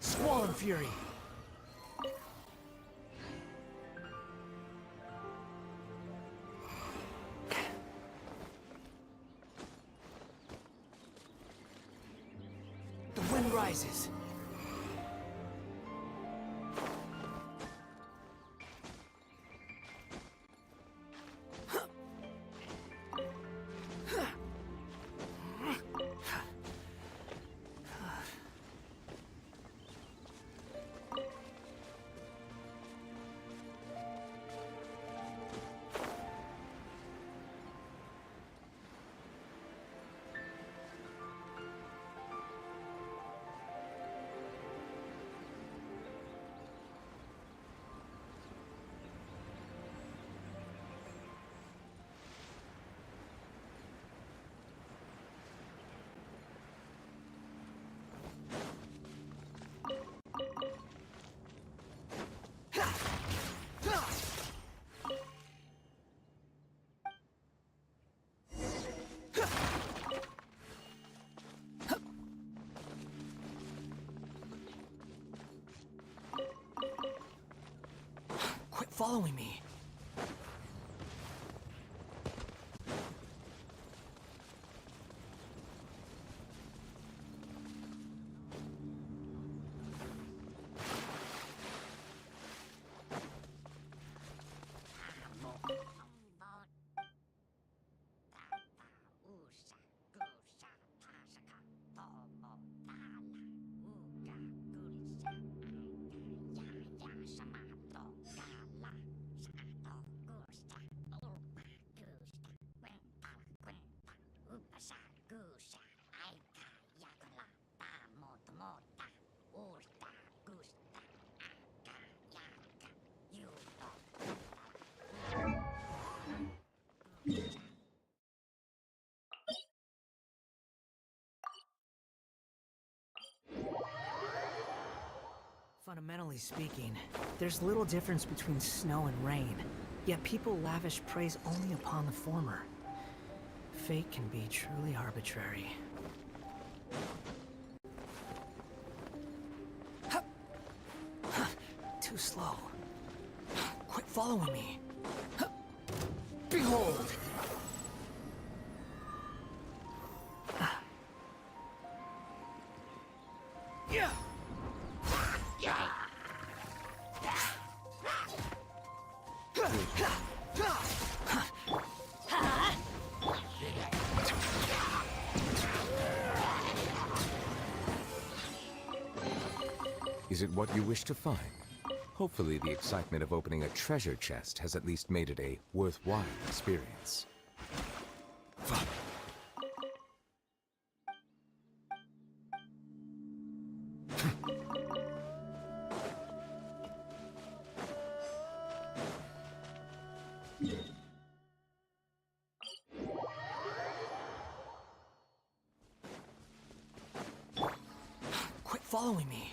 Swollen Fury! The wind rises. Quit following me. Fundamentally speaking, there's little difference between snow and rain, yet people lavish praise only upon the former. Fate can be truly arbitrary. Too slow. Quit following me. Behold! Is it what you wish to find? Hopefully the excitement of opening a treasure chest has at least made it a worthwhile experience. Quit following me.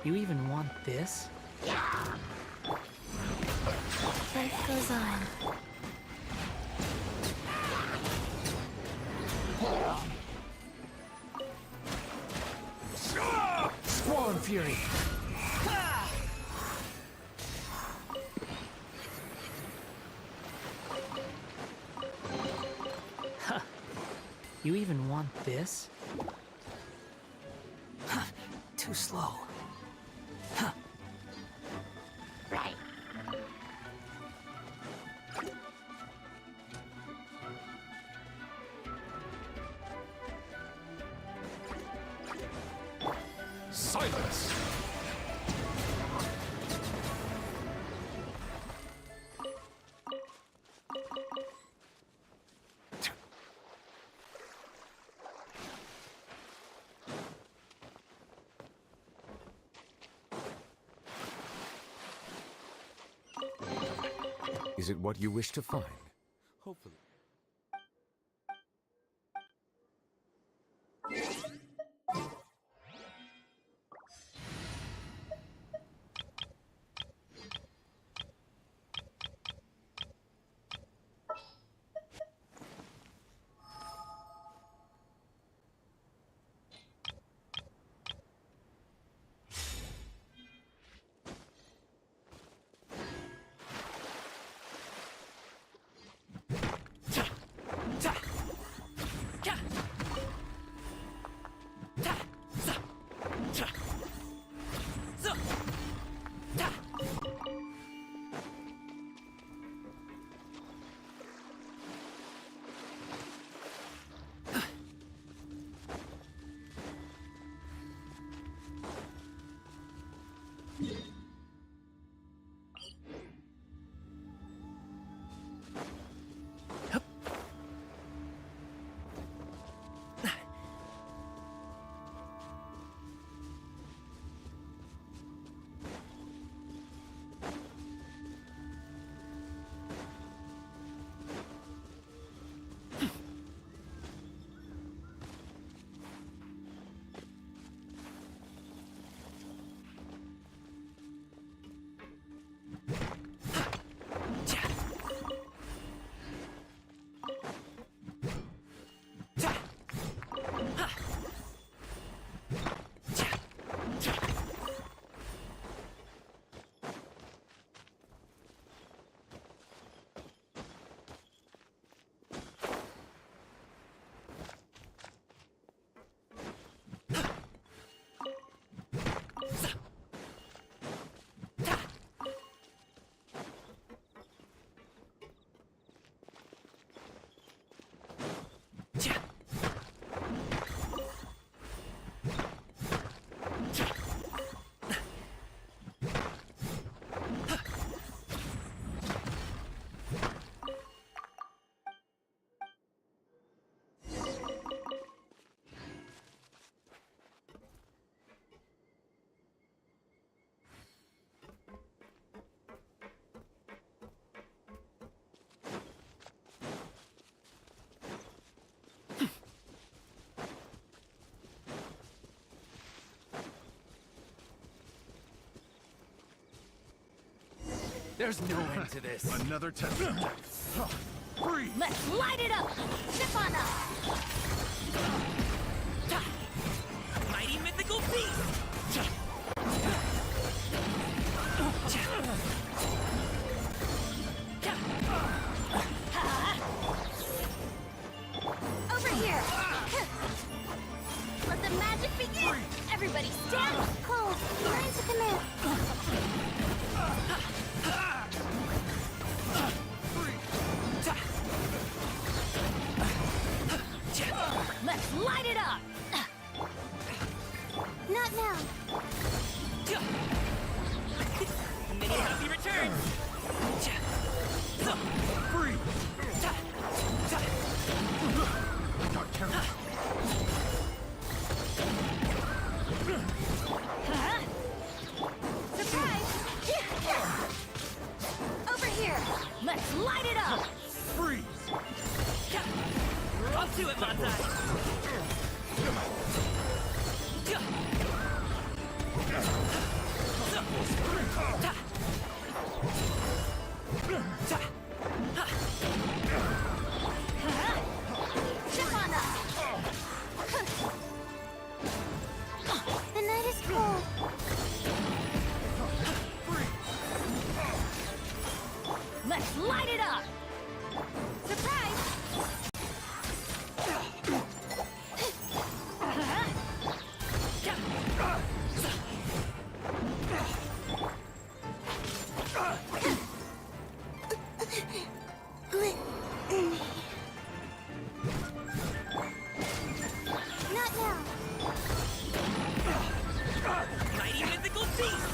You even want this? Life goes on. fury. Huh. You even want this? Huh. Too slow. Huh. Right. Silence! Is it what you wish to find? Hopefully. There's no end to this. Another test. Breathe. Let's light it up! Zip on up! Mighty mythical beast! Over here! Let the magic begin! Everybody stand cold! Learn to command! Let's light it up! Not now. Many happy returns! Breathe. Got careful. light it up! Surprise! Not now. Mighty mythical beast!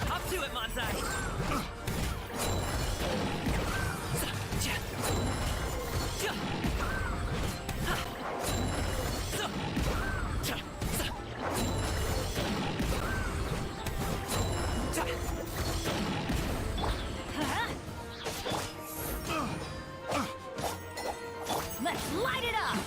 Hop to it, Manzai! Let's light it up!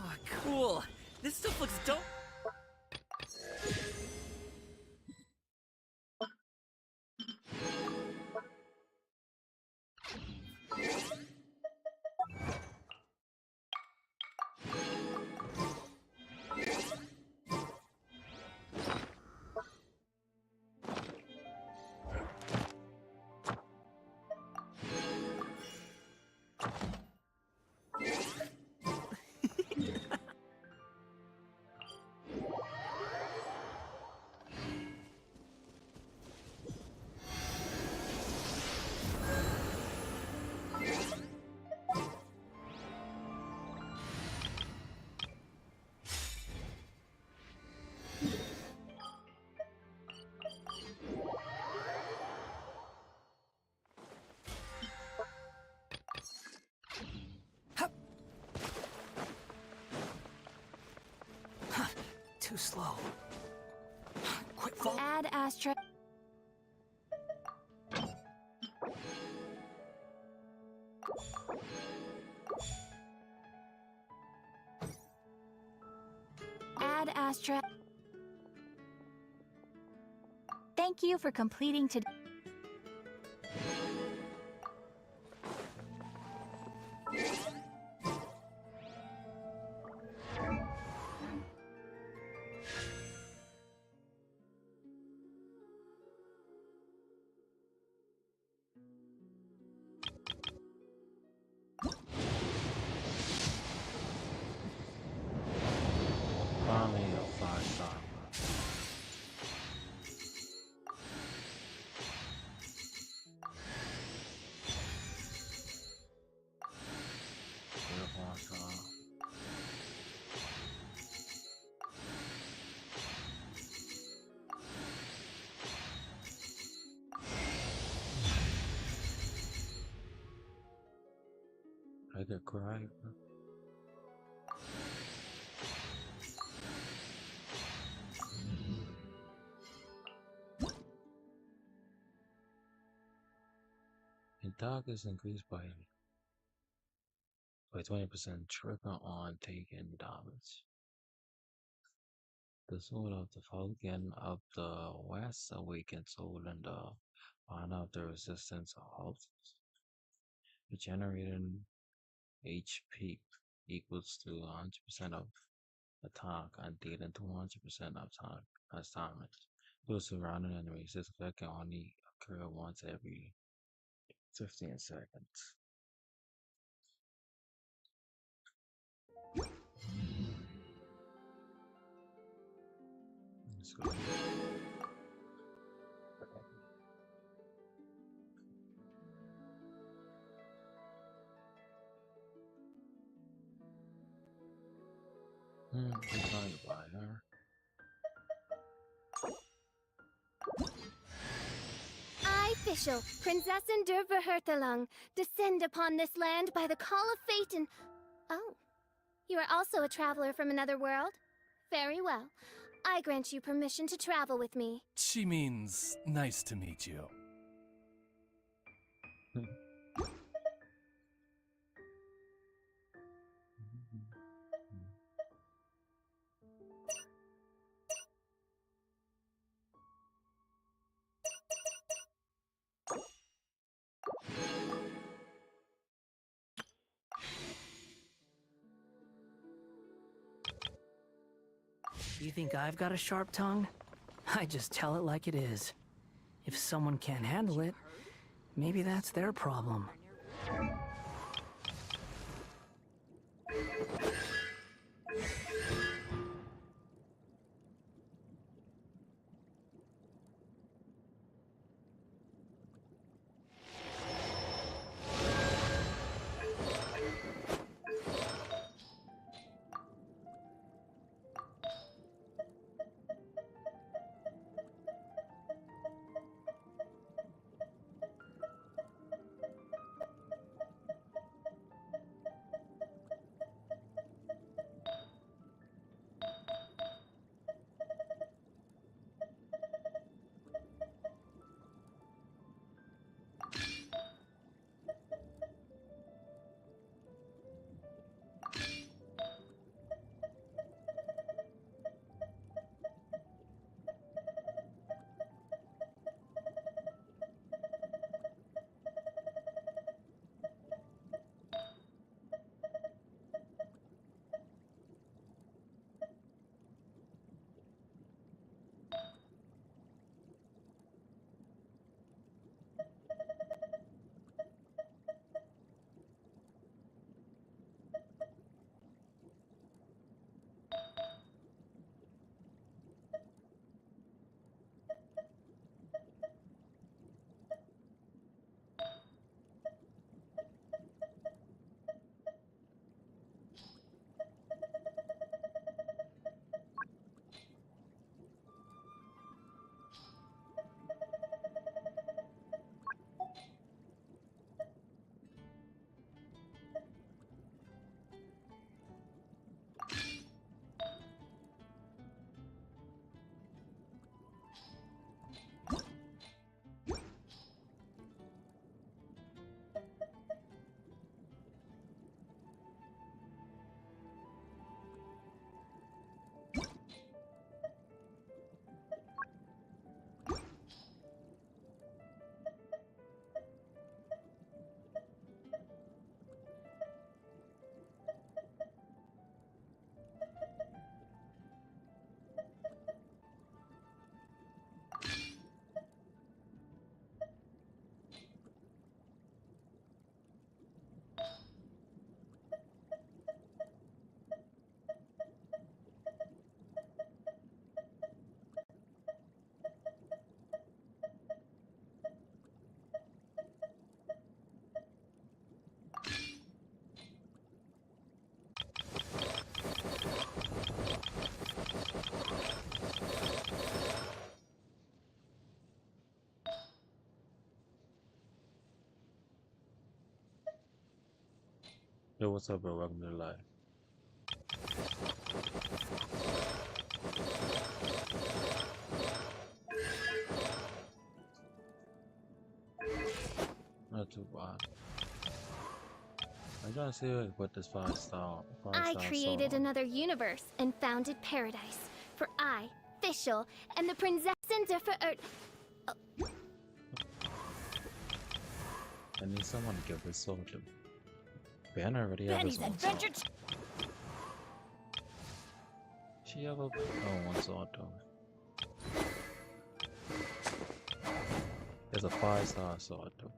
Oh, cool. This stuff looks dope. Too slow. Quit falling. Add Astra. Add Astra. Thank you for completing today. Finally, a 5-star. I could cry. Attack is increased by 20%, trigger on taking damage. The soul of the Falcon of the West awakens soul and the one of the resistance halts. Regenerating HP equals to 100% of attack and dealing 200% of attack as damage. Those surrounding enemies, this effect can only occur once every 15 seconds. Let's go. Designed by her. I, Fischl, Prinzessin der Verhurtelung, descend upon this land by the call of fate and... Oh, you are also a traveler from another world? Very well. I grant you permission to travel with me. She means nice to meet you. You think I've got a sharp tongue? I just tell it like it is. If someone can't handle it, maybe that's their problem. Yo, what's up, bro? Welcome to the live. Not too bad. I'm trying to see what this I created another universe and founded paradise. For I, Fischl, am the Prinzessin der Verhurt... I need someone to give this soul to. Ben already has his own sword. She have a one sword though. There's a 5-star sword though.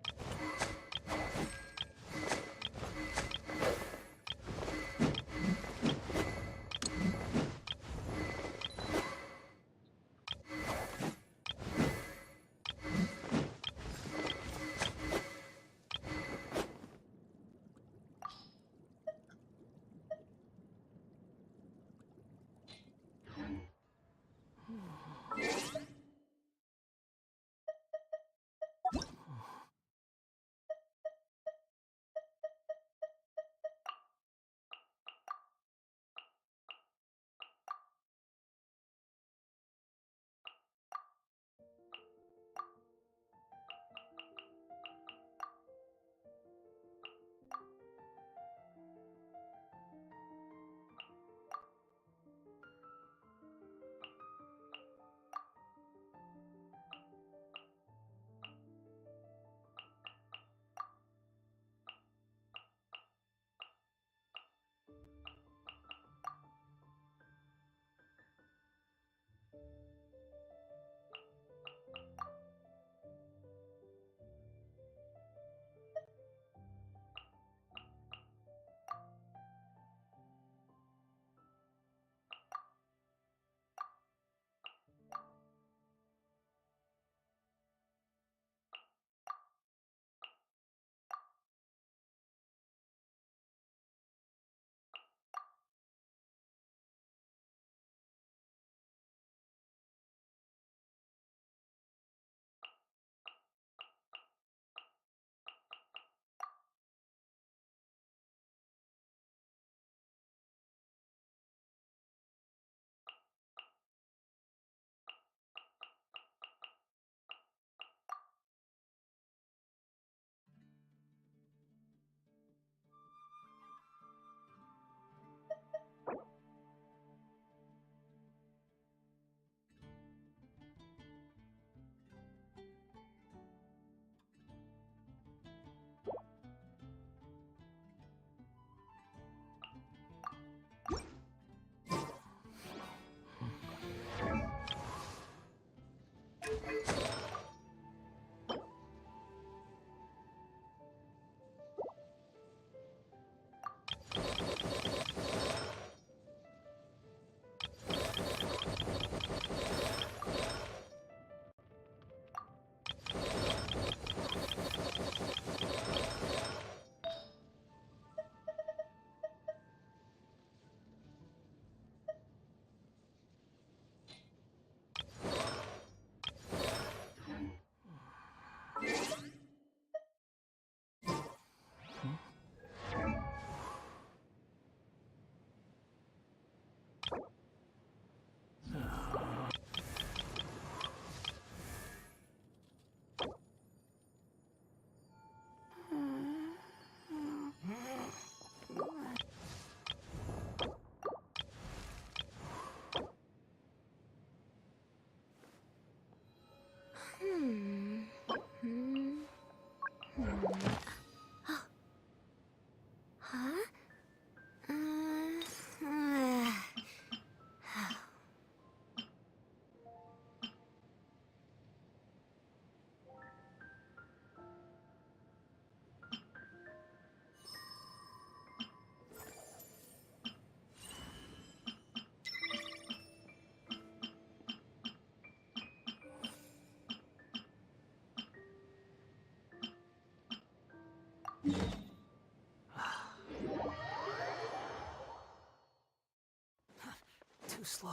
too slow.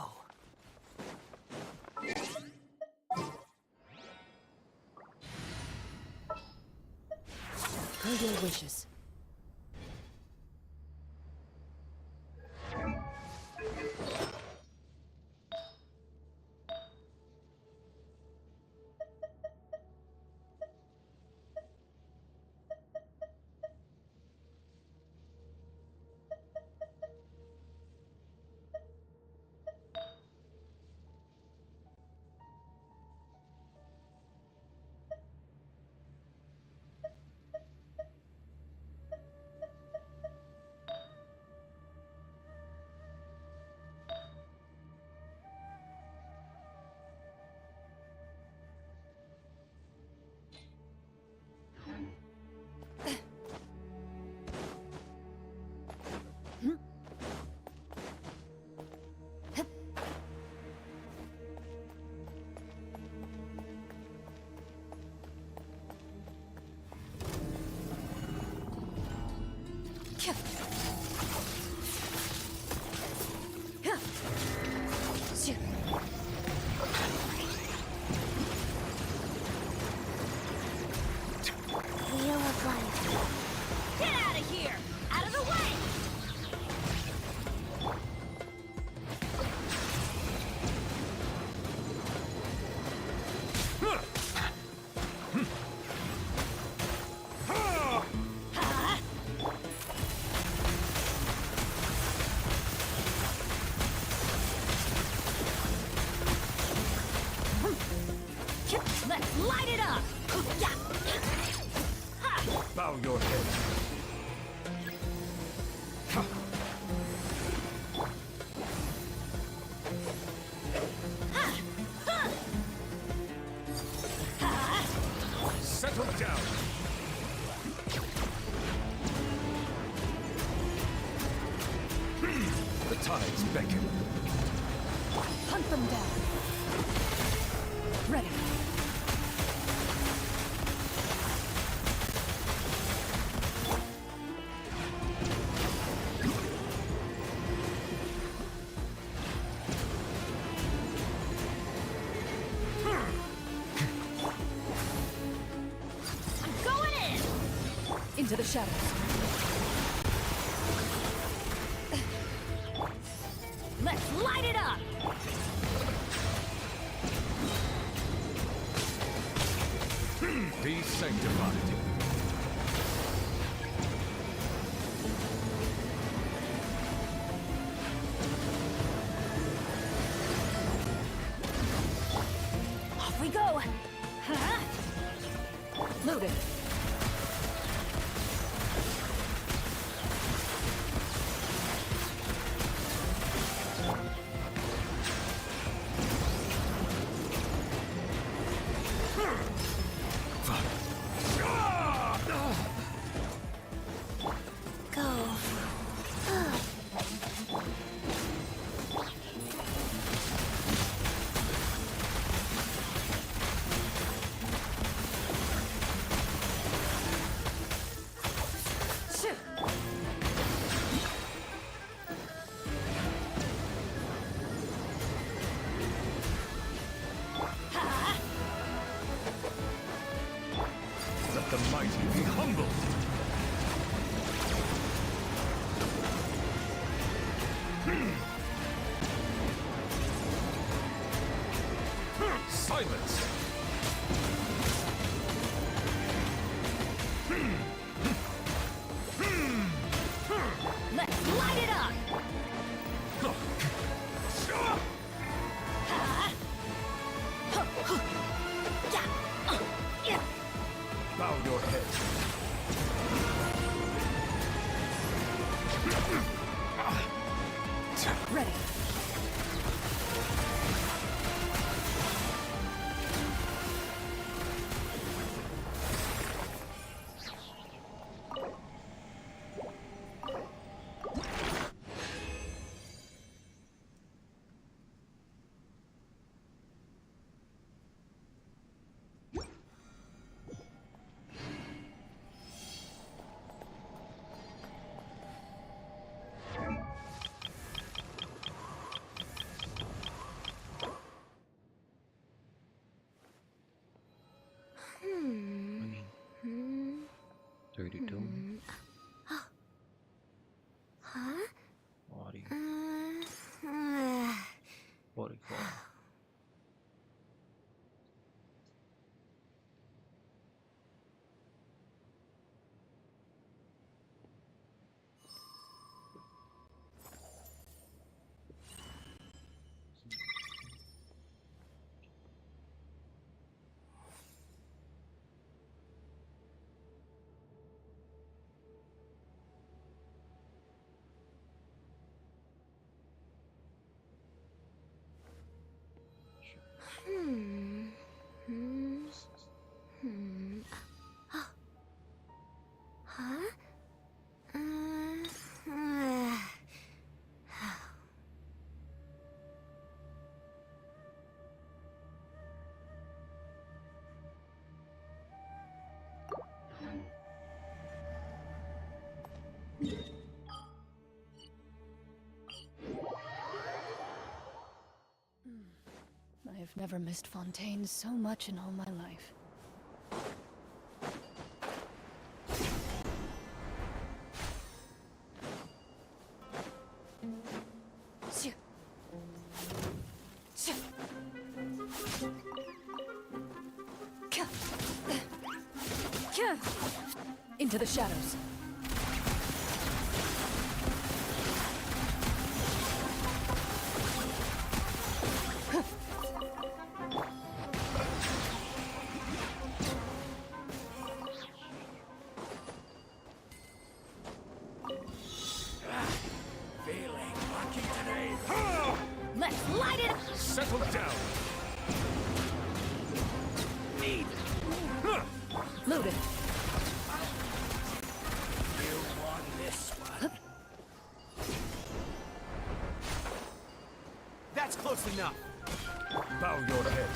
Per your wishes. Wheel of life. Get out of here! Out of the way! Let's light it up! Bow your head. Settle down. The tides beckon. Hunt them down. Ready. I'm going in! Into the shadows. Let's light it up! Be sanctified. Off we go! Huh? Loaded. Go. Shoot! Let the mighty be humbled. Silence! Let's light it up! Bow your head. Ready. I've never missed Fontaine so much in all my life. Into the shadows. Feeling lucky today. Let's light it up! Settle down. Need. Loaded. You want this one? That's close enough. Bow your head.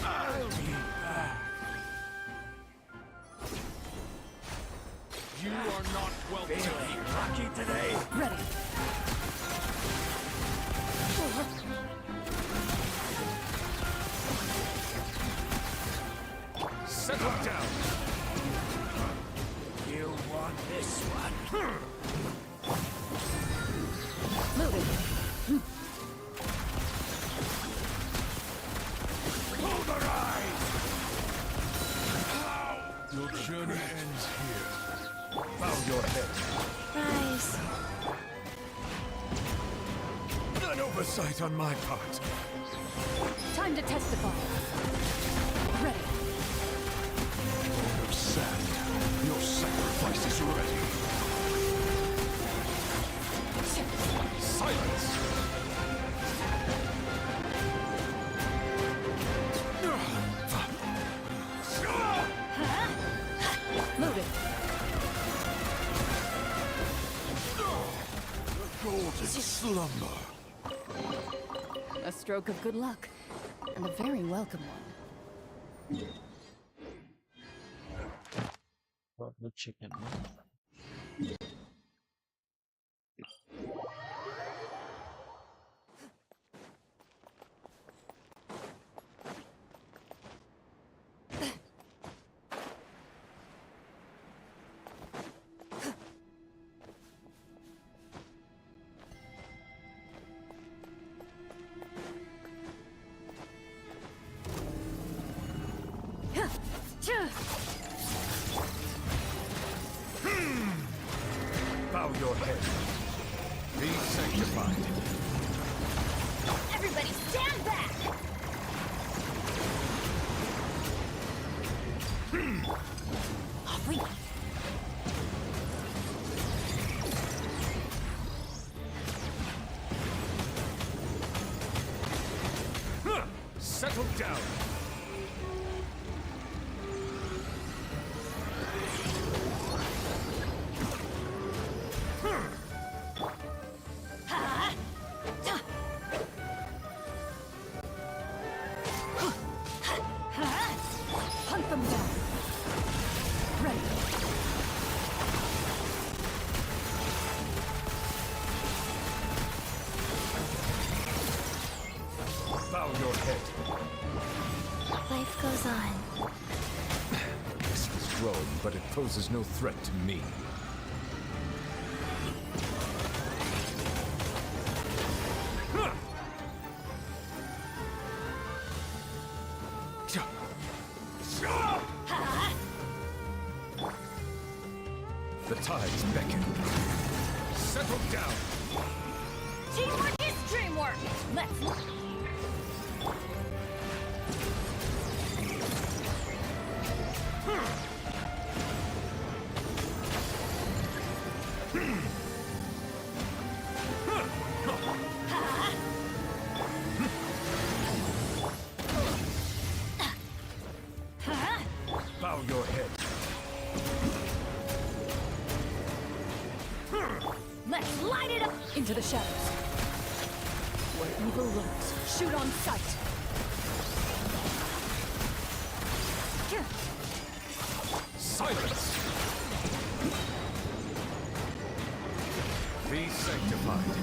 I'll be back. You are not welcome. Feeling lucky today. Ready. Settle down. You want this one? Loaded. Pulverize! Your journey ends here. Bow your head. Rise. An oversight on my part. Time to testify. Ready. Of sand. Your sacrifice is ready. Silence! Loaded. Golden slumber. A stroke of good luck. And a very welcome one. What the chicken? Bow your head. Be sanctified. Everybody stand back! Off we go. Settle down. Hunt them down. Ready. Bow your head. Life goes on. This is growing, but it poses no threat to me. The tides beckon. Settle down. Teamwork is dreamwork! Let's... Bow your head. Let's light it up! Into the shadows. Where evil lurks, shoot on sight. Silence. Be sanctified.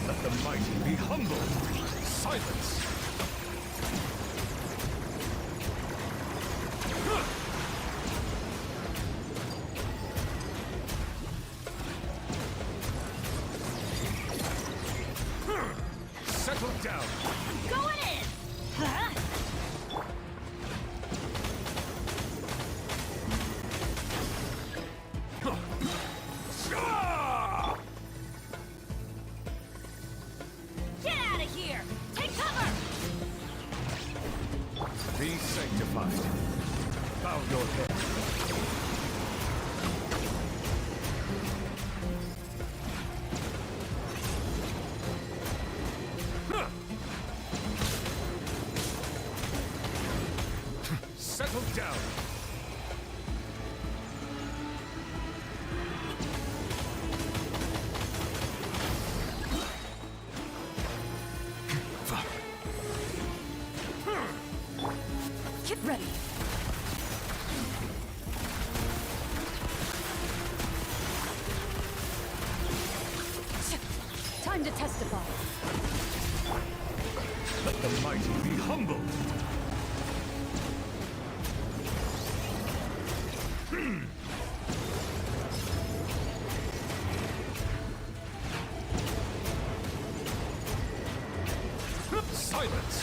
Let the mighty be humbled. Silence. Settle down. Going in! Huh? Get out of here! Take cover! Be sanctified. Bow your head. Settle down. Get ready. Time to testify. Let the mighty be humbled. Silence.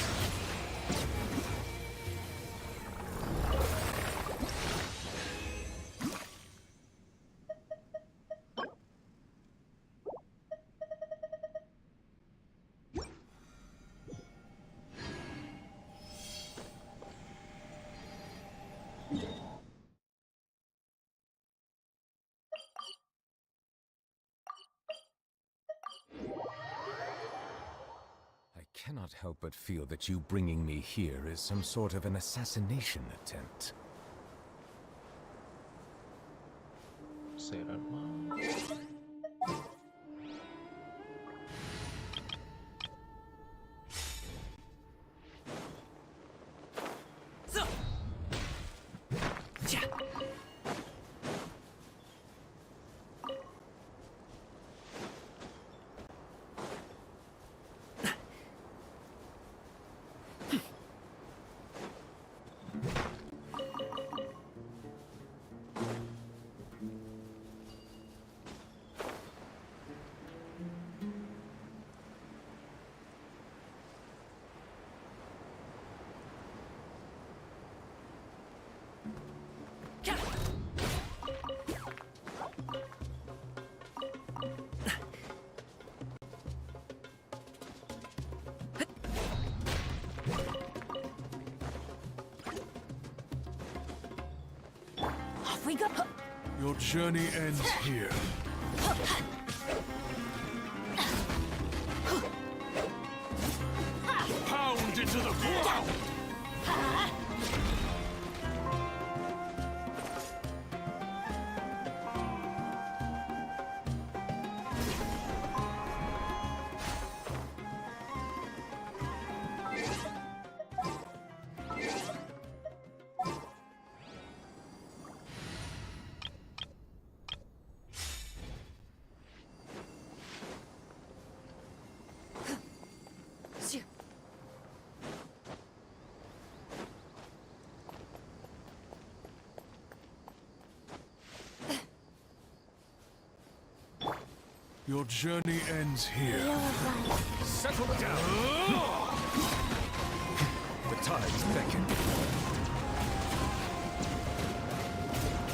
I cannot help but feel that you bringing me here is some sort of an assassination attempt. Say that loud. So. Ja. Your journey ends here. Pound into the ground! Your journey ends here. Settle down! The tides beckon.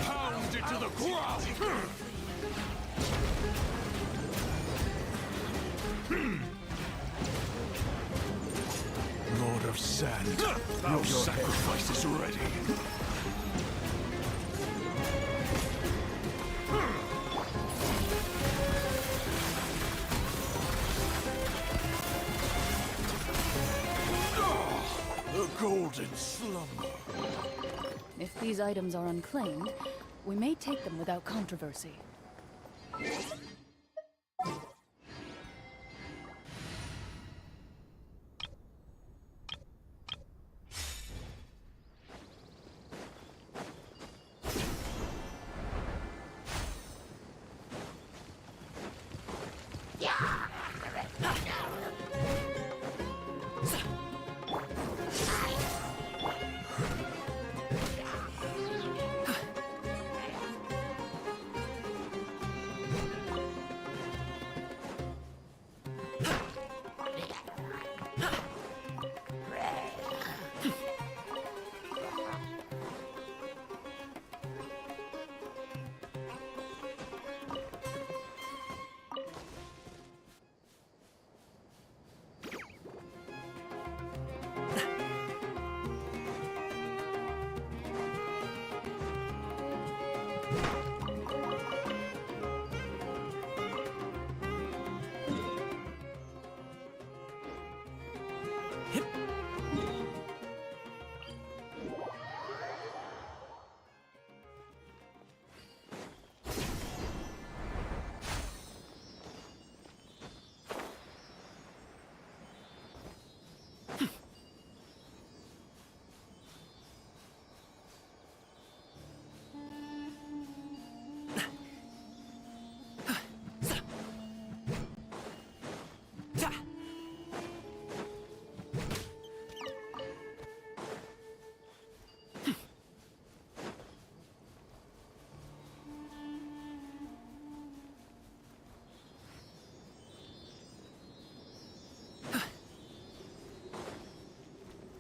Pound into the ground! Lord of Sand, your sacrifice is ready. The golden slumber. If these items are unclaimed, we may take them without controversy.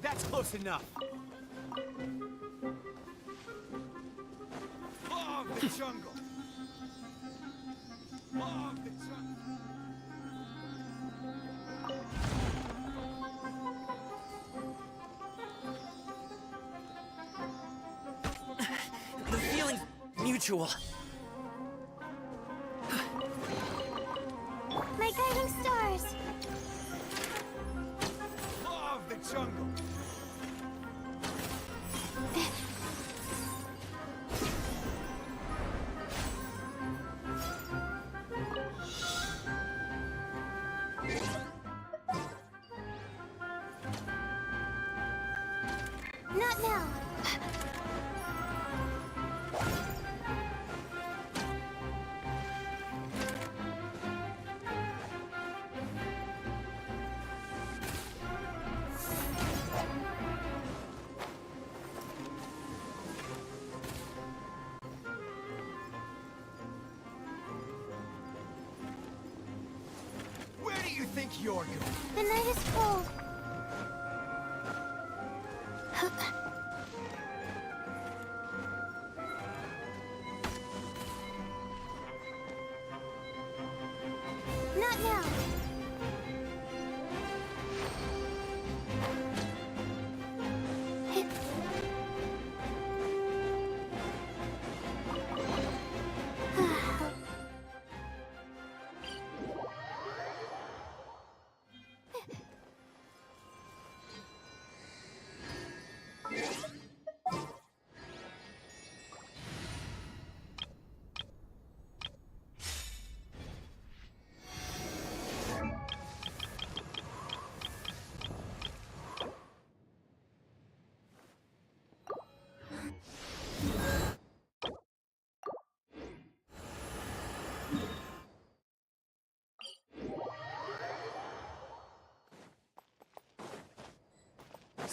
That's close enough. Law of the jungle. Law of the jungle. The feeling's mutual. My guiding stars. Law of the jungle. Not now. Where do you think you're going? The night is cold. Not now.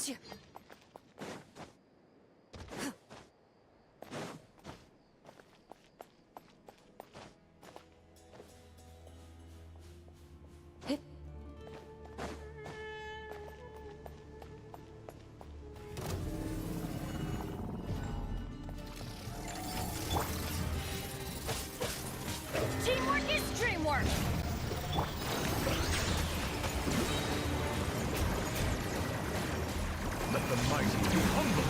Shit. Hit. Teamwork is dreamwork. Let the mighty be humble.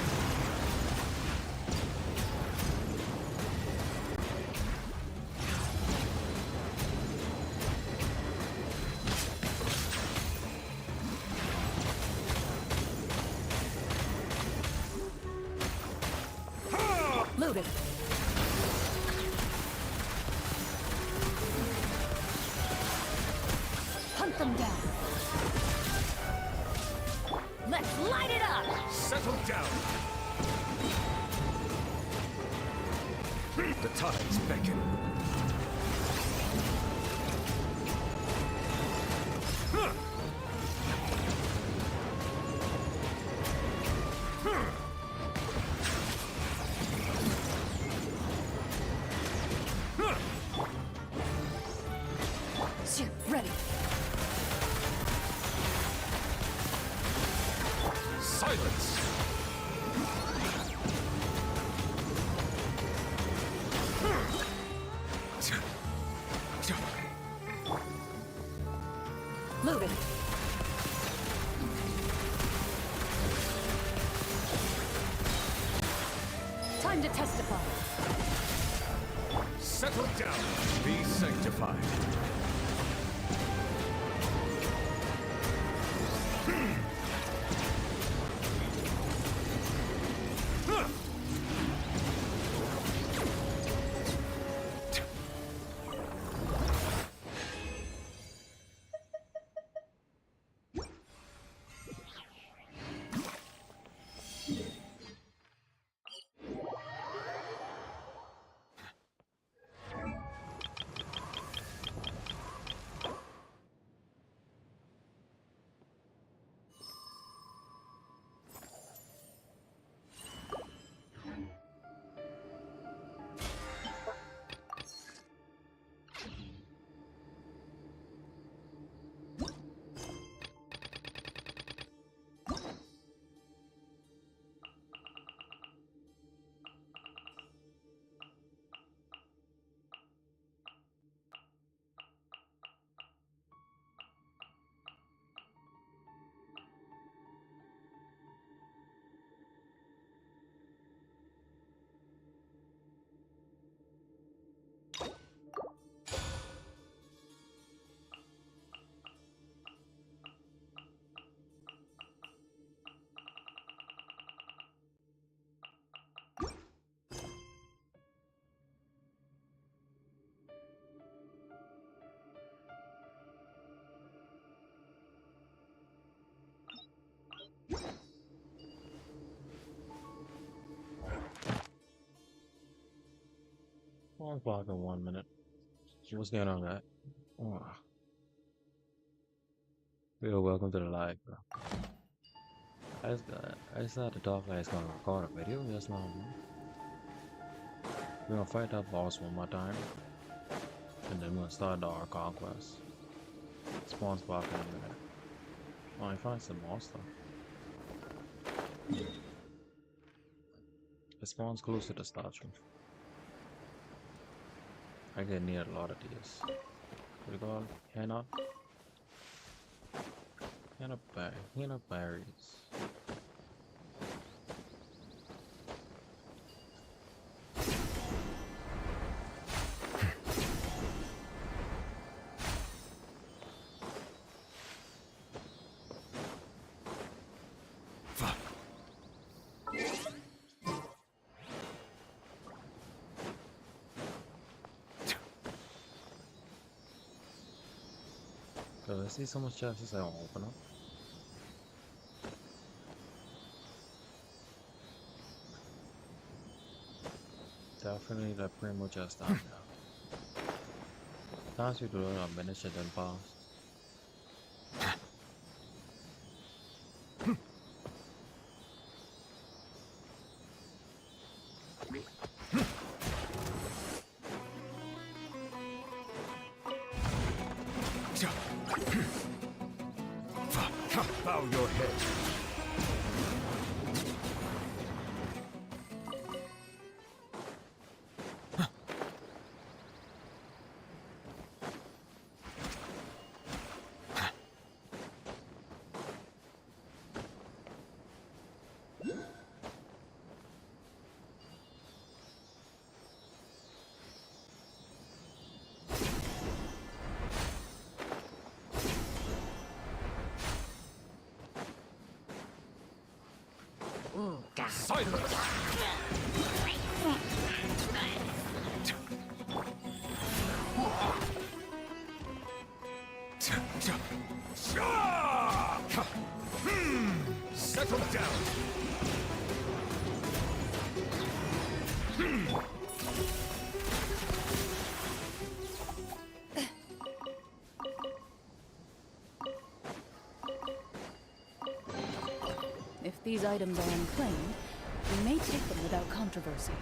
Loaded. Hunt them down. Let's light it up. Settle down. The tides beckon. Shit, ready. Silence. Loaded. Time to testify. Settle down. Be sanctified. One block in 1 minute. What's going on, guys? Oh. Yo, welcome to the live, bro. I just had to talk like it's gonna record a video just now, bro. We're gonna fight that boss one more time, and then we're gonna start our conquest. Spawns back in a minute. Oh, I find some more stuff. It spawns close to the statue. I get near a lot of these. What do you call it? Henna berries. Cause I see so much chests I won't open up. Definitely the primo chest down now. Times you do it on minutes it then pass. Bow your head. Silence! Settle down! If these items are unclaimed, we may take them without controversy.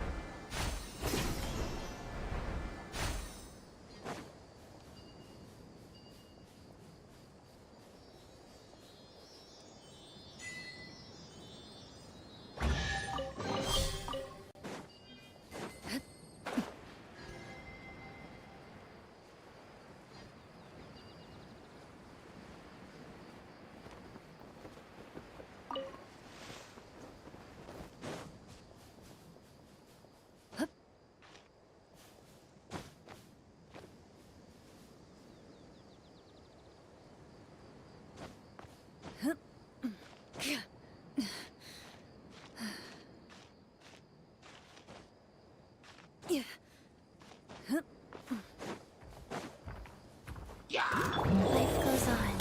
Life goes on.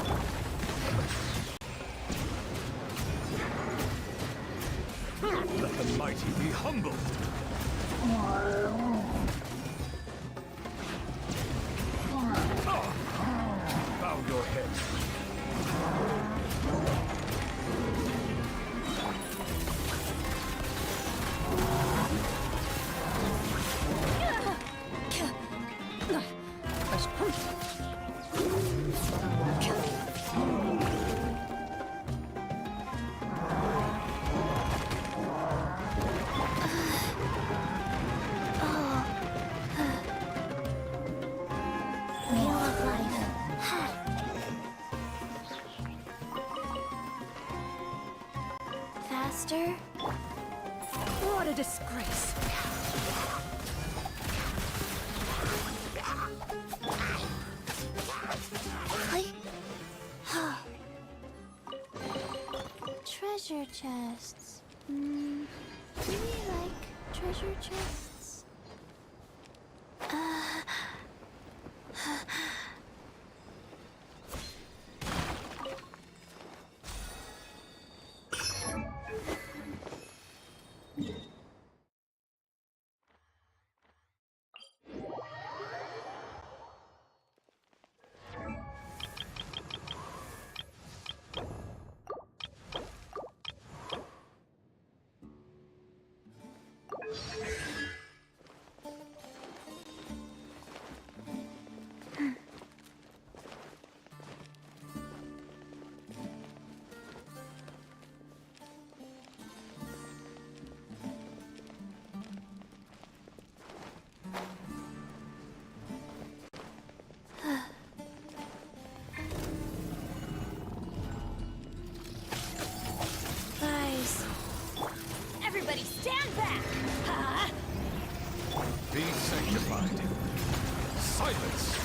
Let the mighty be humbled. Bow your head. Fresh punch. Wheel of life. Faster. What a disgrace. Treasure chests. Do we like treasure chests? Guys. Everybody stand back! Be sanctified. Silence!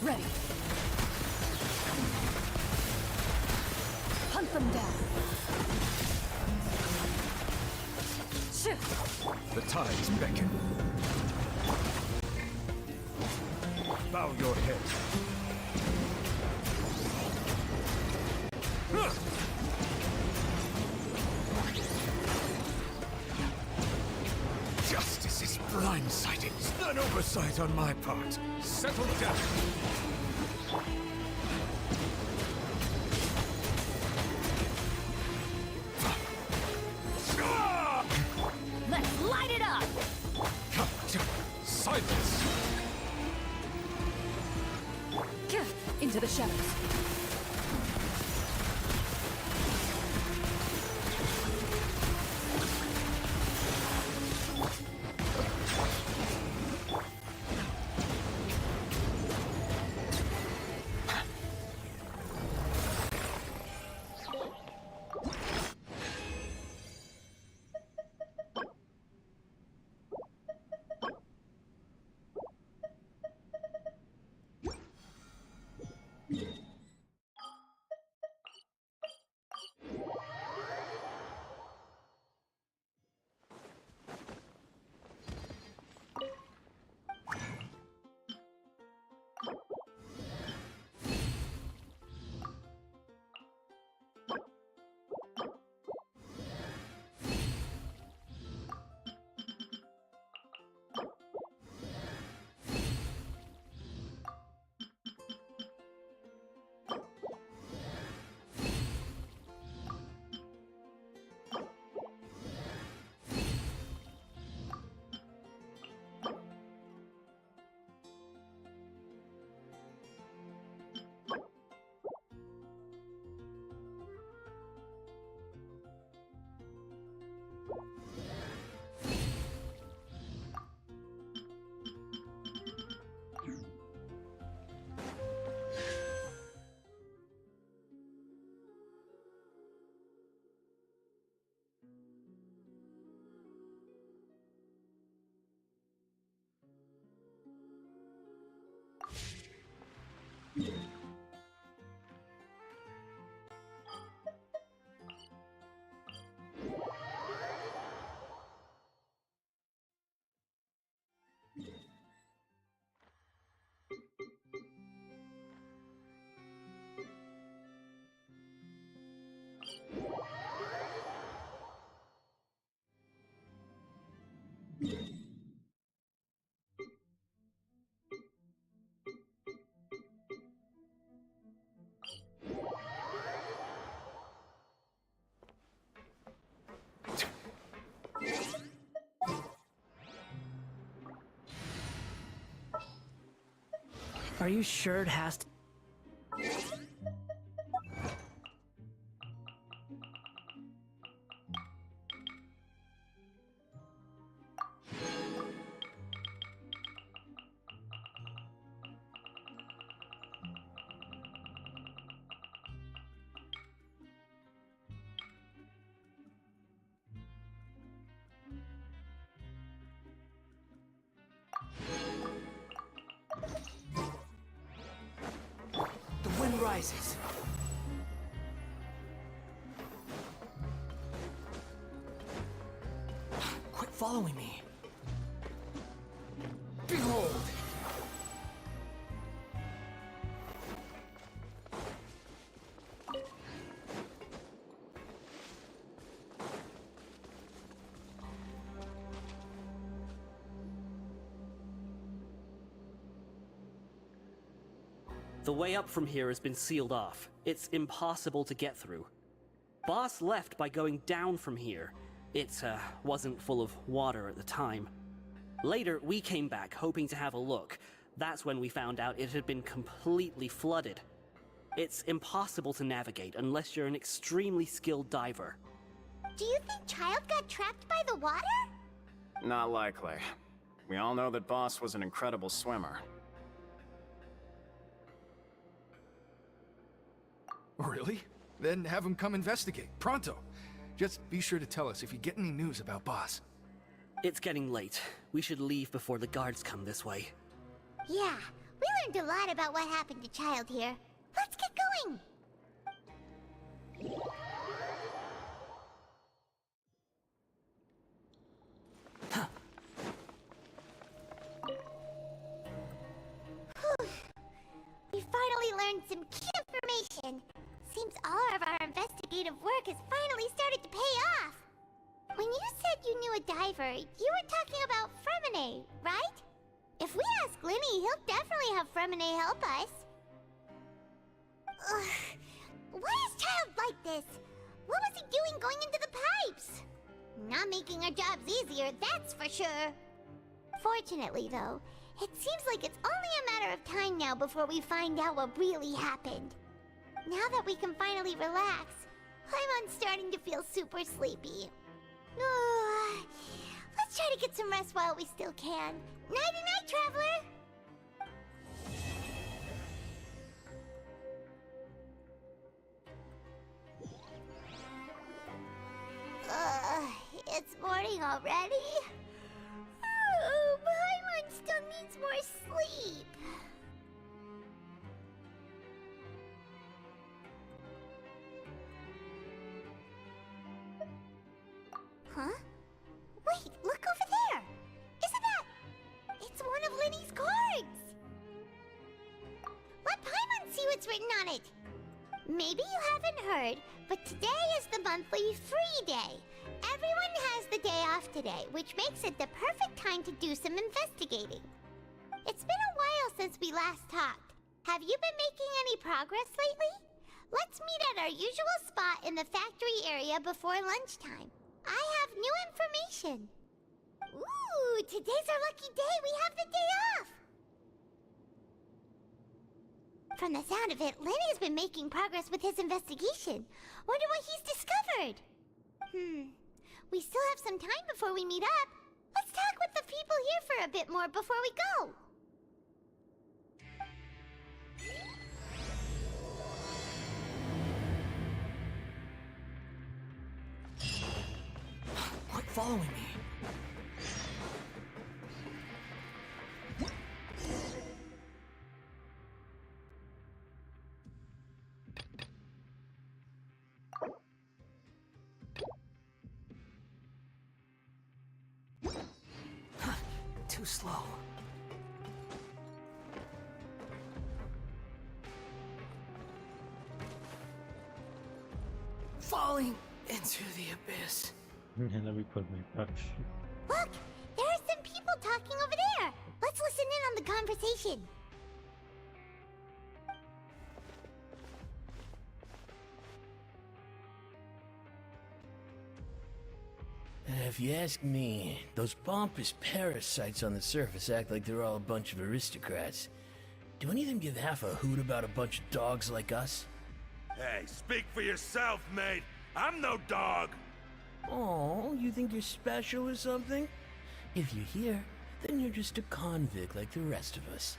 Ready. Hunt them down. The tides beckon. Bow your head. Blindsided. It's an oversight on my part. Settle down. Let's light it up! Silence! Into the shadows. Are you sure it has to... The wind rises. Quit following me. Behold! The way up from here has been sealed off. It's impossible to get through. Boss left by going down from here. It wasn't full of water at the time. Later, we came back hoping to have a look. That's when we found out it had been completely flooded. It's impossible to navigate unless you're an extremely skilled diver. Do you think Child got trapped by the water? Not likely. We all know that Boss was an incredible swimmer. Really? Then have him come investigate. Pronto. Just be sure to tell us if you get any news about Boss. It's getting late. We should leave before the guards come this way. Yeah, we learned a lot about what happened to Child here. Let's get going! Whew. We finally learned some key information. Seems all of our investigative work has finally started to pay off. When you said said you knew a diver, you were talking about Fremine, right? If we ask Linny, he'll definitely have Fremine help us. Ugh. Why is Child like this? What was he doing going into the pipes? Not making our jobs easier, that's for sure. Fortunately, though, it seems like it's only a matter of time now before we find out what really happened. Now that we can finally relax, I'm starting to feel super sleepy. Let's try to get some rest while we still can. Nighty-night, traveler! It's morning already? Oh, Paimon still needs more sleep. Huh? Wait, look over there! Isn't that... It's one of Linny's cards! Let Paimon see what's written on it! Maybe you haven't heard, but today is the monthly free day. Everyone has the day off today, which makes it the perfect time to do some investigating. It's been a while since we last talked. Have you been making any progress lately? Let's meet at our usual spot in the factory area before lunchtime. I have new information. Ooh, today's our lucky day. We have the day off. From the sound of it, Lenny's been making progress with his investigation. Wonder what he's discovered. We still have some time before we meet up. Let's talk with the people here for a bit more before we go. Quit following me. Too slow. Falling into the abyss. Let me put my brush. Look, there are some people talking over there. Let's listen in on the conversation. If you ask me, those pompous parasites on the surface act like they're all a bunch of aristocrats. Do any of them give half a hoot about a bunch of dogs like us? Hey, speak for yourself, mate. I'm no dog. Oh, you think you're special or something? If you're here, then you're just a convict like the rest of us.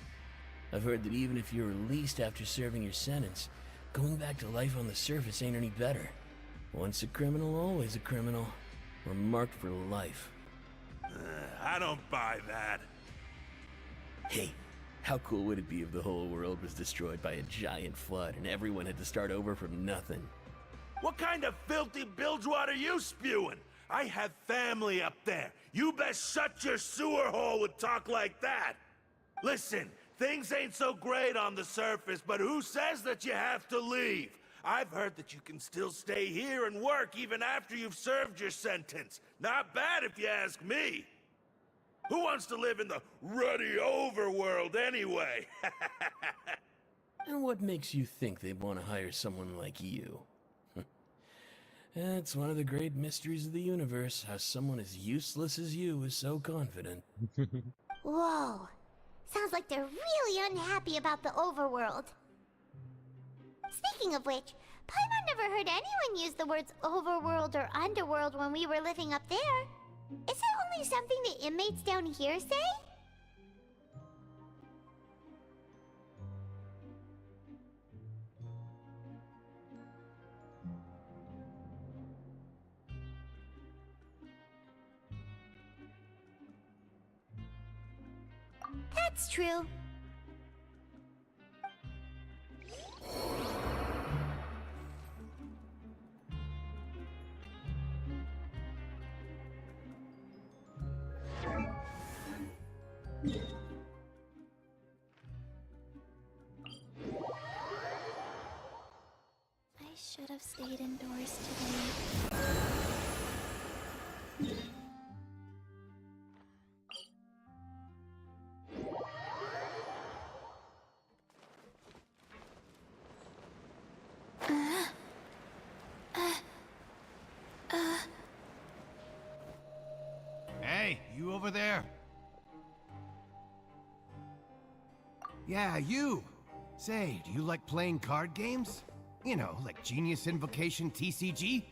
I've heard that even if you're released after serving your sentence, going back to life on the surface ain't any better. Once a criminal, always a criminal. We're marked for life. I don't buy that. Hey, how cool would it be if the whole world was destroyed by a giant flood and everyone had to start over from nothing? What kind of filthy bilgewater are you spewing? I have family up there. You best shut your sewer hole with talk like that. Listen, things ain't so great on the surface, but who says that you have to leave? I've heard that you can still stay here and work even after you've served your sentence. Not bad if you ask me. Who wants to live in the ruddy overworld anyway? And what makes you think they'd want to hire someone like you? It's one of the great mysteries of the universe, how someone as useless as you is so confident. Whoa. Sounds like they're really unhappy about the overworld. Speaking of which, Paimon never heard anyone use the words overworld or underworld when we were living up there. Is it only something the inmates down here say? That's true. I should have stayed indoors today. Hey, you over there? Yeah, you! Say, do you like playing card games? You know, like Genius Invocation TCG?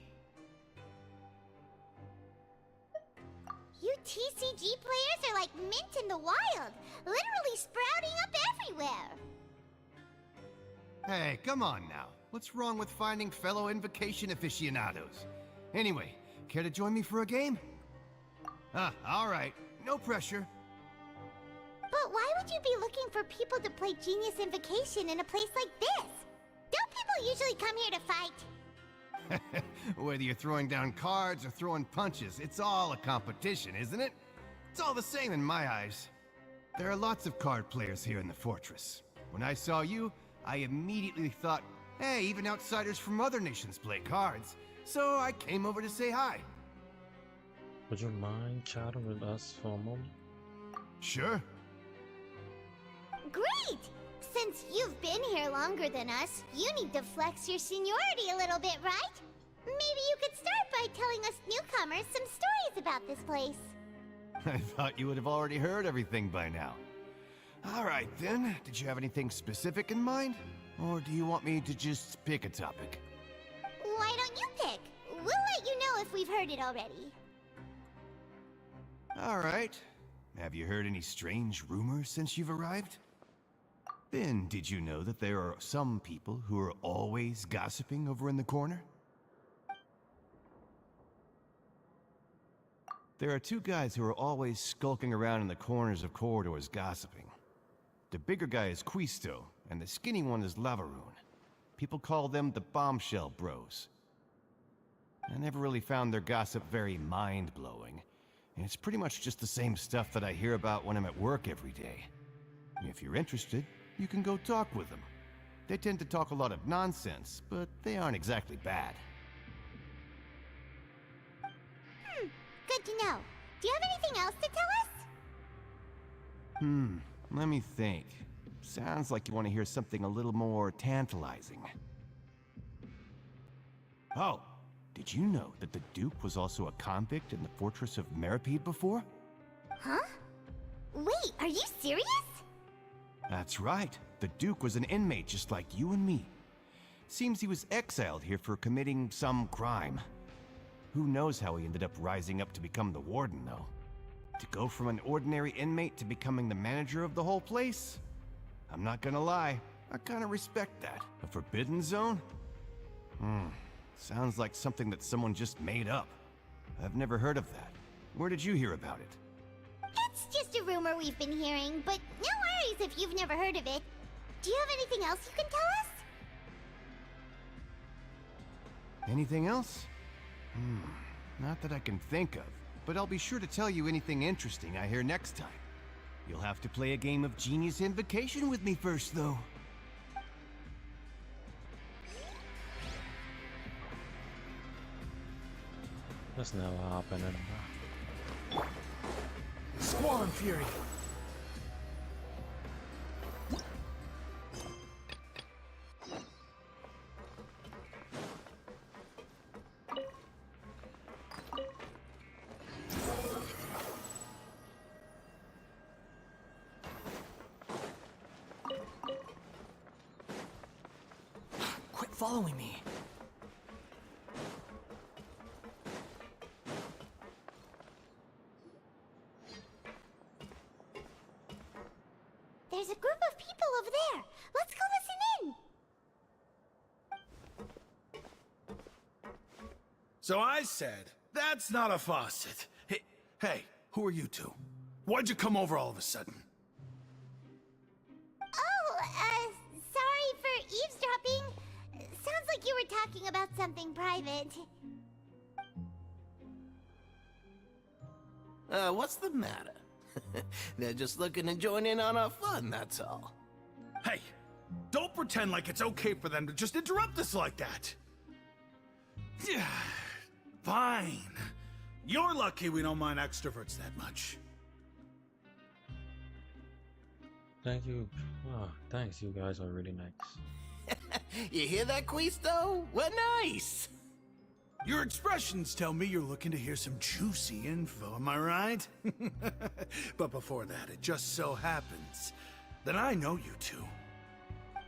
You TCG players are like mint in the wild, literally sprouting up everywhere. Hey, come on now. What's wrong with finding fellow Invocation aficionados? Anyway, care to join me for a game? Alright. No pressure. But why would you be looking for people to play Genius Invocation in a place like this? Don't people usually come here to fight? Whether you're throwing down cards or throwing punches, it's all a competition, isn't it? It's all the same in my eyes. There are lots of card players here in the fortress. When I saw you, I immediately thought, hey, even outsiders from other nations play cards. So I came over to say hi. Would you mind chatting with us for a moment? Sure. Great! Since you've been here longer than us, you need to flex your seniority a little bit, right? Maybe you could start by telling us newcomers some stories about this place. I thought you would have already heard everything by now. All right, then. Did you have anything specific in mind? Or do you want me to just pick a topic? Why don't you pick? We'll let you know if we've heard it already. All right. Have you heard any strange rumors since you've arrived? Then, did you know that there are some people who are always gossiping over in the corner? There are two guys who are always skulking around in the corners of corridors gossiping. The bigger guy is Quisto, and the skinny one is Lavaroon. People call them the Bombshell Bros. I never really found their gossip very mind-blowing, and it's pretty much just the same stuff that I hear about when I'm at work every day. If you're interested, you can go talk with them. They tend to talk a lot of nonsense, but they aren't exactly bad. Good to know. Do you have anything else to tell us? Let me think. Sounds like you want to hear something a little more tantalizing. Oh, did you know that the Duke was also a convict in the fortress of Meripede before? Huh? Wait, are you serious? That's right. The Duke was an inmate just like you and me. Seems he was exiled here for committing some crime. Who knows how he ended up rising up to become the warden, though. To go from an ordinary inmate to becoming the manager of the whole place? I'm not gonna lie, I kinda respect that. A forbidden zone? Sounds like something that someone just made up. I've never heard of that. Where did you hear about it? It's just a rumor we've been hearing, but no worries if you've never heard of it. Do you have anything else you can tell us? Anything else? Not that I can think of, but I'll be sure to tell you anything interesting I hear next time. You'll have to play a game of Genius Invocation with me first, though. That's never happened. Squall and Fury. Quit following me. There's a group of people over there. Let's go listen in. So I said, that's not a faucet. Hey, who are you two? Why'd you come over all of a sudden? Oh, sorry for eavesdropping. Sounds like you were talking about something private. What's the matter? They're just looking to join in on our fun, that's all. Hey, don't pretend like it's okay for them to just interrupt us like that. Yeah, fine. You're lucky we don't mind extroverts that much. Thank you. Oh, thanks, you guys are really nice. You hear that, Quisto? We're nice! Your expressions tell me you're looking to hear some juicy info, am I right? But before that, it just so happens that I know you two.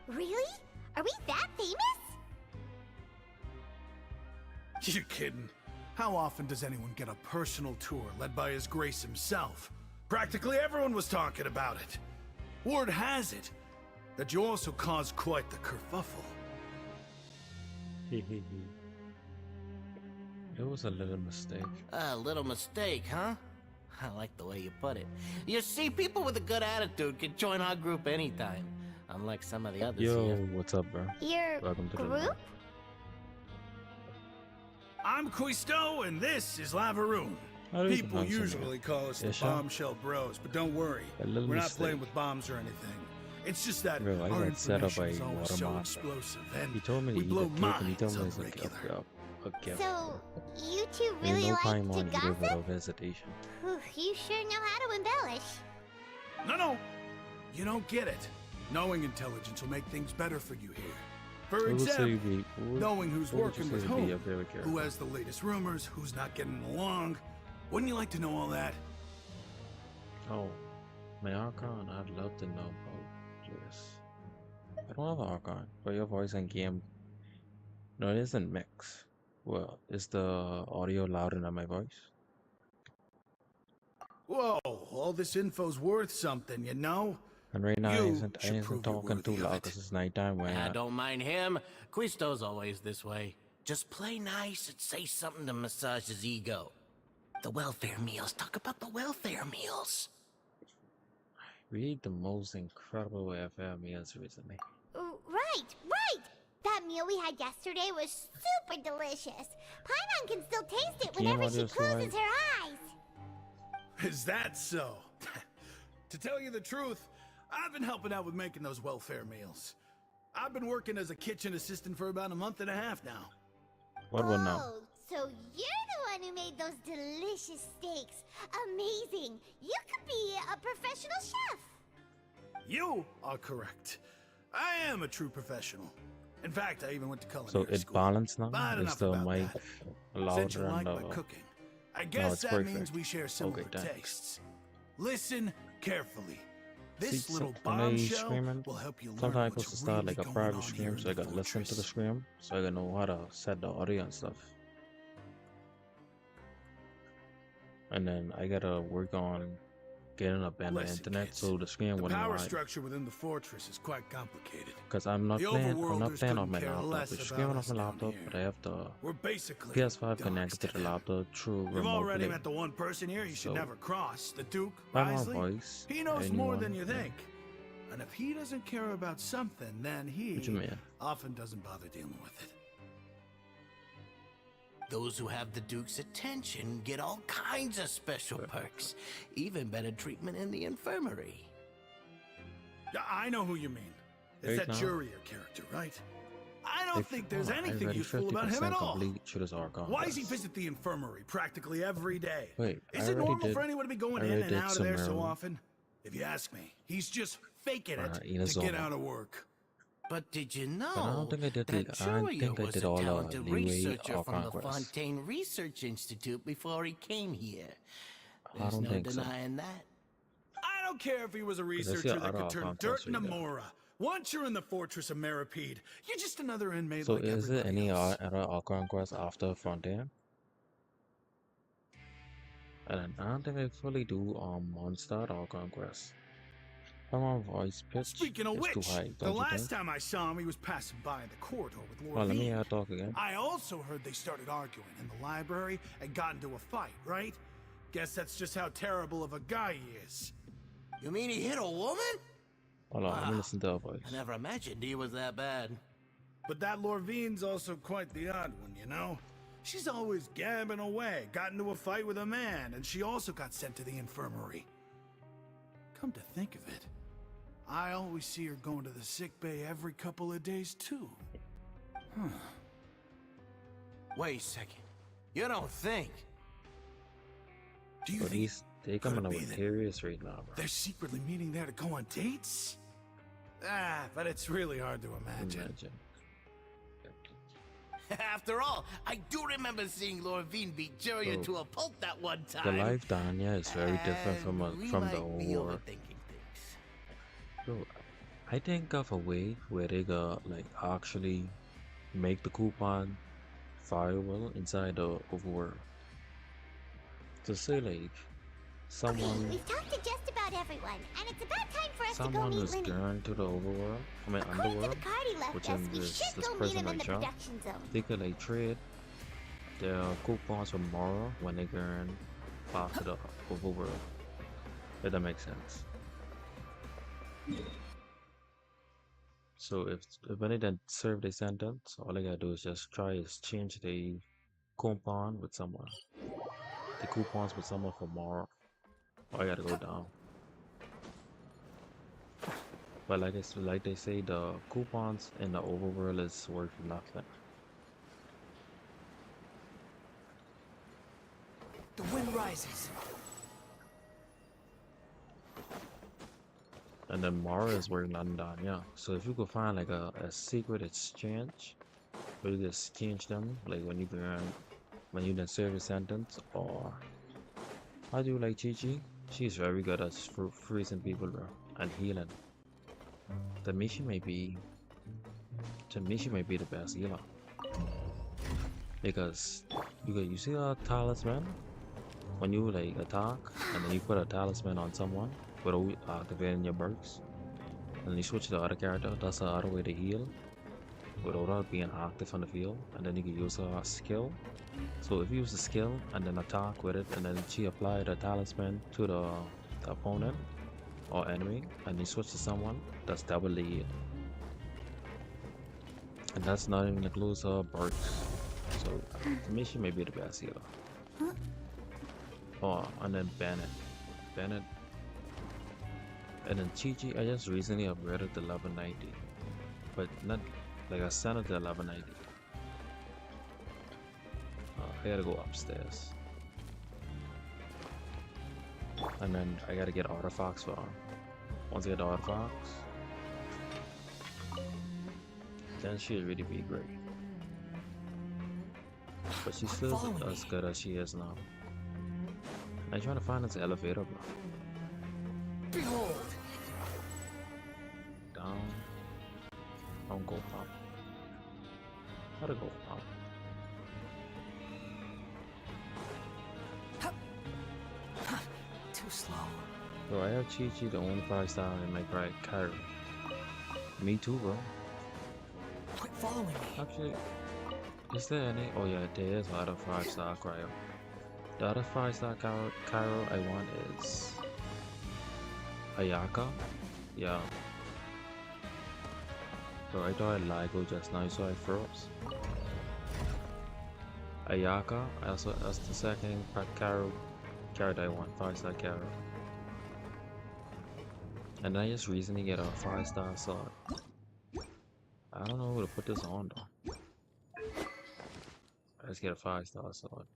Really? Are we that famous? You're kidding. How often does anyone get a personal tour led by His Grace himself? Practically everyone was talking about it. Word has it that you also caused quite the kerfuffle. It was a little mistake. A little mistake, huh? I like the way you put it. You see, people with a good attitude can join our group anytime. Unlike some of the others Yo, here. what's up, bro? Your Welcome to group? the I'm Quisto, and this is Lavaroon. How do you People pronounce your usually name? call us the Isha? Bombshell Bros, but don't worry. A little We're not mistake. playing with bombs or anything. It's just that Bro, I our got set up by information is always so Watermaster. explosive, He and told me to we eat blow a cake, and he told minds me on it's the a regular. gift. So, you two There's really no like time to on eating gossip? without hesitation. Whew, you sure know how to embellish. No, you don't get it. Knowing intelligence will make things better for you here. For Who would say example, be- who would- knowing who's who would you working say with would be whom, your favorite character? who has the latest rumors, who's not getting along. Wouldn't you like to know all that? Oh, my Archon, I'd love to know about this. I don't have an Archon, but your voice and game. No, it isn't mix. Well, is the audio louder than my voice? Whoa, all this info's worth something, you know? And right now, I You isn't should prove you're talking too worthy of loud it. because it's nighttime when I don't mind him. Quisto's always this way. Just play nice and say something to massage his ego. The welfare meals. Talk about the welfare meals. we ate the most incredible welfare meals recently. Right! That meal we had yesterday was super delicious. Paimon can still taste it Game whenever audio she closes slide. her eyes. Is that so? To tell you the truth, I've been helping out with making those welfare meals. I've been working as a kitchen assistant for about a month and a half now. What one now? Oh, so you're the one who made those delicious steaks. Amazing. You could be a professional chef. You are correct. I am a true professional. In fact, I even went to culinary So it school. balanced now? But Is enough the about mic that. louder Since you like and my cooking, I No, guess it's that perfect. means we share similar Okay, thanks. tastes. Listen carefully. This See, little when I bombshell streaming, will help you learn sometimes I'm what's supposed to start really like a going private on stream here so I in the gotta listen to the fortress. stream so I gotta know how to set the audio and stuff. And then I gotta work on getting a better Listen, internet kids, so the screen The wouldn't power lag. structure within the fortress is quite complicated. Because I'm not The playing on overworlders my couldn't care laptop. less It's about streaming us off my down laptop, here. but I have the We're basically PS5 dogs connected to the laptop through You've remote already play. met the one person here you should So, never cross, the Duke, by my Risley. voice, He knows more than you anyone- think. And if he doesn't care about something, then he What you mean? often doesn't bother dealing with it. Those who have the Duke's attention get all kinds of special perks. Even better treatment in the infirmary. Yeah, I know who you mean. It's Right that now? Jurier character, right? I don't think there's anything already useful about him at 50% all. complete through this Archon Why does he quest. visit the infirmary practically every day? Wait, Is I it already normal did- for anyone to be going I in already and did out of some there so Maryland. often? If you ask me, he's just faking it to Inazuma. get out of work. But did you But I know don't think I did that I don't Jurier think I was did a all the talented leeway researcher from the Archon quests. Fontaine Research Institute before he came here? I There's don't no think so. denying that. I don't care if he was a I see researcher a that other could turn Archon dirt quest into right there. Mora. Once you're in the fortress of Meripede, you're just another inmate So like is it everybody any else. other Archon quest after Frontier? And then I don't think I fully do Monster Archon quest. But my voice pitch Speaking of is which, too high, the don't you last think? time I saw him, he was passing by the corridor with Lord Well, let me Veen. talk again. I also heard they started arguing in the library and got into a fight, right? Guess that's just how terrible of a guy he is. You mean he hit a woman? Hold on, let me Wow. listen to her voice. I never imagined he was that bad. But that Lorvine's also quite the odd one, you know? She's always gabbing away, got into a fight with a man, and she also got sent to the infirmary. Come to think of it, I always see her going to the sick bay every couple of days, too. Huh. Wait a second. You don't think? Do you But think they coming could up it be with that theories right now, bro. they're secretly meeting there to go on dates? Ah, but it's really hard to imagine. After all, I do remember seeing Lord Veen beat Jurian So, to a pulp that one time. the life down here is very different from We from the might be overworld. overthinking things. So I think of a way where they could like actually make the coupon viable inside the overworld. To say like someone We've talked to just about everyone, and it's about time for us to go someone meet who's Linny. gone to the overworld, I mean According to underworld, the card he left which us, in we this should this go meet person him in like the job, production zone. they could like trade their coupons for Mara when they can pass to the overworld. If that makes sense. So if when they then serve their sentence, all they gotta do is just try is change the coupon with someone. The coupons with someone for Mara. I gotta go down. But like they say, the coupons in the overworld is worth nothing. The wind rises. And then Mara is worth nothing down, yeah. So if you could find like a secret exchange where you just exchange them, like when you then serve a sentence, or I do like Chi. She's very good at freezing people, bro, and healing. To me, she may be the best healer because you see a talisman when you like attack, and then you put a talisman on someone without activating your perks, and then you switch to the other character. That's the other way to heal without being active on the field, and then you can use a skill. So if you use the skill and then attack with it, and then she applied a talisman to the opponent or enemy, and you switch to someone, that's double the heal. And that's not even includes her perks. So to me, she may be the best healer. Oh, and then Bennett, and then Chi. I just recently upgraded to level 90, but not like I sent it to level 90. I gotta go upstairs, and then I gotta get artifacts for her. Once I get the artifacts, then she'll really be great. But she's still as good as she is now. I'm trying to find this elevator, bro. Behold! Down. Don't go up. Gotta go up. Too slow. So I have Chi, the only 5-star in my right character. Me too, bro. Quit following me. Actually, is there any? Oh yeah, there is a lot of 5-star cryo. The other 5-star Cairo I want is Ayaka. Yeah. So I thought I'd LIGO just now, so I froze. Ayaka, also that's the second Cairo character I want, 5-star Cairo. And I just recently get a 5-star sword. I don't know who to put this on though. I just get a 5-star sword.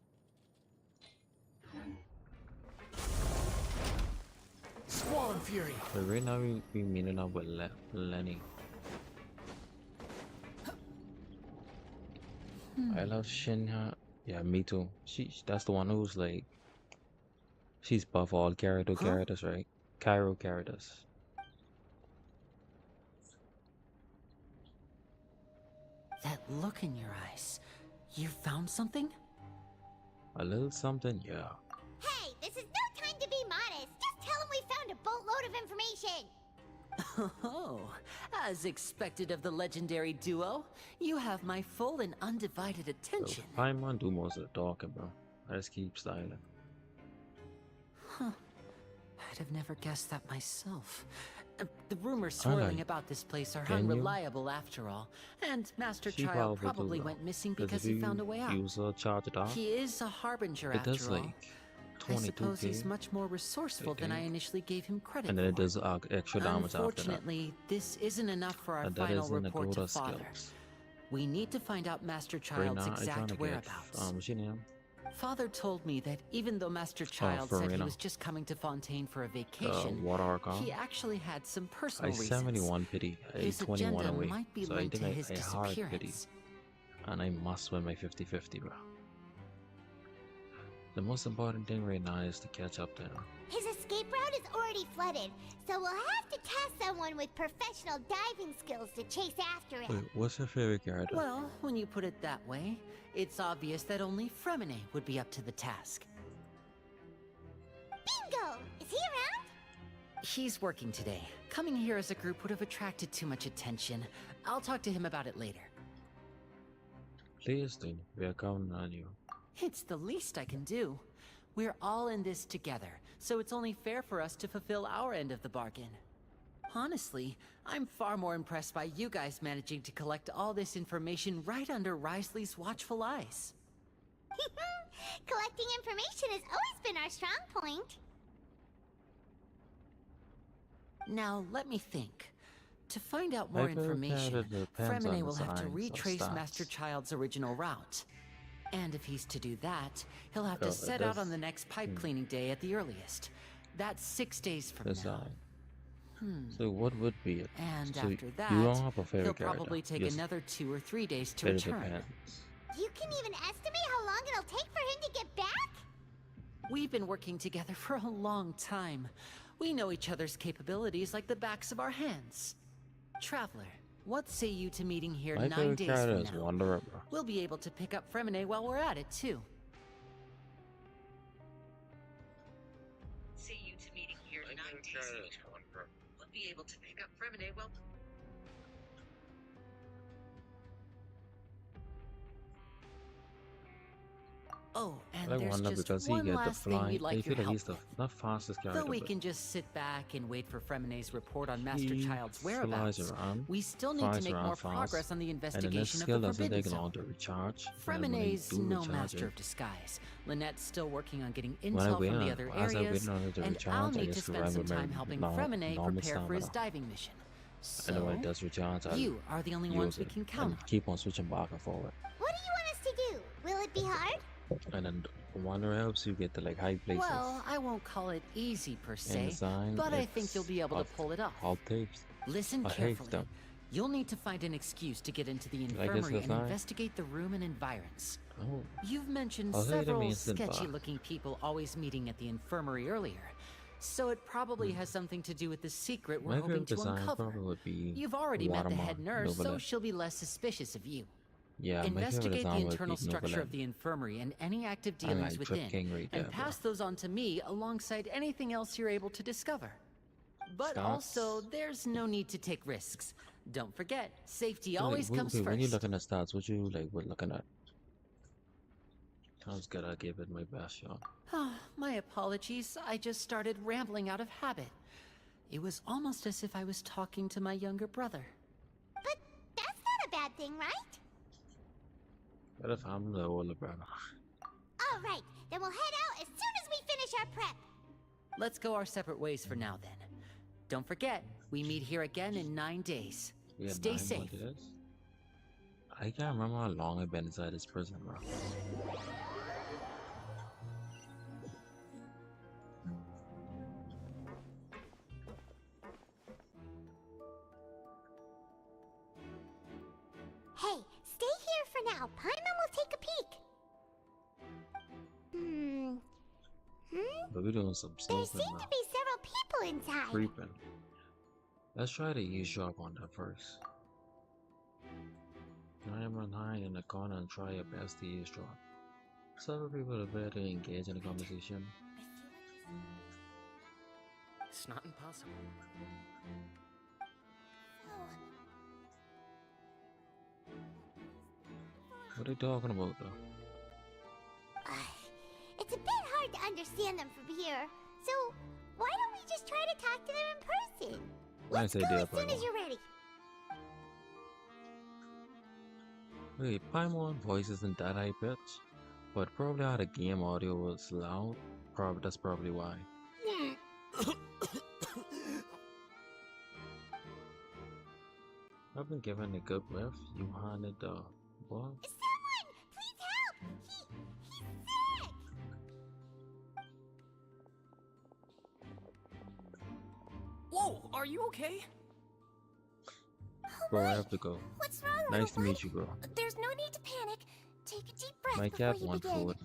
Squall Fury. But right now we meeting up with Lenny. I love Shinha. Yeah, me too. That's the one who's like, she's buff all characters, right? Cairo characters. That look in your eyes. You found something? A little something, yeah. Hey, this is no time to be modest. Just tell him we found a boatload of information. Oh, as expected of the legendary duo, you have my full and undivided attention. So Paimon do most of the talking, bro. I just keep styling. Huh. I'd have never guessed that myself. The rumors swirling about this place are unreliable after all, and Master Child probably went missing because he found a way out. He is a harbinger after all. Like I suppose he's much more resourceful than I initially gave him credit and then for. it does extra damage after that. Unfortunately, this isn't enough for our final report to Father. We need to find out Master Child's exact whereabouts. What's your name? Father told me that even though Master Child said he was just coming to Fontaine for a vacation, he actually had some personal reasons. 71 pity, His 21 agenda away. might be So I linked to think his I hard pity. disappearance. And I must win my 50-50, bro. The most important thing right now is to catch up there. His escape route is already flooded, so we'll have to task someone with professional diving skills to chase after it. Wait, what's your favorite character? Well, when you put it that way, it's obvious that only Fremine would be up to the task. Bingo! Is he around? He's working today. Coming here as a group would have attracted too much attention. I'll talk to him about it later. Please do. We are counting on you. It's the least I can do. We're all in this together, so it's only fair for us to fulfill our end of the bargain. Honestly, I'm far more impressed by you guys managing to collect all this information right under Risley's watchful eyes. Collecting information has always been our strong point. Now, let me think. To find out more information, Fremine will have to retrace Master Child's original route. And if he's to do that, he'll have to set out on the next pipe cleaning day at the earliest. That's 6 days from now. So what would be it? And so after that, you don't have a favorite he'll probably take another 2 or 3 days to return. You can even estimate how long it'll take for him to get back? We've been working together for a long time. We know each other's capabilities like the backs of our hands. Traveler, what say you to meeting here 9 days from now? Wanderer. We'll be able to pick up Fremine while we're at it, too. Say you to meeting here 9 days from now. We'll be able to pick up Fremine while... Oh, and there's just one last thing we'd like your help with. Not fastest character, Though we can just sit back and wait for Fremine's report on Master Child's whereabouts, we still need to make more progress on the investigation of the Forbidden Zone. Fremine's no master of disguise. Lynette's still working on getting intel from the other areas, and I'll need to spend some time helping Fremine prepare for his diving mission. So, you are the only ones we can count on. Keep on switching back and forward. What do you want us to do? Will it be hard? And then the Wanderer helps you get to like high places. Well, I won't call it easy per se, but I think you'll be able to pull it off. All tapes. Listen carefully. You'll need to find an excuse to get into the infirmary and investigate the room and environs. Oh. You've mentioned several sketchy-looking people always meeting at the infirmary earlier, so it probably has something to do with the secret we're hoping to uncover. You've already met the head nurse, so she'll be less suspicious of you. Yeah, investigate the internal structure of the infirmary and any active dealings within, and pass those on to me alongside anything else you're able to discover. But also, there's no need to take risks. Don't forget, safety always comes first. When you're looking at stats, what you like? What looking at? Sounds good. I gave it my best shot. My apologies. I just started rambling out of habit. It was almost as if I was talking to my younger brother. But that's not a bad thing, right? What if I'm the older brother? All right, then we'll head out as soon as we finish our prep. Let's go our separate ways for now, then. Don't forget, we meet here again in 9 days. Stay safe. I can't remember how long I've been inside this prison, bro. Hey, stay here for now. Paimon will take a peek. But we're doing some There snooping, seem to be several people inside. Creeping. Let's try to eavesdrop on that first. Climb on high in the corner and try your best to eavesdrop. Several people are there to engage in the conversation. It's not impossible. What are you talking about, though? It's a bit hard to understand them from here, so why don't we just try to talk to them in person? Let's go as soon as you're ready. Wait, Paimon voice isn't that high pitch, but probably how the game audio was loud. That's probably why. I've been given a good whiff. You handed the what? Someone, please help! He's sick. Whoa, are you okay? Bro, I have to go. What's wrong, Nice to meet you, bro. There's no need to panic. breath My before cat you wants begin. food.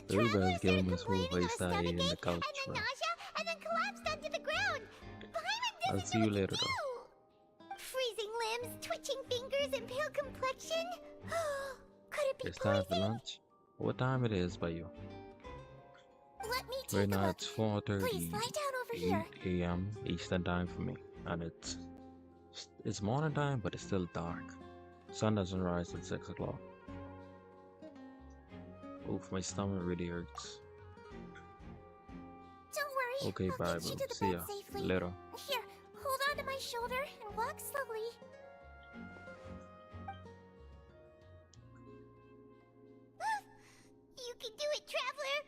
The Everybody's traveler giving started us food complaining waste of a I ate in the stomachache, couch, and then bro. nausea, and then collapsed onto the ground. Paimon I'll doesn't see know you what later to though. do. Freezing limbs, twitching fingers, and pale complexion. Could it be It's time for poison? lunch. What time it is by you? Let me Right take a now look. it's Please lie down over here. 4:38 a.m. Eastern time for me, and it's morning time, but it's still dark. Sun doesn't rise till 6 o'clock. Oof, my stomach really hurts. Don't worry. Okay, I'll bye, get you bro. to the See bed ya safely. later. Here, hold on to my shoulder and walk slowly. You can do it, traveler.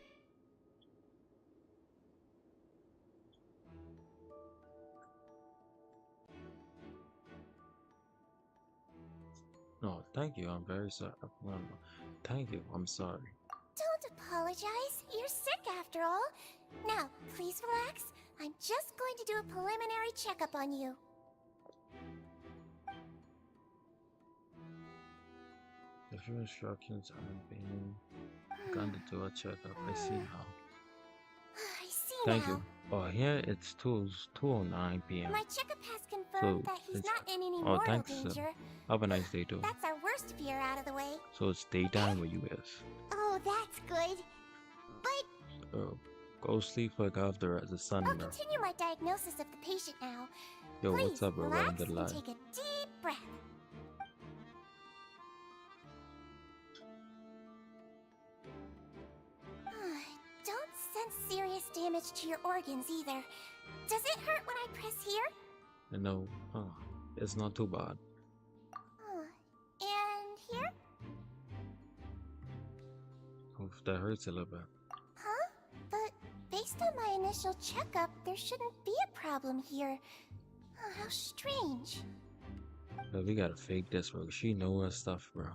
No, thank you. I'm very sorry. Thank you. I'm sorry. Don't apologize. You're sick after all. Now, please relax. I'm just going to do a preliminary checkup on you. A few instructions aren't being gone to do a checkup. I see now. I see Thank now. you. Oh, here it's 2:09 p.m. My checkup has confirmed So that he's it's not in any oh, mortal thanks. danger. Have a nice day too. That's our worst fear out of the way. So it's daytime where you is. Oh, that's good. But Go sleep like after the sun. I'll Bro. continue my diagnosis of the patient now. Yo, Please what's up, bro? relax Right in the and line. take a deep breath. Don't sense serious damage to your organs either. Does it hurt when I press here? No, it's not too bad. And here? Oof, that hurts a little bit. Huh? But based on my initial checkup, there shouldn't be a problem here. How strange. But we gotta fake this, bro. She know her stuff, bro.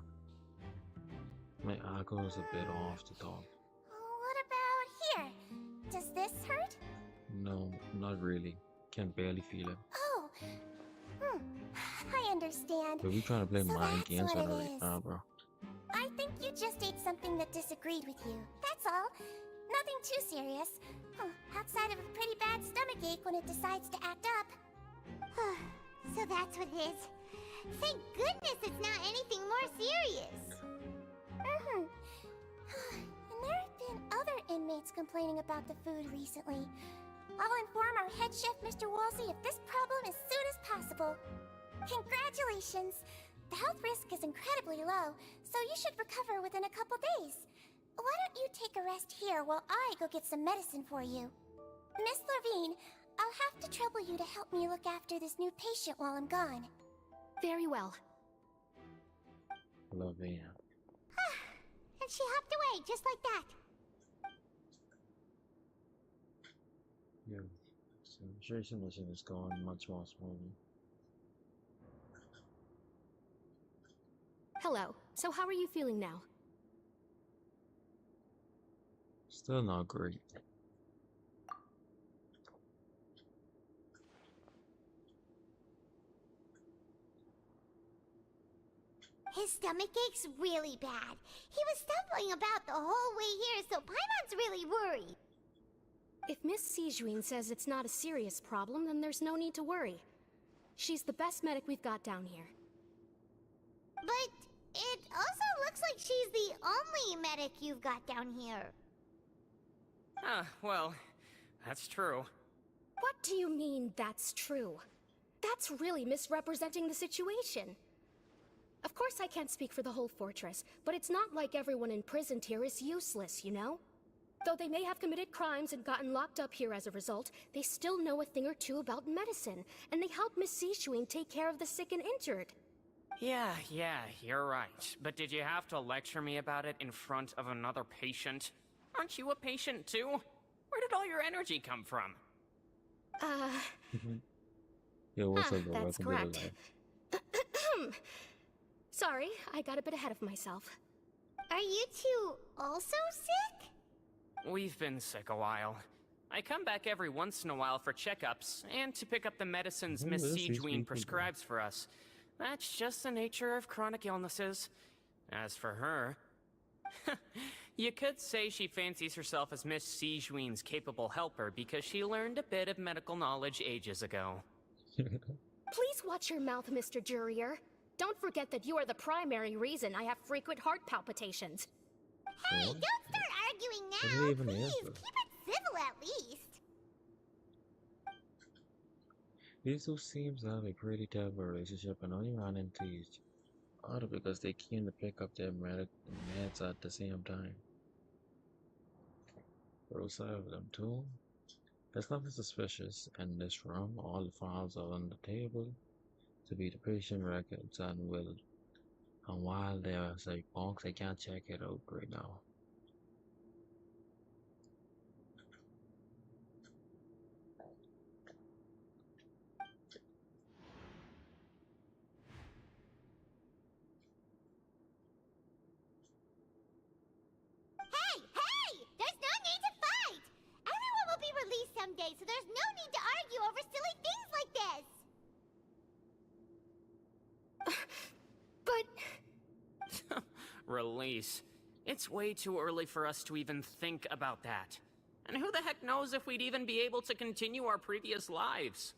My alcohol is a bit off the top. What about here? Does this hurt? No, not really. Can barely feel it. Oh, I understand. But we trying to play So mind that's games what on her it right is. now, bro. I think you just ate something that disagreed with you. That's all. Nothing too serious. Outside of a pretty bad stomachache when it decides to act up. So that's what it is. Thank goodness it's not anything more serious. And there have been other inmates complaining about the food recently. I'll inform our head chef, Mr. Woolsey, of this problem as soon as possible. Congratulations! The health risk is incredibly low, so you should recover within a couple days. Why don't you take a rest here while I go get some medicine for you? Miss Levine, I'll have to trouble you to help me look after this new patient while I'm gone. Very well. Love it. And she hopped away just like that. Yeah. So Jason mission is going much more smoothly. Hello. So how are you feeling now? Still not great. His stomach ache's really bad. He was stumbling about the whole way here, so Paimon's really worried. If Miss Sijuin says it's not a serious problem, then there's no need to worry. She's the best medic we've got down here. But it also looks like she's the only medic you've got down here. Well, that's true. What do you mean, that's true? That's really misrepresenting the situation. Of course I can't speak for the whole fortress, but it's not like everyone imprisoned here is useless, you know? Though they may have committed crimes and gotten locked up here as a result, they still know a thing or two about medicine, and they help Miss Sishuin take care of the sick and injured. Yeah, you're right. But did you have to lecture me about it in front of another patient? Aren't you a patient too? Where did all your energy come from? Yo, what's up, bro? That's Welcome to correct. the live. Sorry, I got a bit ahead of myself. Are you two also sick? We've been sick a while. I come back every once in a while for checkups, and to pick up the medicines Miss this is Sijuin people. prescribes for us. That's just the nature of chronic illnesses. As for her, You could say she fancies herself as Miss Sijuin's capable helper because she learned a bit of medical knowledge ages ago. Please watch your mouth, Mr. Jurier. Don't forget that you are the primary reason I have frequent heart palpitations. Hey, don't start arguing What now. even is Please, this? keep it civil at least. These two seems to have a pretty terrible relationship and only run into each other because they came to pick up their meds at the same time. Rosa of them too. There's nothing suspicious in this room. All the files are on the table to be the patient records and will. And while there's a box, I can't check it out right now. Hey! There's no need to fight! Everyone will be released someday, so there's no need to argue over silly things like this! But... Release. It's way too early for us to even think about that. And who the heck knows if we'd even be able to continue our previous lives?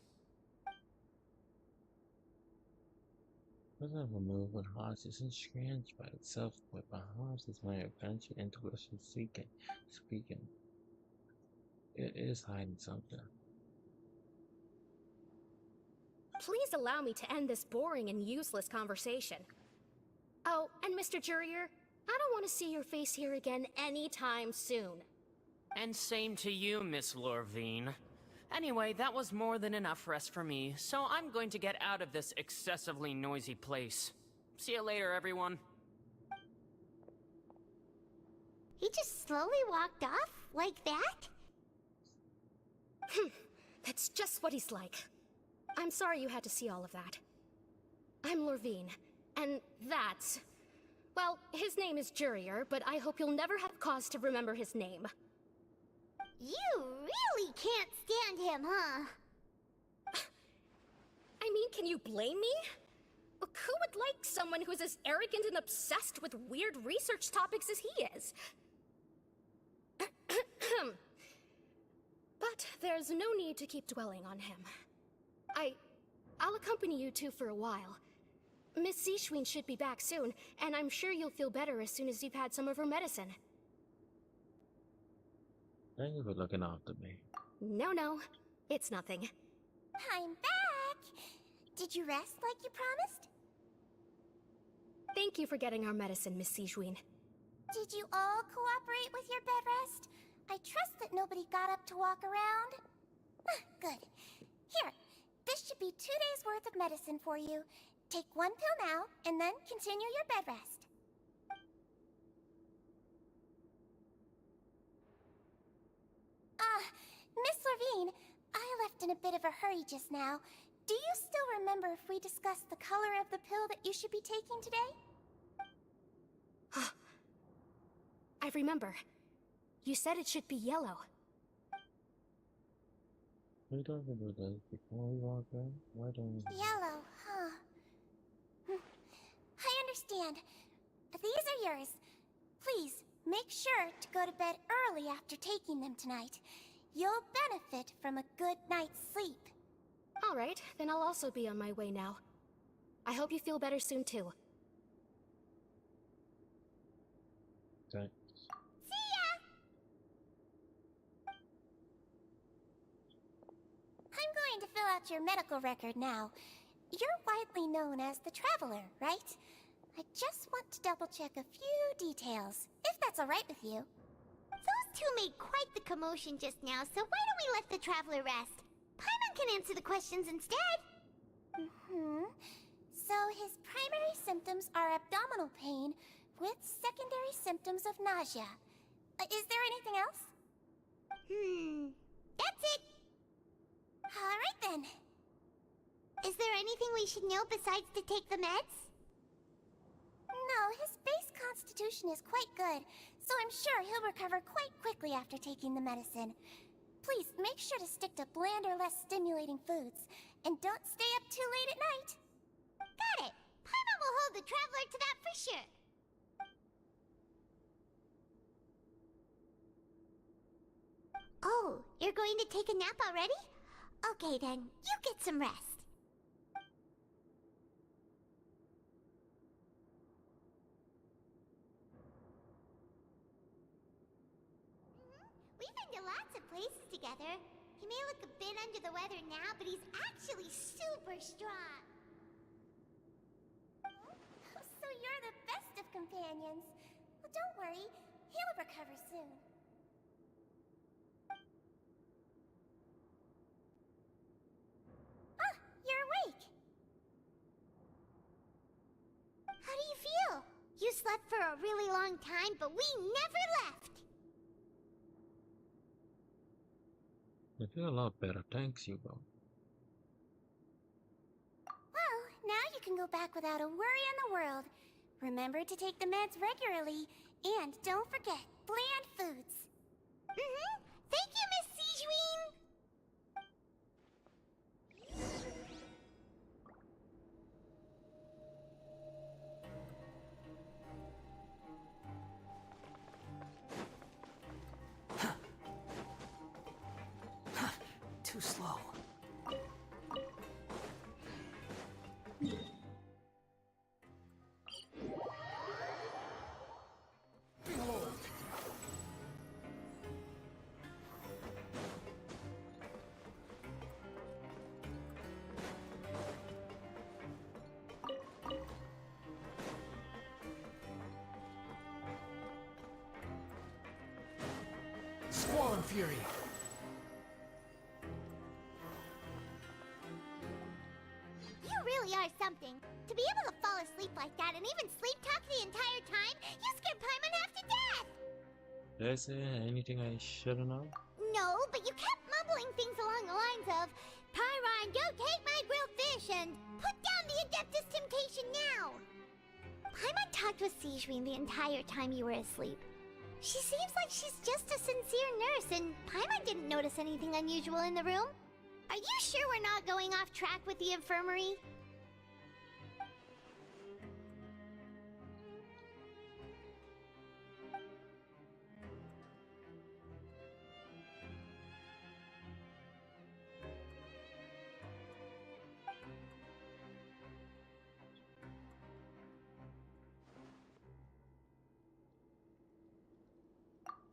Doesn't remove what hearts isn't strange by itself, but perhaps it's my adventure intuition speaking. It is hiding something. Please allow me to end this boring and useless conversation. Oh, and Mr. Jurier, I don't want to see your face here again anytime soon. And same to you, Miss Lorvine. Anyway, that was more than enough rest for me, so I'm going to get out of this excessively noisy place. See you later, everyone. He just slowly walked off? Like that? That's just what he's like. I'm sorry you had to see all of that. I'm Lorvine, and that's... Well, his name is Jurier, but I hope you'll never have cause to remember his name. You really can't stand him, huh? I mean, can you blame me? Who would like someone who's as arrogant and obsessed with weird research topics as he is? But there's no need to keep dwelling on him. I'll accompany you two for a while. Miss Sijuin should be back soon, and I'm sure you'll feel better as soon as you've had some of her medicine. Thank you for looking after me. No, it's nothing. I'm back! Did you rest like you promised? Thank you for getting our medicine, Miss Sijuin. Did you all cooperate with your bed rest? I trust that nobody got up to walk around. Good. Here, this should be 2 days' worth of medicine for you. Take 1 pill now, and then continue your bed rest. Miss Lorvine, I left in a bit of a hurry just now. Do you still remember if we discussed the color of the pill that you should be taking today? I remember. You said it should be yellow. We talked about this before we walk in. Why don't we... Yellow, huh? I understand. These are yours. Please, make sure to go to bed early after taking them tonight. You'll benefit from a good night's sleep. All right, then I'll also be on my way now. I hope you feel better soon, too. Thanks. See ya! I'm going to fill out your medical record now. You're widely known as the Traveler, right? I just want to double-check a few details, if that's all right with you. Those two made quite the commotion just now, so why don't we let the Traveler rest? Paimon can answer the questions instead. So his primary symptoms are abdominal pain with secondary symptoms of nausea. Is there anything else? That's it. All right then. Is there anything we should know besides to take the meds? No, his base constitution is quite good, so I'm sure he'll recover quite quickly after taking the medicine. Please, make sure to stick to bland or less stimulating foods, and don't stay up too late at night. Got it! Paimon will hold the Traveler to that for sure. Oh, you're going to take a nap already? Okay then, you get some rest. We've been to lots of places together. He may look a bit under the weather now, but he's actually super strong. So you're the best of companions. Well, don't worry. He'll recover soon. Ah, you're awake. How do you feel? You slept for a really long time, but we never left. I feel a lot better, thanks, Hugo. Well, now you can go back without a worry in the world. Remember to take the meds regularly, and don't forget, bland foods. Thank you, Miss Sijuin! Too slow. Squall and Fury. You really are something. To be able to fall asleep like that and even sleep talk the entire time, you scared Paimon half to death! Did I say anything I shouldn't know? No, but you kept mumbling things along the lines of, Pyron, don't take my grilled fish, and put down the Adeptus Temptation now! Paimon talked with Sijuin the entire time you were asleep. She seems like she's just a sincere nurse, and Paimon didn't notice anything unusual in the room. Are you sure we're not going off track with the infirmary?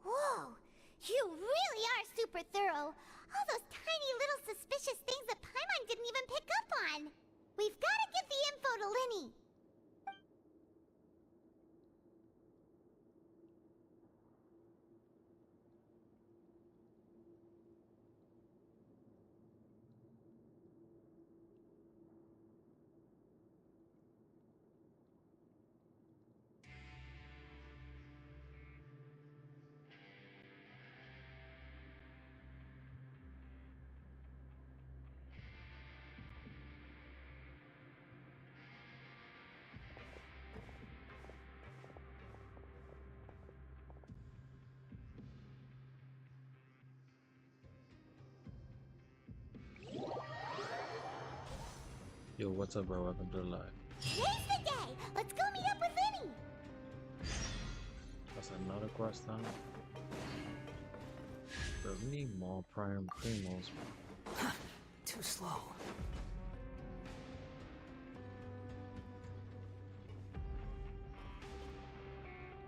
Whoa! You really are super thorough! All those tiny little suspicious things that Paimon didn't even pick up on! We've gotta get the info to Linny! Yo, what's up, bro? Welcome to the live. Today's the day! Let's go meet up with Linny! That's another quest time. Bro, we need more prime primos. Too slow.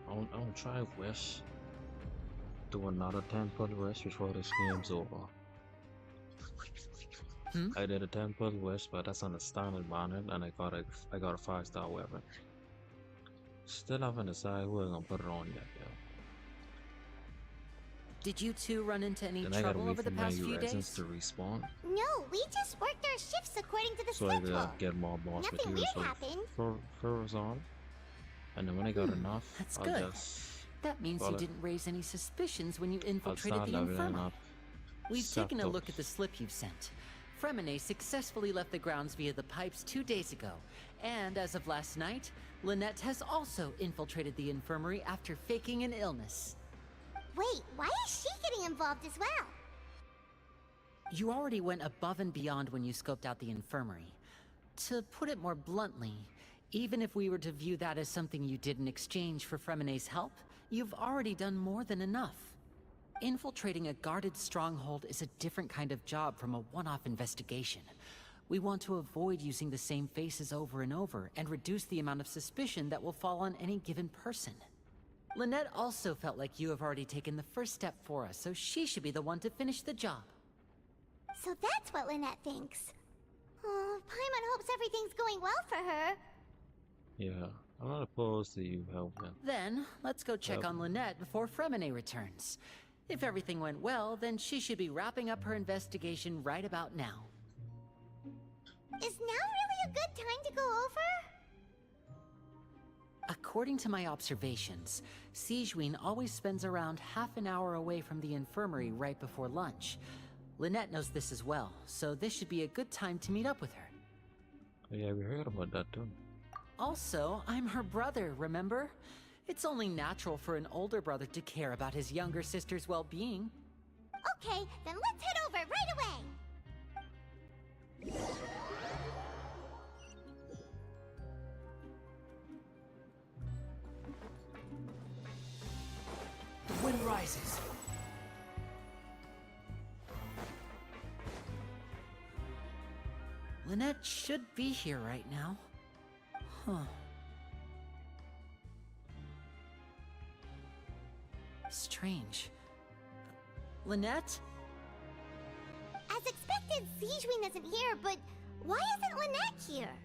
I want to try Wish. Do another 10-foot Wish before this game's over. I did a 10-foot Wish, but that's on the standard bonnet, and I got a 5-star weapon. Still haven't decided who I'm gonna put it on yet, yo. Did you two run into any Then I gotta trouble wait over for the past Maggie few Resins days? to respawn, No, we just worked our shifts according to the so I schedule. could get more boss Nothing materials weird happened. for on. And then when I got enough, That's I'll good. just That means you follow. didn't raise any suspicions when you I'll infiltrated start the leveling infirmary. up. We've taken a Septo. look at the slip you've sent. Fremine successfully left the grounds via the pipes 2 days ago, and as of last night, Lynette has also infiltrated the infirmary after faking an illness. Wait, why is she getting involved as well? You already went above and beyond when you scoped out the infirmary. To put it more bluntly, even if we were to view that as something you did in exchange for Fremine's help, you've already done more than enough. infiltrating a guarded stronghold is a different kind of job from a one-off investigation. We want to avoid using the same faces over and over and reduce the amount of suspicion that will fall on any given person. Lynette also felt like you have already taken the first step for us, so she should be the one to finish the job. So that's what Lynette thinks. Oh, Paimon hopes everything's going well for her. Yeah, I'm not opposed to you helping. Then, let's go check on Lynette before Fremine returns. If everything went well, then she should be wrapping up her investigation right about now. Is now really a good time to go over? According to my observations, Sigewinne always spends around half an hour away from the infirmary right before lunch. Lynette knows this as well, so this should be a good time to meet up with her. Oh yeah, we heard about that too. Also, I'm her brother, remember? It's only natural for an older brother to care about his younger sister's well-being. Okay, then let's head over right away! The wind rises. Lynette should be here right now. Huh. Strange. Lynette? As expected, Sigewinne isn't here, but why isn't Lynette here?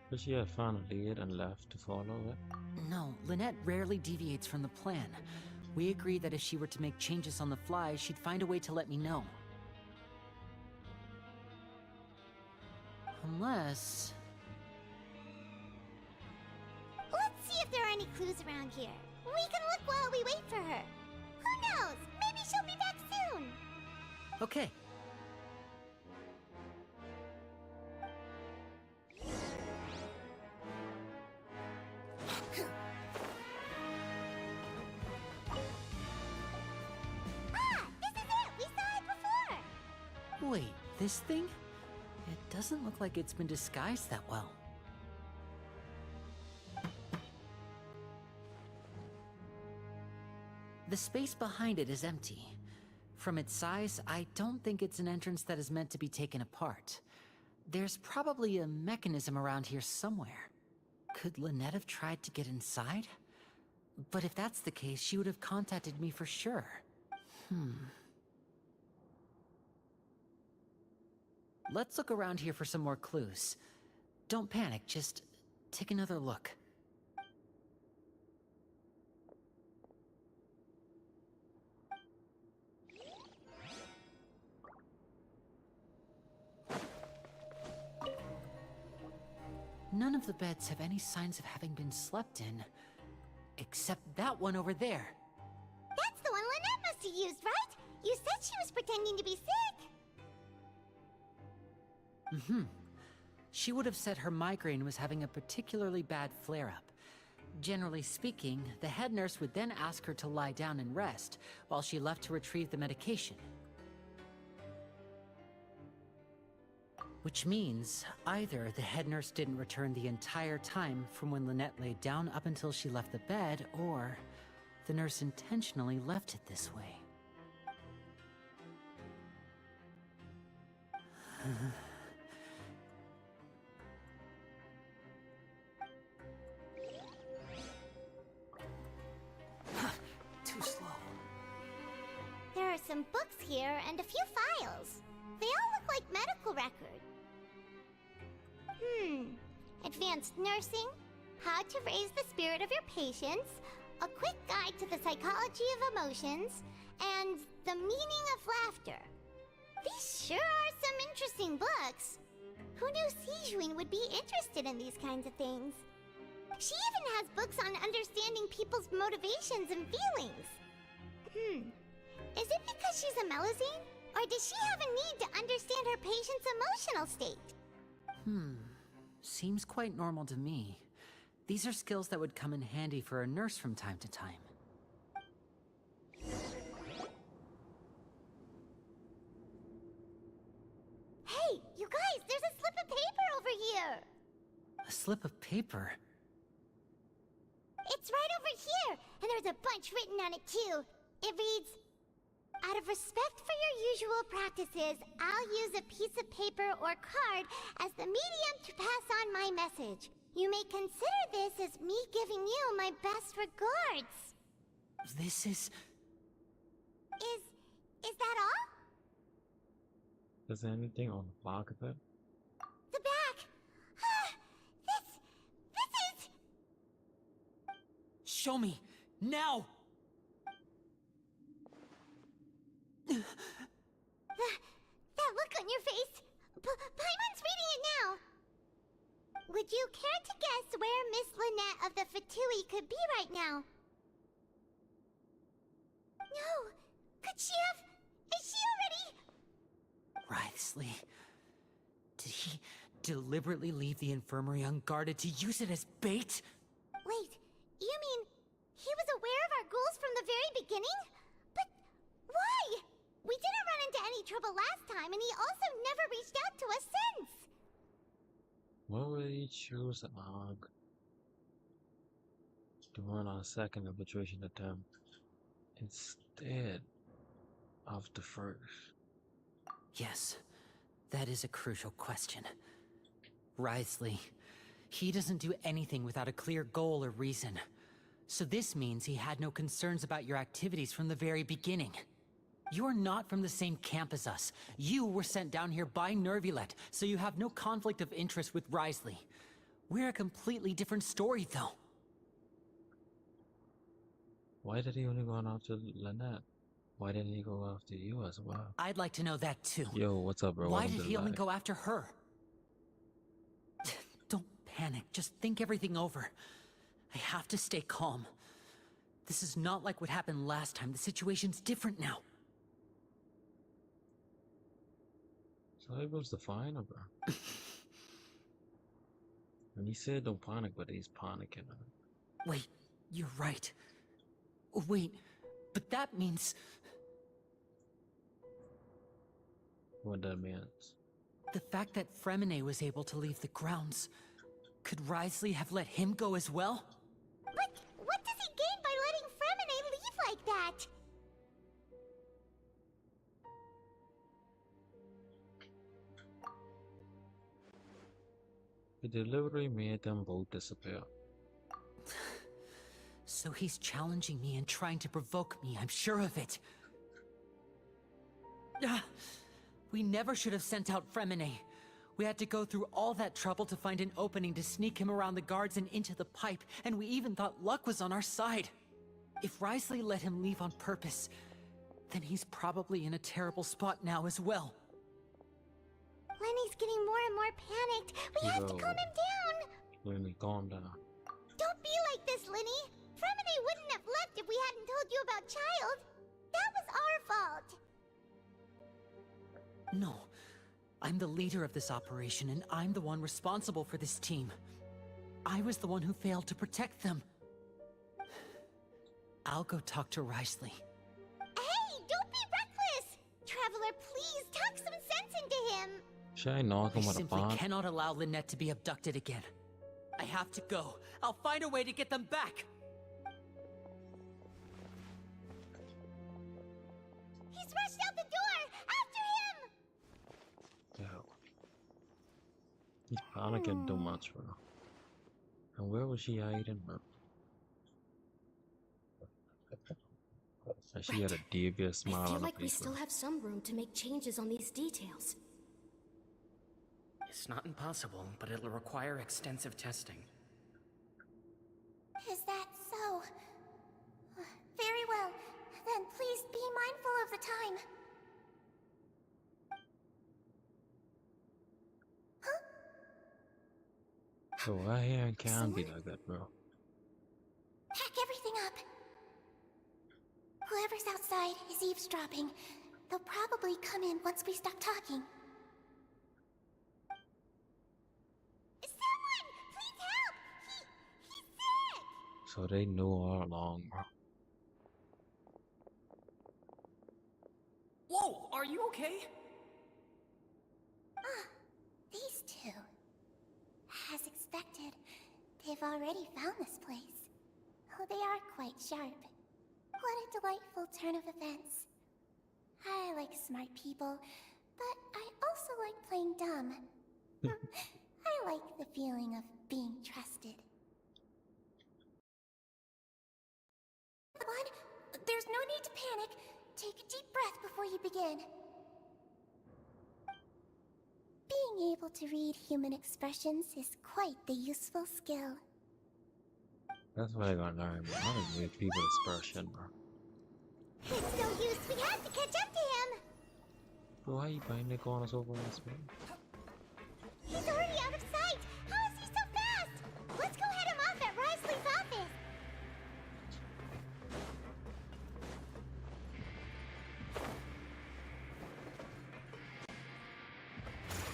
But she had found a lead and left to follow it. No, Lynette rarely deviates from the plan. We agreed that if she were to make changes on the fly, she'd find a way to let me know. Unless... Let's see if there are any clues around here. We can look while we wait for her. Who knows? Maybe she'll be back soon. Okay. This is it! We saw it before! Wait, this thing? It doesn't look like it's been disguised that well. The space behind it is empty. From its size, I don't think it's an entrance that is meant to be taken apart. There's probably a mechanism around here somewhere. Could Lynette have tried to get inside? But if that's the case, she would have contacted me for sure. Let's look around here for some more clues. Don't panic, just take another look. None of the beds have any signs of having been slept in. Except that one over there. That's the one Lynette must have used, right? You said she was pretending to be sick. She would have said her migraine was having a particularly bad flare-up. Generally speaking, the head nurse would then ask her to lie down and rest, while she left to retrieve the medication. Which means, either the head nurse didn't return the entire time from when Lynette laid down up until she left the bed, or the nurse intentionally left it this way. Too slow. There are some books here and a few files. They all look like medical records. Advanced nursing, how to raise the spirit of your patients, a quick guide to the psychology of emotions, and the meaning of laughter. These sure are some interesting books. Who knew Sigewinne would be interested in these kinds of things? She even has books on understanding people's motivations and feelings. Is it because she's a Melusine? Or does she have a need to understand her patient's emotional state? Seems quite normal to me. These are skills that would come in handy for a nurse from time to time. Hey, you guys, there's a slip of paper over here! A slip of paper? It's right over here, and there's a bunch written on it too. It reads, out of respect for your usual practices, I'll use a piece of paper or card as the medium to pass on my message. You may consider this as me giving you my best regards. This is... Is that all? Is there anything on the back of it? The back! This is... Show me! Now! That look on your face! Paimon's reading it now! Would you care to guess where Miss Lynette of the Fatui could be right now? No! Could she have... Is she already... Writhsley. Did he deliberately leave the infirmary unguarded to use it as bait? Wait, you mean he was aware of our goals from the very beginning? But why? We didn't run into any trouble last time, and he also never reached out to us since. Why would he choose Og to run our second infiltration attempt instead of the first? Yes, that is a crucial question. Writhsley, he doesn't do anything without a clear goal or reason. So this means he had no concerns about your activities from the very beginning. You're not from the same camp as us. You were sent down here by Nervulet, so you have no conflict of interest with Writhsley. We're a completely different story, though. Why did he only go after Lynette? Why didn't he go after you as well? I'd like to know that too. Yo, what's up, bro? Why Welcome did to he the only live. go after her? Don't panic. Just think everything over. I have to stay calm. This is not like what happened last time. The situation's different now. So he was the final, bro. And he said don't panic, but he's panicking. Wait, you're right. Wait, but that means... What that means? The fact that Fremine was able to leave the grounds. Could Writhsley have let him go as well? But what does he gain by letting Fremine leave like that? He deliberately made them both disappear. So he's challenging me and trying to provoke me, I'm sure of it. We never should have sent out Fremine. We had to go through all that trouble to find an opening to sneak him around the guards and into the pipe, and we even thought luck was on our side. If Writhsley let him leave on purpose, then he's probably in a terrible spot now as well. Lenny's getting more and more panicked. We have to calm him down. Lenny, calm down. Don't be like this, Lenny. Fremine wouldn't have left if we hadn't told you about Child. That was our fault. No. I'm the leader of this operation, and I'm the one responsible for this team. I was the one who failed to protect them. I'll go talk to Writhsley. Hey, don't be reckless! Traveler, please talk some sense into him. Should I knock him I with a simply bomb? cannot allow Lynette to be abducted again. I have to go. I'll find a way to get them back. He's rushed out the door! After him! Yo. He's panicking too much, bro. And where was she hiding, bro? And she had a devious I smile feel on her like we face, still bro. have some room to make changes on these details. It's not impossible, but it'll require extensive testing. Is that so? Very well. Then please be mindful of the time. So why hair can't be like that, bro? Pack everything up. Whoever's outside is eavesdropping. They'll probably come in once we stop talking. Someone! Please help! He's sick! So they knew all along, bro. Whoa, are you okay? These two. As expected, they've already found this place. Oh, they are quite sharp. What a delightful turn of events. I like smart people, but I also like playing dumb. I like the feeling of being trusted. One, there's no need to panic. Take a deep breath before you begin. Being able to read human expressions is quite the useful skill. That's what I gotta learn, bro. How to read people expression, bro. It's no use, we have to catch up to him! Bro, why you buying the corner so fast, bro? He's already out of sight! How is he so fast? Let's go head him off at Risley's office!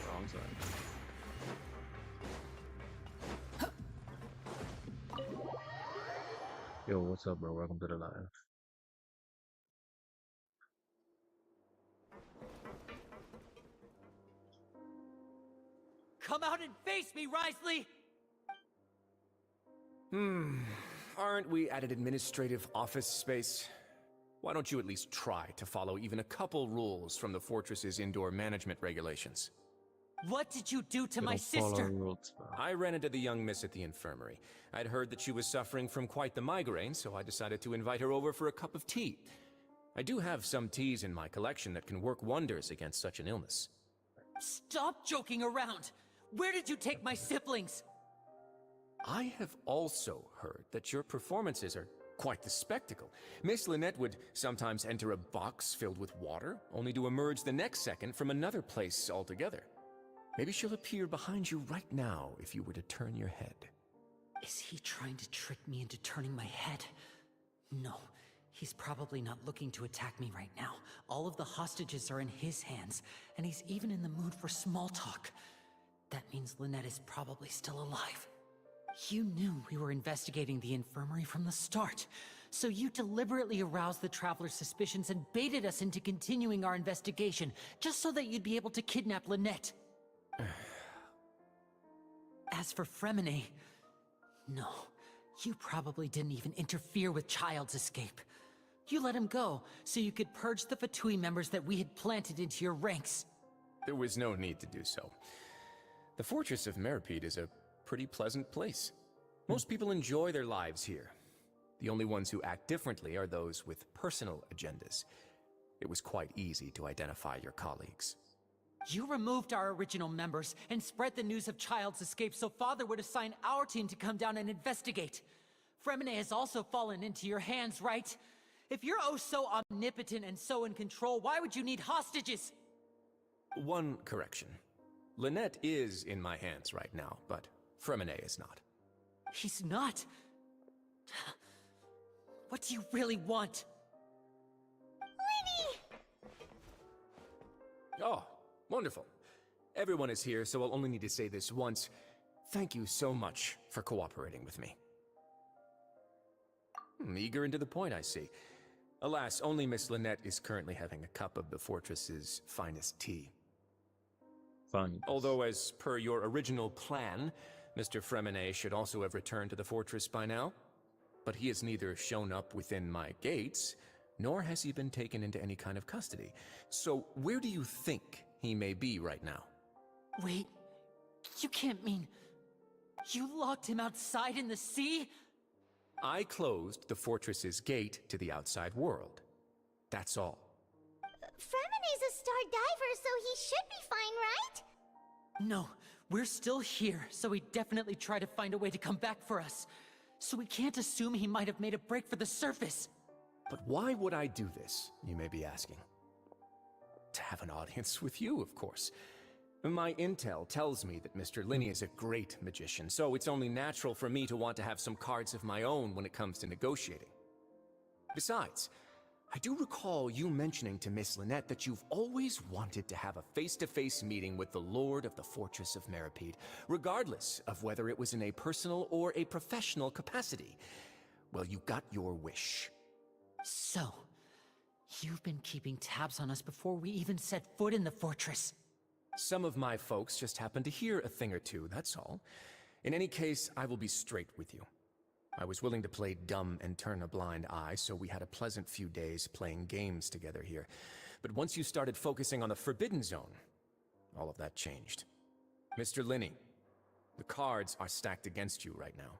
Wrong side. Yo, what's up, bro? Welcome to the live. Come out and face me, Risley! Aren't we at an administrative office space? Why don't you at least try to follow even a couple rules from the fortress's indoor management regulations? What did you do to my sister? I ran into the young miss at the infirmary. I'd heard that she was suffering from quite the migraine, so I decided to invite her over for a cup of tea. I do have some teas in my collection that can work wonders against such an illness. Stop joking around! Where did you take my siblings? I have also heard that your performances are quite the spectacle. Miss Lynette would sometimes enter a box filled with water, only to emerge the next second from another place altogether. Maybe she'll appear behind you right now if you were to turn your head. Is he trying to trick me into turning my head? No, he's probably not looking to attack me right now. All of the hostages are in his hands, and he's even in the mood for small talk. That means Lynette is probably still alive. You knew we were investigating the infirmary from the start, so you deliberately aroused the Traveler's suspicions and baited us into continuing our investigation, just so that you'd be able to kidnap Lynette. As for Fremine, no, you probably didn't even interfere with Child's escape. You let him go, so you could purge the Fatui members that we had planted into your ranks. There was no need to do so. The Fortress of Meripede is a pretty pleasant place. Most people enjoy their lives here. The only ones who act differently are those with personal agendas. It was quite easy to identify your colleagues. You removed our original members and spread the news of Child's escape so Father would assign our team to come down and investigate. Fremine has also fallen into your hands, right? If you're oh so omnipotent and so in control, why would you need hostages? One correction. Lynette is in my hands right now, but Fremine is not. He's not? What do you really want? Lenny! Oh, wonderful. Everyone is here, so I'll only need to say this once. Thank you so much for cooperating with me. Eager and to the point, I see. Alas, only Miss Lynette is currently having a cup of the fortress's finest tea. Although, as per your original plan, Mr. Fremine should also have returned to the fortress by now. But he has neither shown up within my gates, nor has he been taken into any kind of custody. So where do you think he may be right now? Wait, you can't mean... You locked him outside in the sea? I closed the fortress's gate to the outside world. That's all. Fremine's a star diver, so he should be fine, right? No, we're still here, so he'd definitely try to find a way to come back for us. So we can't assume he might have made a break for the surface. But why would I do this, you may be asking? To have an audience with you, of course. My intel tells me that Mr. Linney is a great magician, so it's only natural for me to want to have some cards of my own when it comes to negotiating. Besides, I do recall you mentioning to Miss Lynette that you've always wanted to have a face-to-face meeting with the Lord of the Fortress of Meripede, regardless of whether it was in a personal or a professional capacity. Well, you got your wish. So, you've been keeping tabs on us before we even set foot in the fortress. Some of my folks just happened to hear a thing or two, that's all. In any case, I will be straight with you. I was willing to play dumb and turn a blind eye, so we had a pleasant few days playing games together here. But once you started focusing on the Forbidden Zone, all of that changed. Mr. Linney, the cards are stacked against you right now.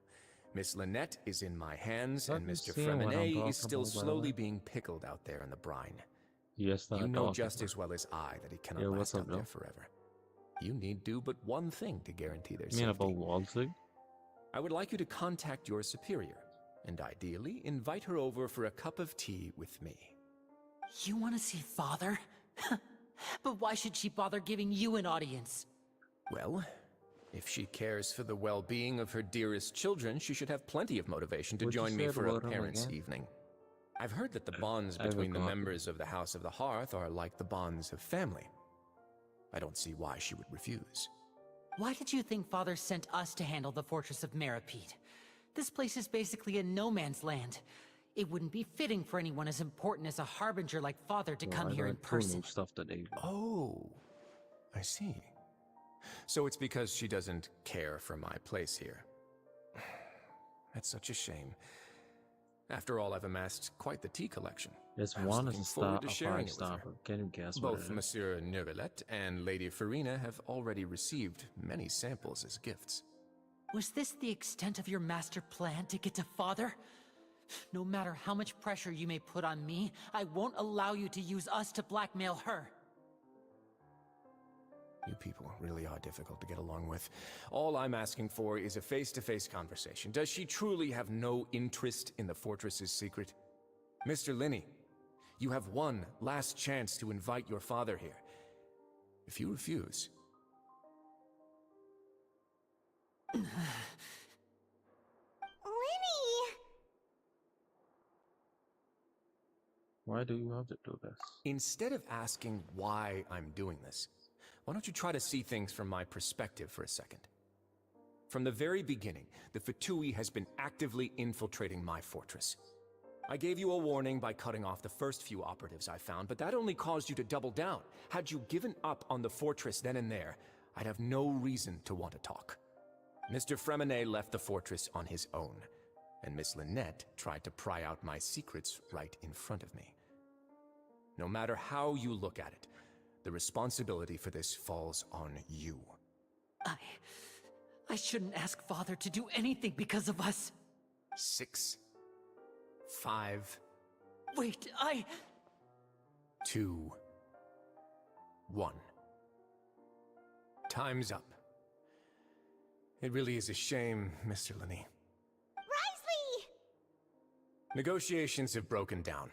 Miss Lynette is in my hands, and Mr. Fremenet is still slowly being pickled out there in the brine. Yes, you know just as well as I that he cannot last out there forever. You need do but one thing to guarantee their safety. I would like you to contact your superior, and ideally invite her over for a cup of tea with me. You want to see Father? But why should she bother giving you an audience? Well, if she cares for the well-being of her dearest children, she should have plenty of motivation to join me for a parents' evening. I've heard that the bonds between the members of the House of the Hearth are like the bonds of family. I don't see why she would refuse. Why did you think Father sent us to handle the Fortress of Meripede? This place is basically a no-man's land. It wouldn't be fitting for anyone as important as a harbinger like Father to come here in person. Oh, I see. So it's because she doesn't care for my place here. That's such a shame. After all, I've amassed quite the tea collection. There's one as a star, a 5-star. Can you guess what it is? Both Monsieur Neuvillette and Lady Farina have already received many samples as gifts. Was this the extent of your master plan to get to Father? No matter how much pressure you may put on me, I won't allow you to use us to blackmail her. You people really are difficult to get along with. All I'm asking for is a face-to-face conversation. Does she truly have no interest in the fortress's secret? Mr. Linney, you have one last chance to invite your father here. If you refuse... Linny! Why do you have to do this? Instead of asking why I'm doing this, why don't you try to see things from my perspective for a second? From the very beginning, the Fatui has been actively infiltrating my fortress. I gave you a warning by cutting off the first few operatives I found, but that only caused you to double down. Had you given up on the fortress then and there, I'd have no reason to want to talk. Mr. Fremenet left the fortress on his own, and Miss Lynette tried to pry out my secrets right in front of me. No matter how you look at it, the responsibility for this falls on you. I shouldn't ask Father to do anything because of us. 6, 5... Wait, 2, 1. Time's up. It really is a shame, Mr. Linney. Risley! Negotiations have broken down.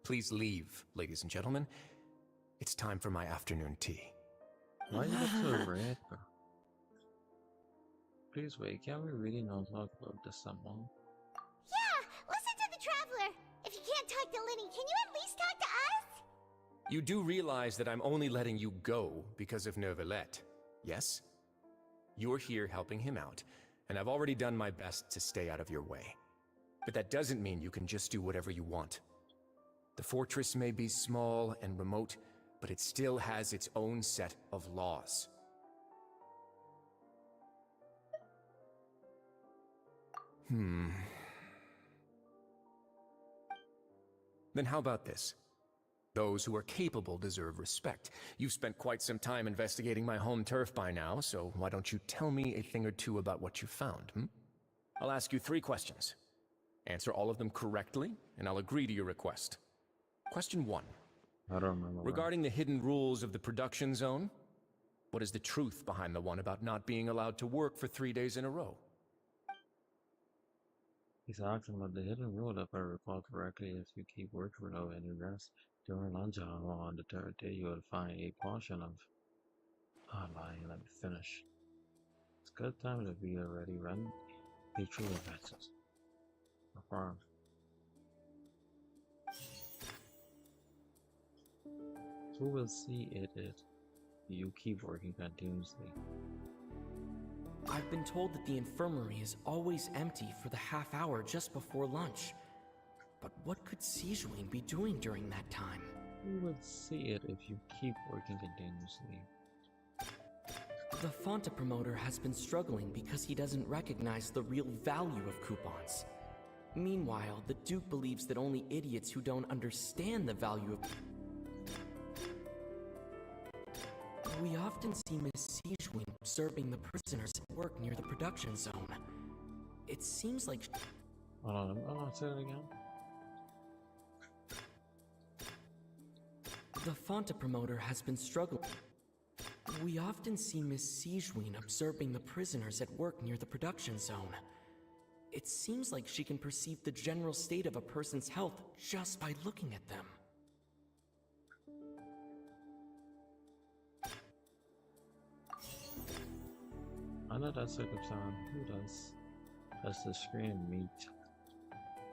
Please leave, ladies and gentlemen. It's time for my afternoon tea. Why you look so red? Please wait, can we really not talk about this someone? Yeah, listen to the Traveler! If you can't talk to Linny, can you at least talk to us? You do realize that I'm only letting you go because of Neuvillette, yes? You're here helping him out, and I've already done my best to stay out of your way. But that doesn't mean you can just do whatever you want. The fortress may be small and remote, but it still has its own set of laws. Then how about this? Those who are capable deserve respect. You've spent quite some time investigating my home turf by now, so why don't you tell me a thing or two about what you found, I'll ask you 3 questions. Answer all of them correctly, and I'll agree to your request. Question 1. I don't remember. Regarding the hidden rules of the production zone, what is the truth behind the one about not being allowed to work for 3 days in a row? He's asking about the hidden rule, if I recall correctly, is you keep working without any rest. During lunch hour on the 3rd day, you will find a portion of... let me finish. It's good time to be already run the true advances. Affirm. Who will see it if you keep working continuously? I've been told that the infirmary is always empty for the half hour just before lunch. But what could Sijuin be doing during that time? Who will see it if you keep working continuously? The Fonta promoter has been struggling because he doesn't recognize the real value of coupons. Meanwhile, the Duke believes that only idiots who don't understand the value of... We often see Miss Sijwin observing the prisoners at work near the production zone. It seems like... Hold on, say it again. The Fonta promoter has been struggling. We often see Miss Sijwin observing the prisoners at work near the production zone. It seems like she can perceive the general state of a person's health just by looking at them. Under that circumstance, who does the screen meet?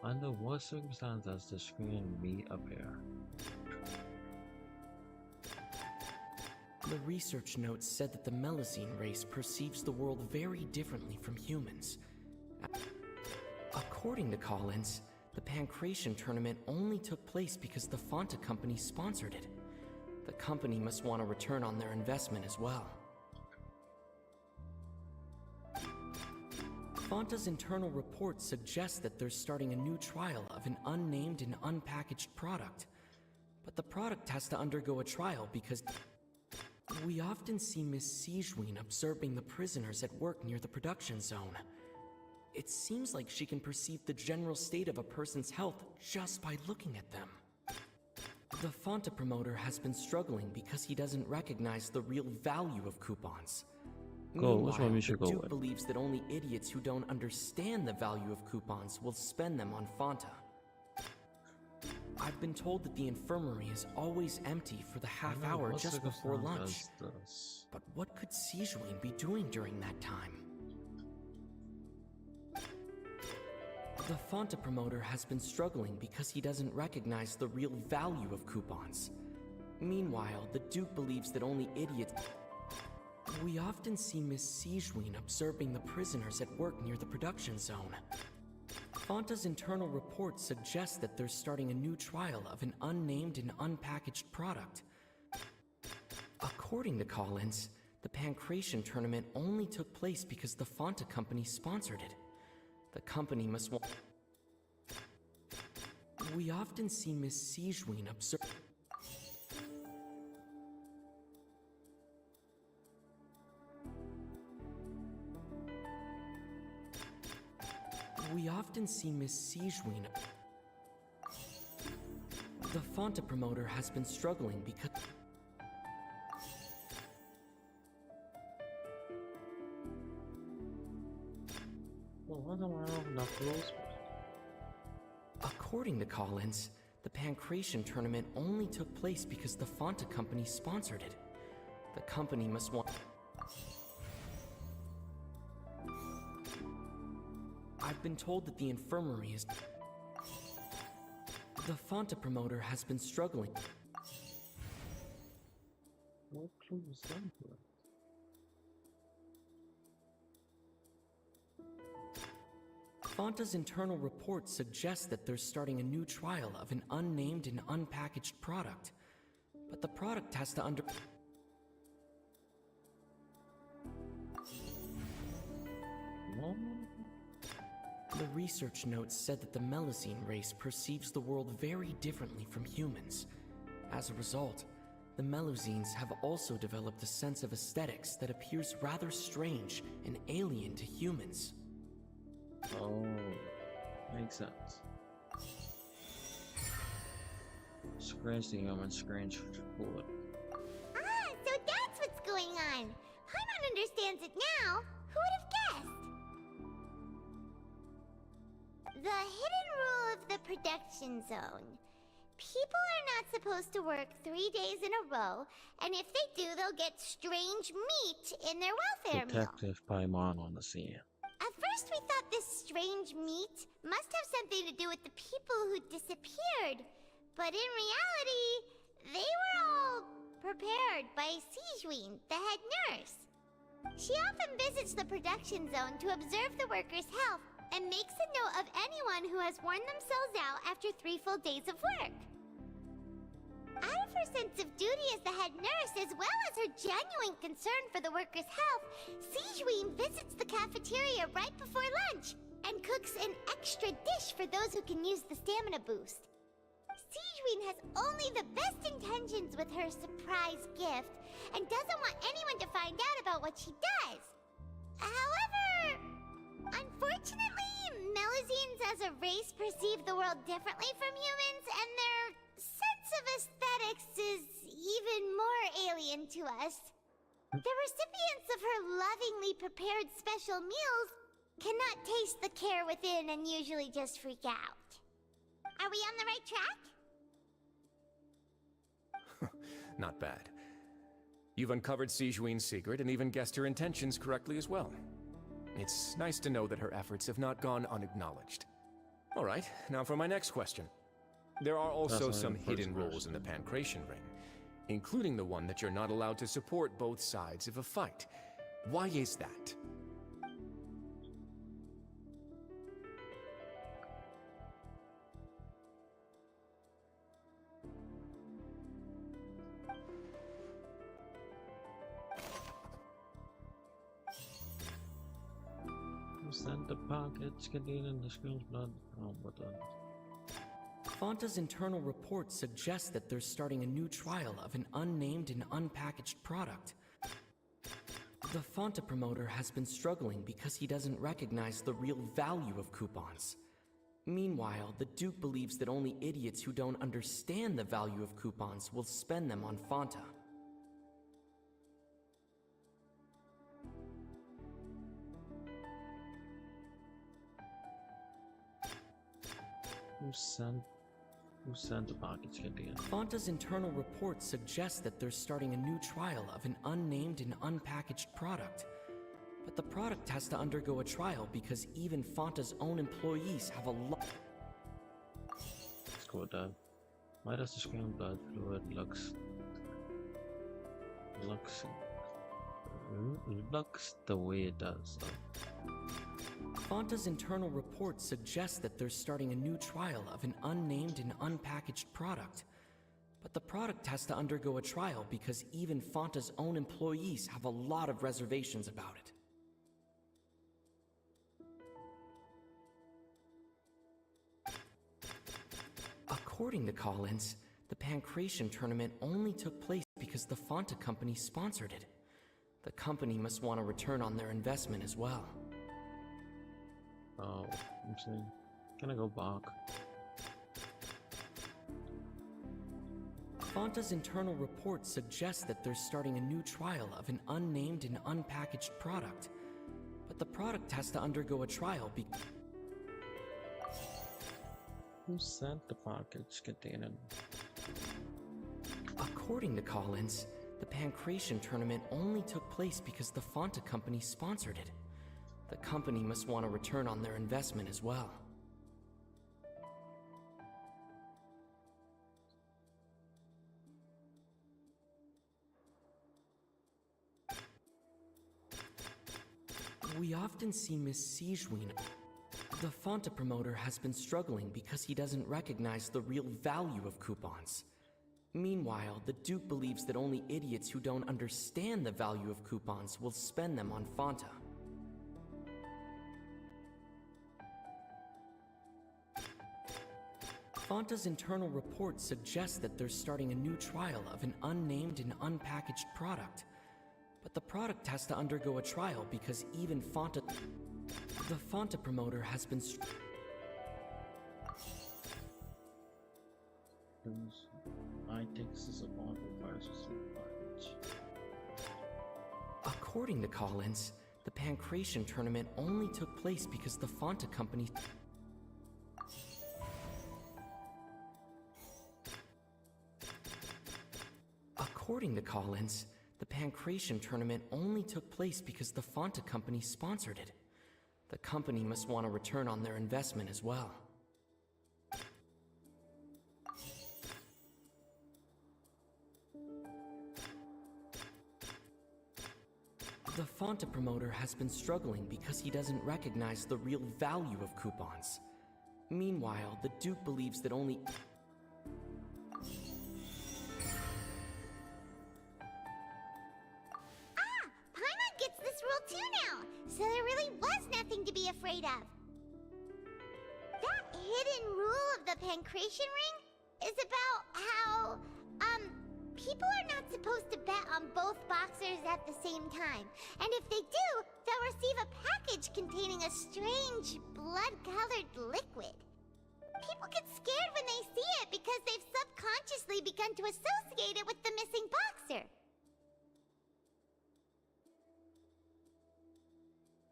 Under what circumstance does the screen meet appear? The research notes said that the Melusine race perceives the world very differently from humans. According to Collins, the Pancration tournament only took place because the Fonta company sponsored it. The company must want a return on their investment as well. Fonta's internal report suggests that they're starting a new trial of an unnamed and unpackaged product. But the product has to undergo a trial because... We often see Miss Sijwin observing the prisoners at work near the production zone. It seems like she can perceive the general state of a person's health just by looking at them. The Fonta promoter has been struggling because he doesn't recognize the real value of coupons. Which one we should go the Duke with? believes that only idiots who don't understand the value of coupons will spend them on Fonta. I've been told that the infirmary is always empty for the half hour just before lunch. But what could Sijwin be doing during that time? The Fonta promoter has been struggling because he doesn't recognize the real value of coupons. Meanwhile, the Duke believes that only idiots... We often see Miss Sijwin observing the prisoners at work near the production zone. Fonta's internal report suggests that they're starting a new trial of an unnamed and unpackaged product. According to Collins, the Pancration tournament only took place because the Fonta company sponsored it. The company must want... We often see Miss Sijwin observe... We often see Miss Sijwin... The Fonta promoter has been struggling because... According to Collins, the Pancration tournament only took place because the Fonta company sponsored it. The company must want... I've been told that the infirmary is... The Fonta promoter has been struggling. What clue was that? Fonta's internal report suggests that they're starting a new trial of an unnamed and unpackaged product. But the product has to under... The research notes said that the Melusine race perceives the world very differently from humans. As a result, the Melusines have also developed a sense of aesthetics that appears rather strange and alien to humans. Oh, makes sense. Scratch the human, scratch food. Ah, so that's what's going on. Paimon understands it now. Who would have guessed? The hidden rule of the production zone. People are not supposed to work 3 days in a row, and if they do, they'll get strange meat in their welfare meal. Detective Paimon on the scene. At first we thought this strange meat must have something to do with the people who disappeared, but in reality, they were all prepared by Sijwin, the head nurse. She often visits the production zone to observe the workers' health and makes a note of anyone who has worn themselves out after 3 full days of work. Out of her sense of duty as the head nurse, as well as her genuine concern for the workers' health, Sigeween visits the cafeteria right before lunch and cooks an extra dish for those who can use the stamina boost. Sigeween has only the best intentions with her surprise gift and doesn't want anyone to find out about what she does. However, unfortunately, Melusines as a race perceive the world differently from humans, and their sense of aesthetics is even more alien to us. The recipients of her lovingly prepared special meals cannot taste the care within and usually just freak out. Are we on the right track? Not bad. You've uncovered Sigeween's secret and even guessed her intentions correctly as well. It's nice to know that her efforts have not gone unacknowledged. All right, now for my next question. There are also some hidden rules in the Pancration Ring, including the one that you're not allowed to support both sides of a fight. Why is that? Send the package containing the screen's blood. Oh, but Fanta's internal report suggests that they're starting a new trial of an unnamed and unpackaged product. The Fanta promoter has been struggling because he doesn't recognize the real value of coupons. Meanwhile, the Duke believes that only idiots who don't understand the value of coupons will spend them on Fanta. Who sent the package container? Fanta's internal report suggests that they're starting a new trial of an unnamed and unpackaged product. But the product has to undergo a trial because even Fanta's own employees have a lot. Let's go with that. Why does the screen blood fluid looks the way it does? Fanta's internal report suggests that they're starting a new trial of an unnamed and unpackaged product. But the product has to undergo a trial because even Fanta's own employees have a lot of reservations about it. According to Collins, the Pancration tournament only took place because the Fanta company sponsored it. The company must want a return on their investment as well. Oh, I'm saying, can I go back? Fanta's internal report suggests that they're starting a new trial of an unnamed and unpackaged product. But the product has to undergo a trial Who sent the package container? According to Collins, the Pancration tournament only took place because the Fanta company sponsored it. The company must want a return on their investment as well. We often see Miss Sigeween. The Fanta promoter has been struggling because he doesn't recognize the real value of coupons. Meanwhile, the Duke believes that only idiots who don't understand the value of coupons will spend them on Fanta. Fanta's internal report suggests that they're starting a new trial of an unnamed and unpackaged product. But the product has to undergo a trial because even Fanta... The Fanta promoter has been... I think this is a model versus package. According to Collins, the Pancration tournament only took place because the Fanta company... According to Collins, the Pancration tournament only took place because the Fanta company sponsored it. The company must want a return on their investment as well. The Fanta promoter has been struggling because he doesn't recognize the real value of coupons. Meanwhile, the Duke believes that only... afraid of. That hidden rule of the pancration ring is about how, people are not supposed to bet on both boxers at the same time. And if they do, they'll receive a package containing a strange, blood-colored liquid. People get scared when they see it because they've subconsciously begun to associate it with the missing boxer.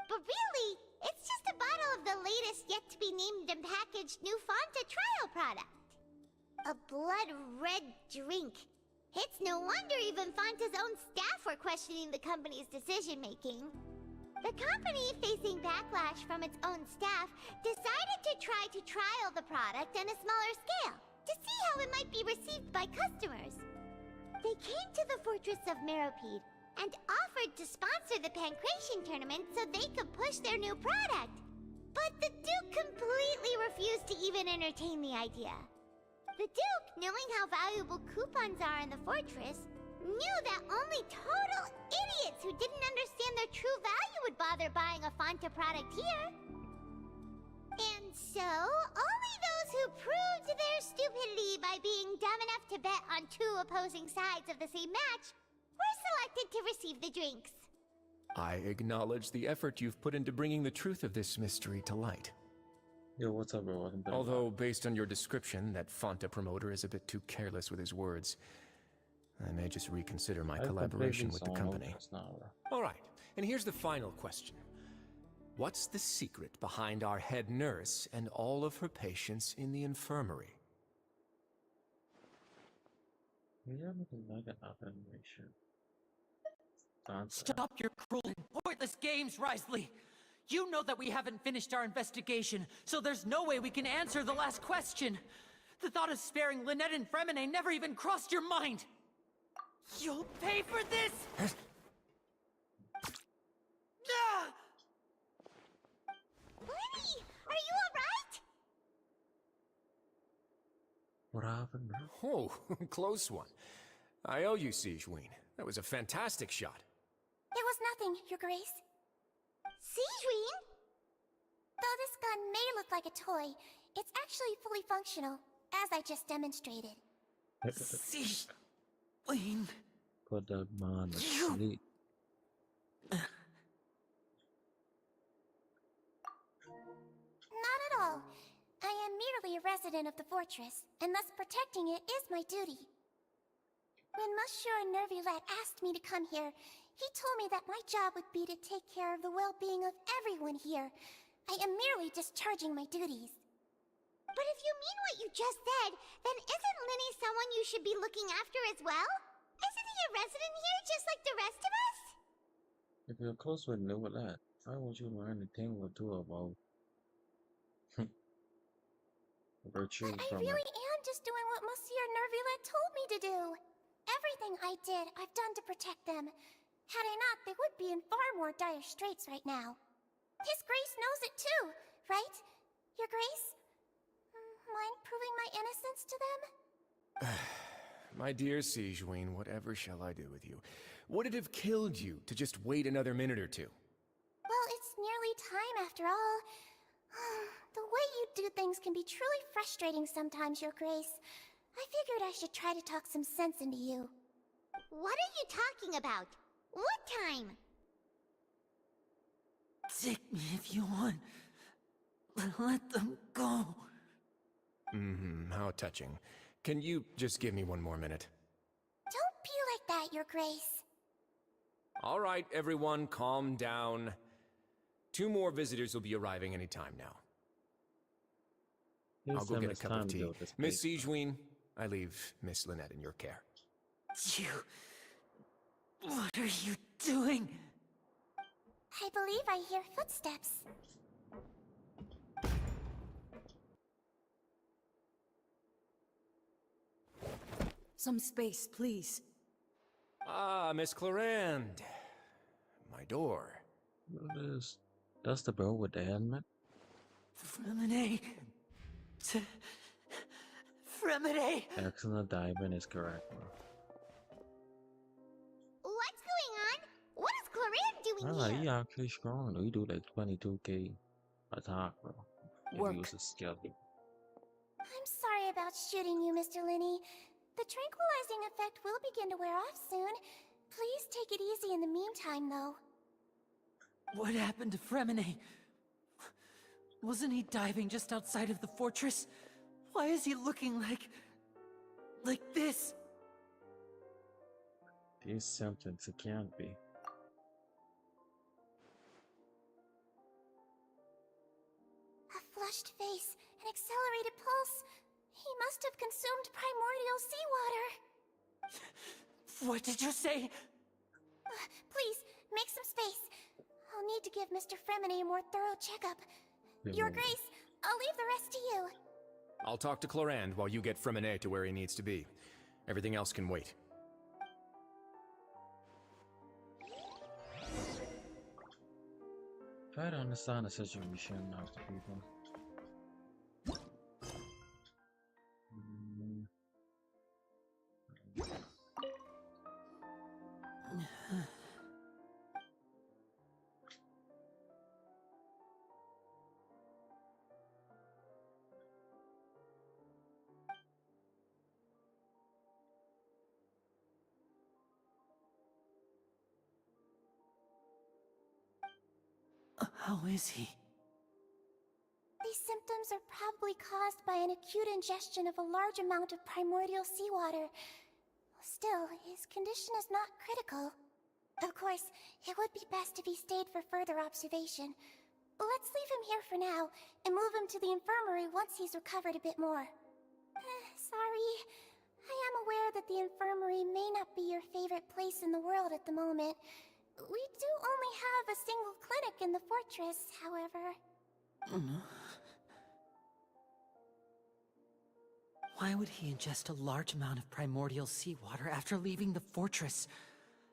But really, it's just a bottle of the latest yet-to-be-named and packaged new Fanta trial product. A blood-red drink. It's no wonder even Fanta's own staff were questioning the company's decision-making. The company, facing backlash from its own staff, decided to try to trial the product on a smaller scale, to see how it might be received by customers. They came to the fortress of Meropide, and offered to sponsor the Pancration tournament so they could push their new product. But the Duke completely refused to even entertain the idea. The Duke, knowing how valuable coupons are in the fortress, knew that only total idiots who didn't understand their true value would bother buying a Fanta product here. And so, only those who proved their stupidity by being dumb enough to bet on two opposing sides of the same match were selected to receive the drinks. I acknowledge the effort you've put into bringing the truth of this mystery to light. Yo, what's up, bro? Although, based on your description, that Fanta promoter is a bit too careless with his words. I may just reconsider my collaboration with the company. Alright, and here's the final question. What's the secret behind our head nurse and all of her patients in the infirmary? Stop your cruel and pointless games, Risley! You know that we haven't finished our investigation, so there's no way we can answer the last question. The thought of sparing Lynette and Fremine never even crossed your mind! You'll pay for this! Lenny, are you alright? What happened? Oh, close one. I owe you, Sigewinne. That was a fantastic shot. There was nothing, Your Grace. Sigewinne? Though this gun may look like a toy, it's actually fully functional, as I just demonstrated. Sigewinne. Put that man to You... sleep. Not at all. I am merely a resident of the fortress, and thus protecting it is my duty. When Monsieur Nervulette asked me to come here, he told me that my job would be to take care of the well-being of everyone here. I am merely discharging my duties. But if you mean what you just said, then isn't Linny someone you should be looking after as well? Isn't he a resident here just like the rest of us? If you're close with Nervulette, why won't you learn a thing or two about virtue I from really it? am just doing what Monsieur Nervulette told me to do. Everything I did, I've done to protect them. Had I not, they would be in far more dire straits right now. His Grace knows it too, right? Your Grace? Mind proving my innocence to them? My dear Sigewinne, whatever shall I do with you? Would it have killed you to just wait another minute or two? Well, it's nearly time after all. The way you do things can be truly frustrating sometimes, Your Grace. I figured I should try to talk some sense into you. What are you talking about? What time? Take me if you want. Let them go. How touching. Can you just give me one more minute? Don't be like that, Your Grace. All right, everyone, calm down. 2 more visitors will be arriving any time now. I'll go get a cup of tea. Miss Sigewinne, I leave Miss Lynette in your care. You... What are you doing? I believe I hear footsteps. Some space, please. Ah, Miss Clarande. My door. What is... That's the bro with the helmet? Fremine. Fremine. Excellent diving is correct. What's going on? What is Clarande doing Ah, here? he actually strong though. He do like 22k attack, bro. If Work. you use a skill. I'm sorry about shooting you, Mr. Linney. The tranquilizing effect will begin to wear off soon. Please take it easy in the meantime, though. What happened to Fremine? Wasn't he diving just outside of the fortress? Why is he looking like this? These symptoms, it can't be. A flushed face, an accelerated pulse. He must have consumed primordial seawater. What did you say? Please, make some space. I'll need to give Mr. Fremine a more thorough checkup. Your Grace, I'll leave the rest to you. I'll talk to Clorand while you get Fremine to where he needs to be. Everything else can wait. Try to understand the situation of the people. How is he? These symptoms are probably caused by an acute ingestion of a large amount of primordial seawater. Still, his condition is not critical. Of course, it would be best if he stayed for further observation. Let's leave him here for now, and move him to the infirmary once he's recovered a bit more. Sorry. I am aware that the infirmary may not be your favorite place in the world at the moment. We do only have a single clinic in the fortress, however. Why would he ingest a large amount of primordial seawater after leaving the fortress?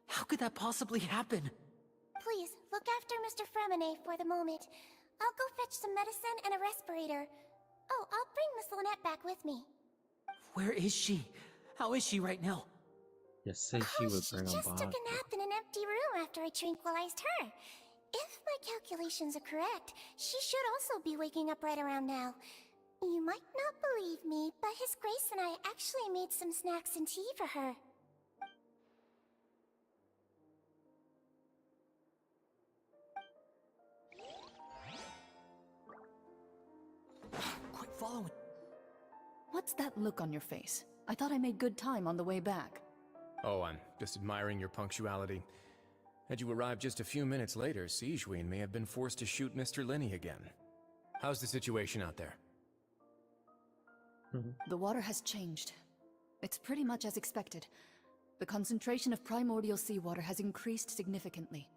How could that possibly happen? Please, look after Mr. Fremine for the moment. I'll go fetch some medicine and a respirator. Oh, I'll bring Miss Lynette back with me. Where is she? How is she right now? Just say she would bring him Just back. took a nap in an empty room after I tranquilized her. If my calculations are correct, she should also be waking up right around now. You might not believe me, but His Grace and I actually made some snacks and tea for her. Quit following. What's that look on your face? I thought I made good time on the way back. Oh, I'm just admiring your punctuality. Had you arrived just a few minutes later, Siegewein may have been forced to shoot Mr. Linney again. How's the situation out there? The water has changed. It's pretty much as expected. The concentration of primordial seawater has increased significantly.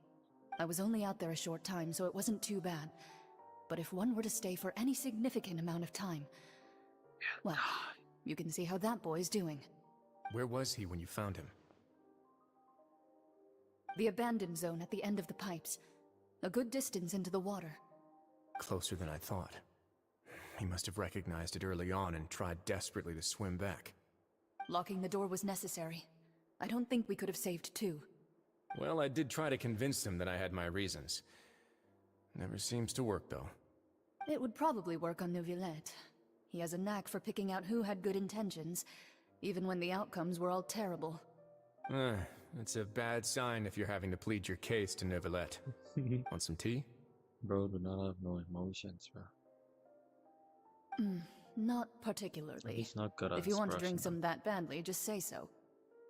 I was only out there a short time, so it wasn't too bad. But if one were to stay for any significant amount of time... Well, you can see how that boy's doing. Where was he when you found him? The abandoned zone at the end of the pipes. A good distance into the water. Closer than I thought. He must have recognized it early on and tried desperately to swim back. Locking the door was necessary. I don't think we could have saved two. Well, I did try to convince him that I had my reasons. Never seems to work, though. It would probably work on Neuvillette. He has a knack for picking out who had good intentions, even when the outcomes were all terrible. It's a bad sign if you're having to plead your case to Neuvillette. Want some tea? Bro do not have no emotions, bro. Not particularly. He's not good at If you want to drink expression. some that badly, just say so.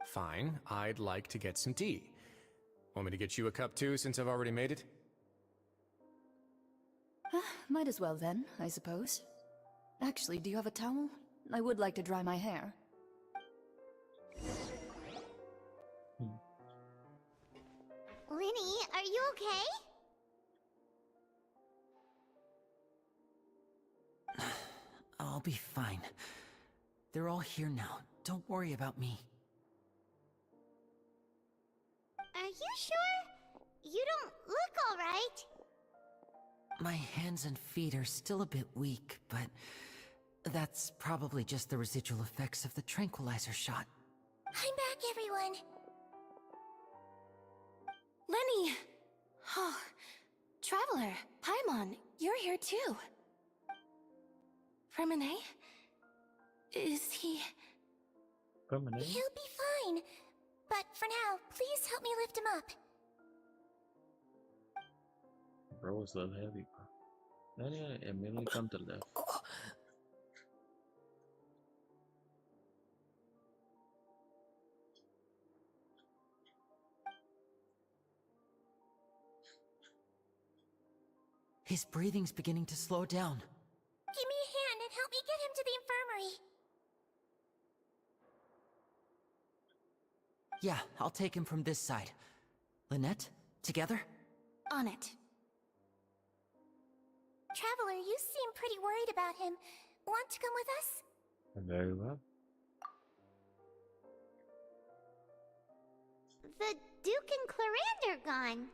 Fine, I'd like to get some tea. Want me to get you a cup too, since I've already made it? Might as well then, I suppose. Actually, do you have a towel? I would like to dry my hair. Linny, are you okay? I'll be fine. They're all here now. Don't worry about me. Are you sure? You don't look alright. My hands and feet are still a bit weak, but that's probably just the residual effects of the tranquilizer shot. I'm back, everyone. Lenny! Oh, Traveler, Paimon, you're here too. Remine? Is he... Permanent? He'll be fine. But for now, please help me lift him up. Bro, it's a little heavy, bro. And yeah, immediately come to the left. His breathing's beginning to slow down. Give me a hand and help me get him to the infirmary. Yeah, I'll take him from this side. Lynette, together? On it. Traveler, you seem pretty worried about him. Want to come with us? Very well. The Duke and Clarande are gone.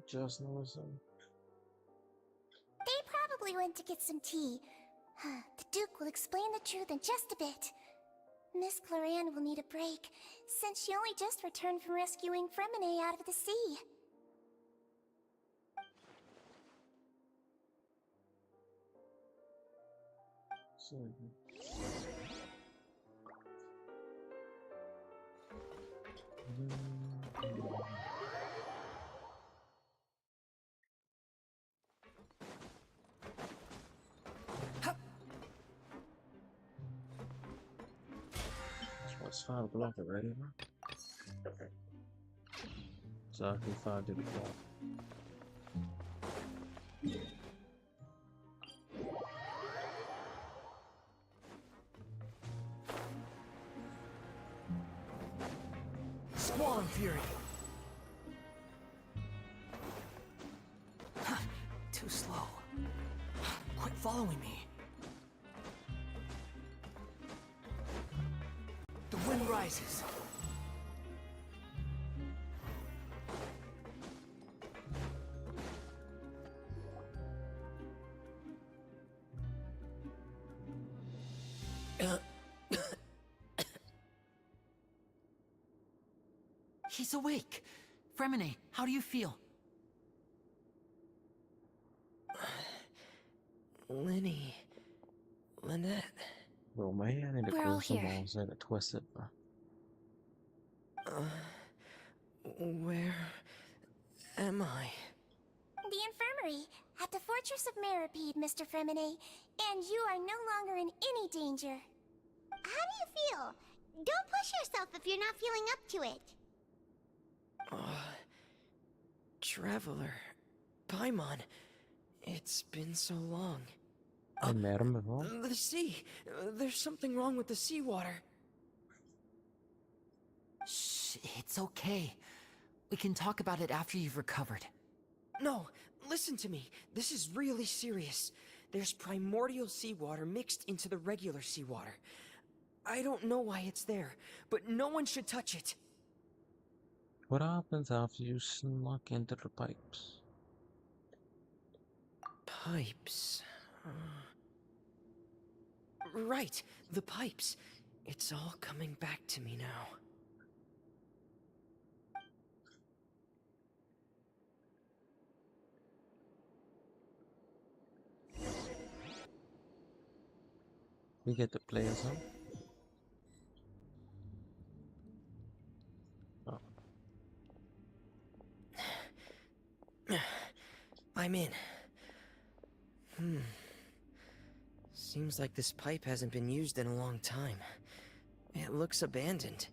Just noticed him. They probably went to get some tea. The Duke will explain the truth in just a bit. Miss Clarande will need a break, since she only just returned from rescuing Fremine out of the sea. It's 5 o'clock already, bro. Okay. Exactly 5 to the clock. Squall and Fury. Too slow. Quit following me. The wind rises. He's awake. Fremine, how do you feel? Lynette. Bro, my hand in the We're all crystal here. balls that are twisted, bro. Where am I? The infirmary, at the Fortress of Meripede, Mr. Fremine, and you are no longer in any danger. How do you feel? Don't push yourself if you're not feeling up to it. Traveler. Paimon. It's been so long. I met him before. The sea. There's something wrong with the seawater. Shh, it's okay. We can talk about it after you've recovered. No, listen to me. This is really serious. There's primordial seawater mixed into the regular seawater. I don't know why it's there, but no one should touch it. What happens after you snuck into the pipes? Pipes. Right, the pipes. It's all coming back to me now. We get to play as him. I'm in. Seems like this pipe hasn't been used in a long time. It looks abandoned.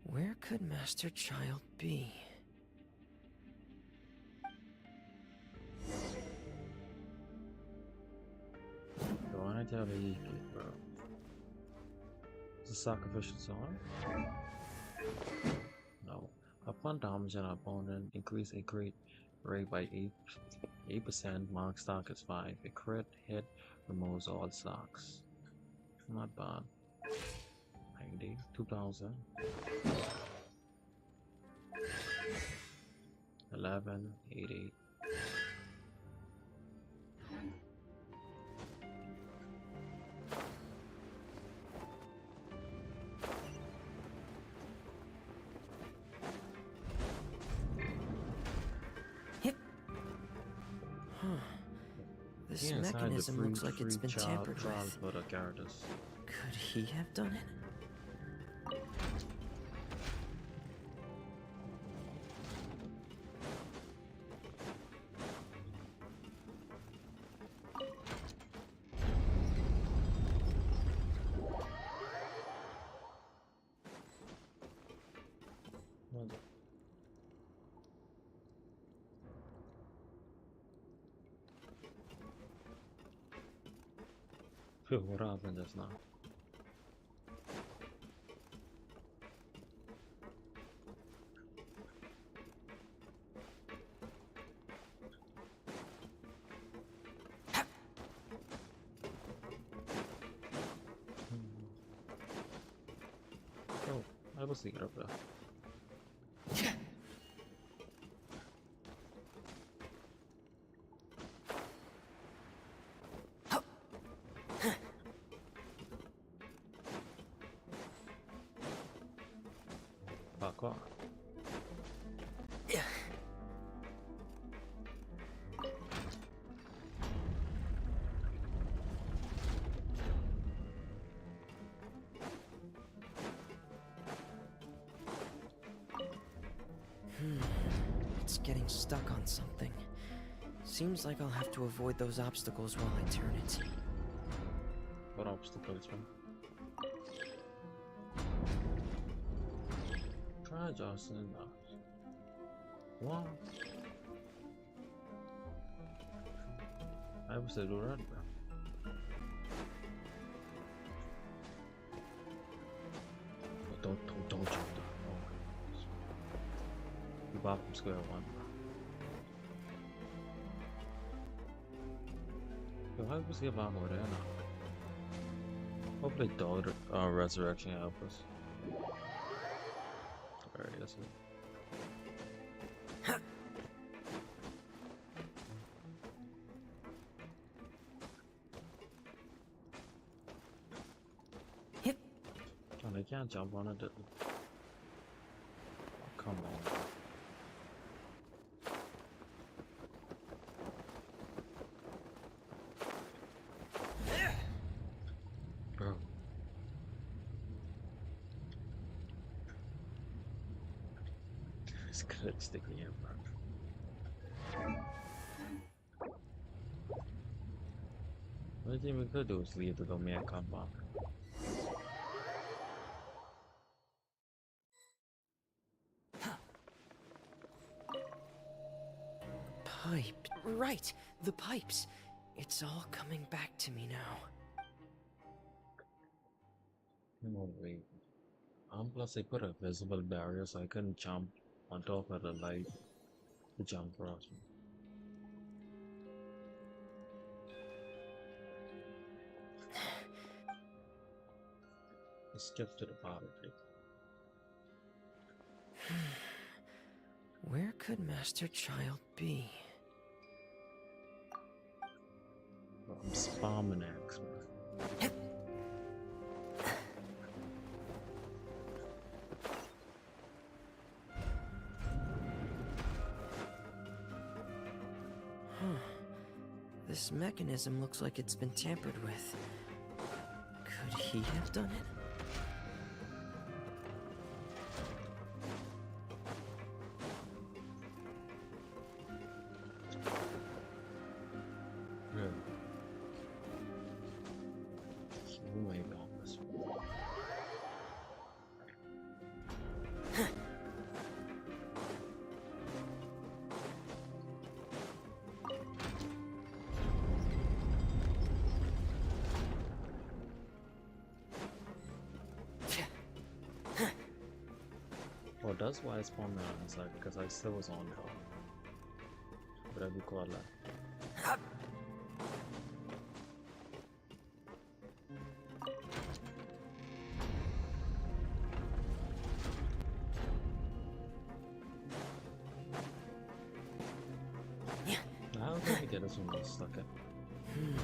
Where could Master Child be? Bro, I tell you, bro. Is the sacrificial zone? No. Upon damage an opponent, increase a crit rate by 8%, mark stock is 5. A crit hit removes all stocks. Not bad. 90, 2000. 11, 88. This Inside the mechanism looks like it's been trial tampered with. for the characters. Could he have done it? Phew, what happened just now? Oh, I was thinking of that. Fuck off. It's getting stuck on something. Seems like I'll have to avoid those obstacles while I turn it. What obstacles, man? Try Jocelyn now. What? I was able to run, bro. Oh, don't jump there. Oh my goodness. You back from square one, bro. Yo, I was get back over there now. Hopefully dog resurrection help us. Alright, that's it. I can't jump on it. Oh, come on. Bro. It's good sticking in, bro. The only thing we could do is leave the domain and come back. Pipe. Right, the pipes. It's all coming back to me now. No, wait. Plus they put a visible barrier so I couldn't jump on top of the light to jump across. Let's skip to the bottom, please. Where could Master Child be? I'm spamming X, man. This mechanism looks like it's been tampered with. Could he have done it? Oh, that's why I spawned on the side, because I still was on top. But I'd be quite like. How did we get this one stuck in?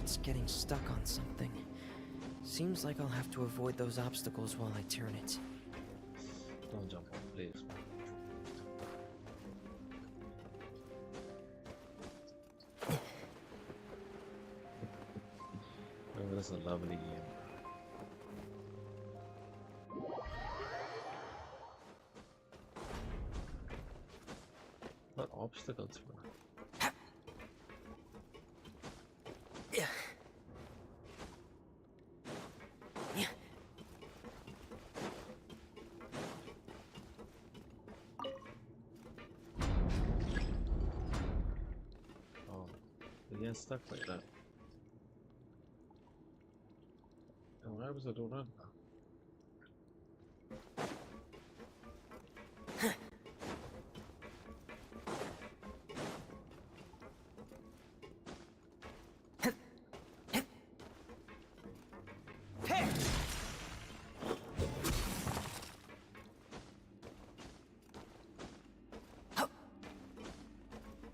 It's getting stuck on something. Seems like I'll have to avoid those obstacles while I turn it. Don't jump on, please. is a lovely game. What obstacles were? Yeah. Yeah. Oh, we get stuck like that. And why was I doing that now?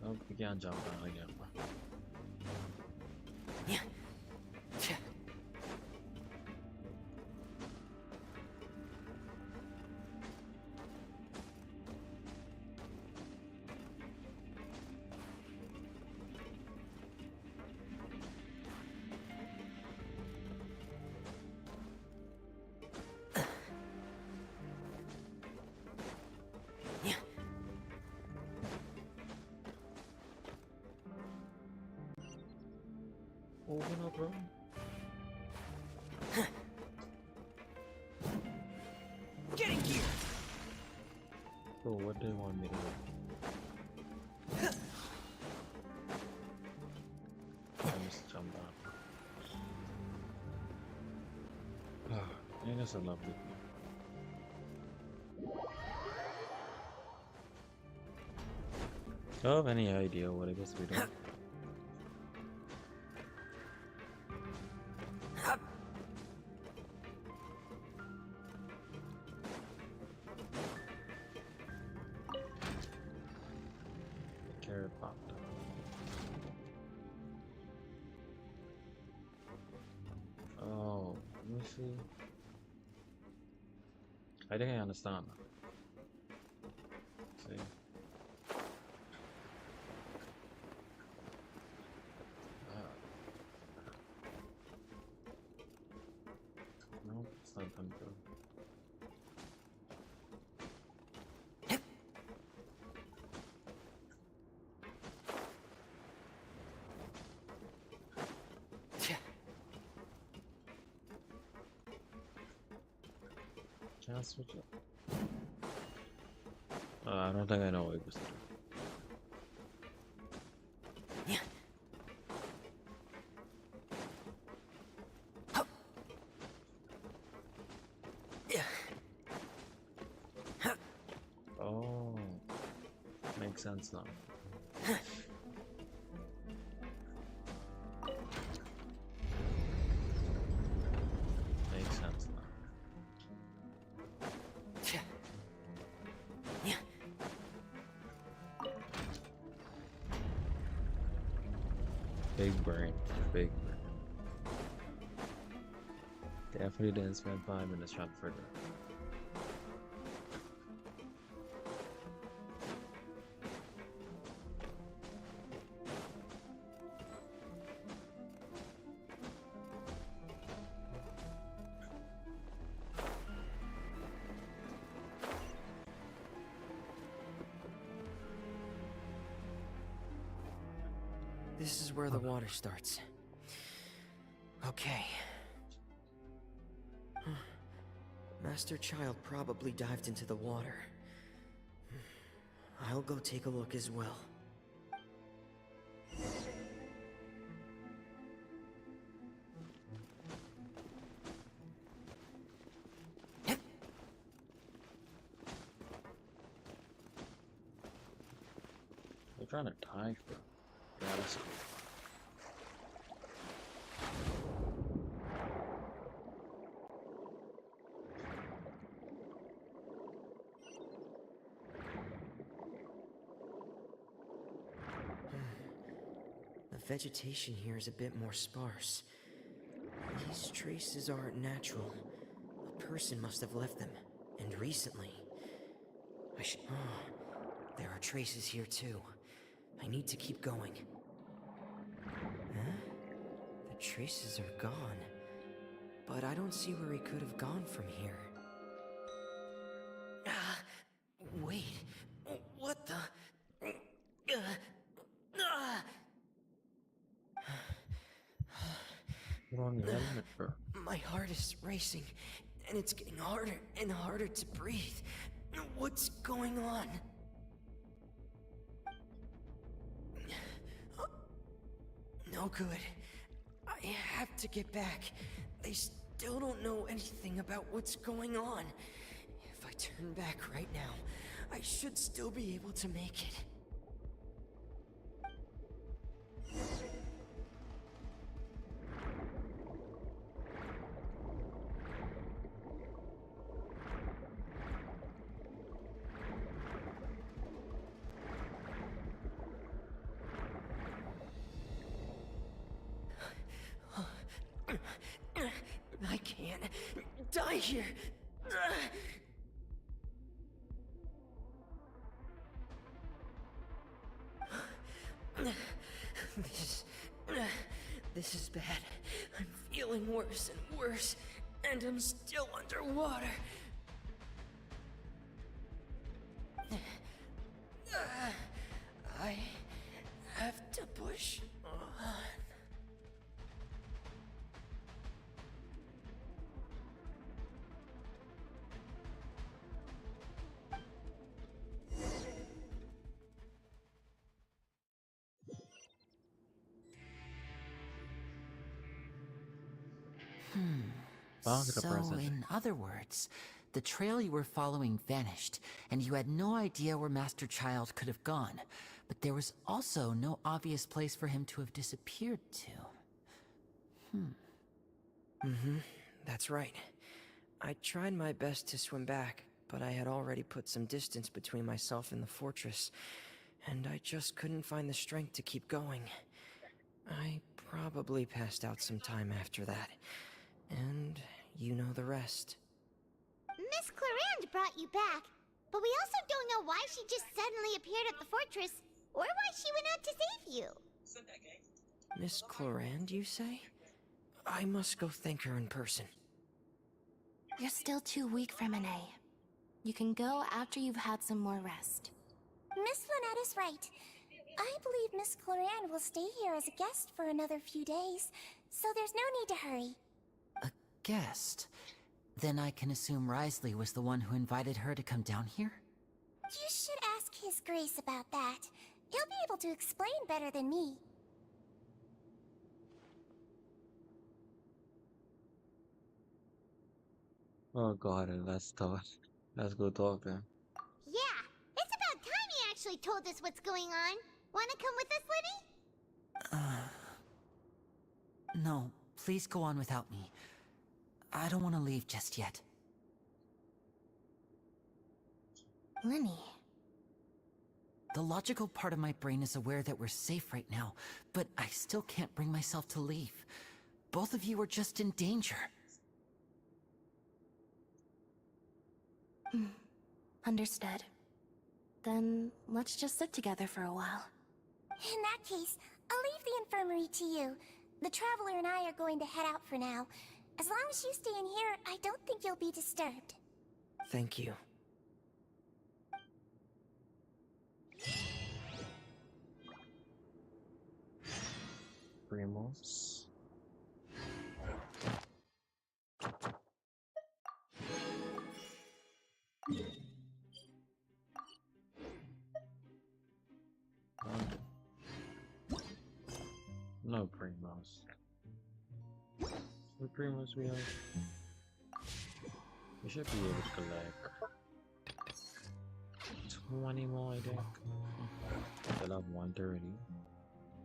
Oh, we can't jump down again. Yeah. Open up, bro. Get in gear. Bro, what do you want me to do? I must jump down. It is a lovely thing. Do you have any idea what it is we do? Carrot pot. Oh, let me see. I think I understand. See. No, it's not done good. Can I switch it? I don't think I know what it was. Yeah. Oh, makes sense now. Makes sense now. Yeah. Big brain, big brain. Definitely didn't spend 5 minutes trying to figure it out. This is where the water starts. Okay. Master Child probably dived into the water. I'll go take a look as well. They're trying to tie for. Yeah, that's cool. The vegetation here is a bit more sparse. These traces aren't natural. A person must have left them, and recently. There are traces here too. I need to keep going. Huh? The traces are gone. but I don't see where he could have gone from here. Wait, what the? Put on your helmet, bro. My heart is racing, and it's getting harder and harder to breathe. What's going on? No good. I have to get back. They still don't know anything about what's going on. If I turn back right now, I should still be able to make it. I can't die here. This is bad. I'm feeling worse and worse, and I'm still underwater. I have to push on. So, in other words, the trail you were following vanished, and you had no idea where Master Child could have gone. But there was also no obvious place for him to have disappeared to. That's right. I tried my best to swim back, but I had already put some distance between myself and the fortress, and I just couldn't find the strength to keep going. I probably passed out some time after that, and you know the rest. Miss Clarande brought you back, but we also don't know why she just suddenly appeared at the fortress, or why she went out to save you. Miss Clarande, you say? I must go thank her in person. You're still too weak for Monet. You can go after you've had some more rest. Miss Lynette is right. I believe Miss Clarande will stay here as a guest for another few days, so there's no need to hurry. A guest? Then I can assume Risley was the one who invited her to come down here? You should ask His Grace about that. He'll be able to explain better than me. Oh god, let's talk. Let's go talk then. Yeah, it's about time he actually told us what's going on. Wanna come with us, Liddy? No, please go on without me. I don't want to leave just yet. Lenny. The logical part of my brain is aware that we're safe right now, but I still can't bring myself to leave. Both of you are just in danger. Understood. Then let's just sit together for a while. In that case, I'll leave the infirmary to you. The Traveler and I are going to head out for now. As long as you stay in here, I don't think you'll be disturbed. Thank you. Primos. No Primos. What Primos we have? We should be able to collect 20 more, I think. Still have 130.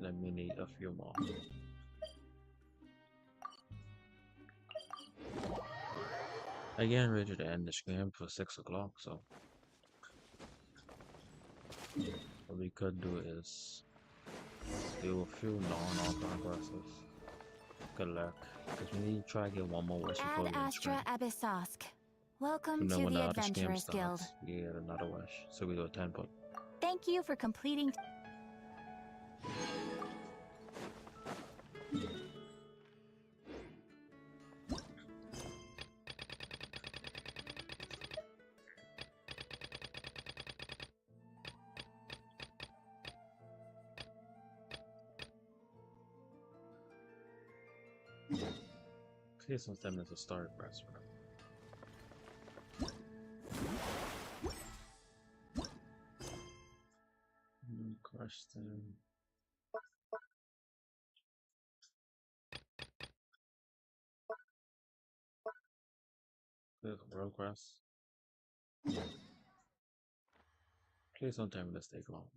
Let me need a few more. Again, ready to end this game for 6 o'clock, so what we could do is do a few non-offline quests. Good luck, because we need to try to get one more wish before Ad we end Astra Abyssosk. Welcome and then to when the other game Adventurers Guild. starts, we get another wish. So we do a 10 point. Thank you for completing... Here's some 7 minutes of start press for them. Question. There's progress. Please don't tell me this take long.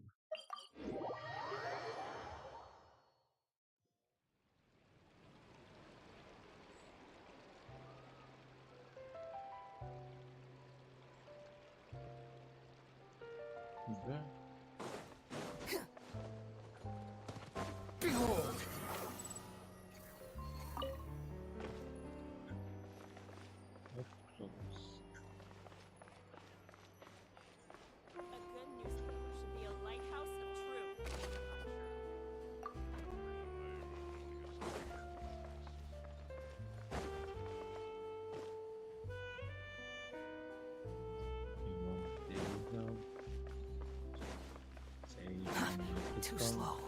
Okay. Behold! Too slow.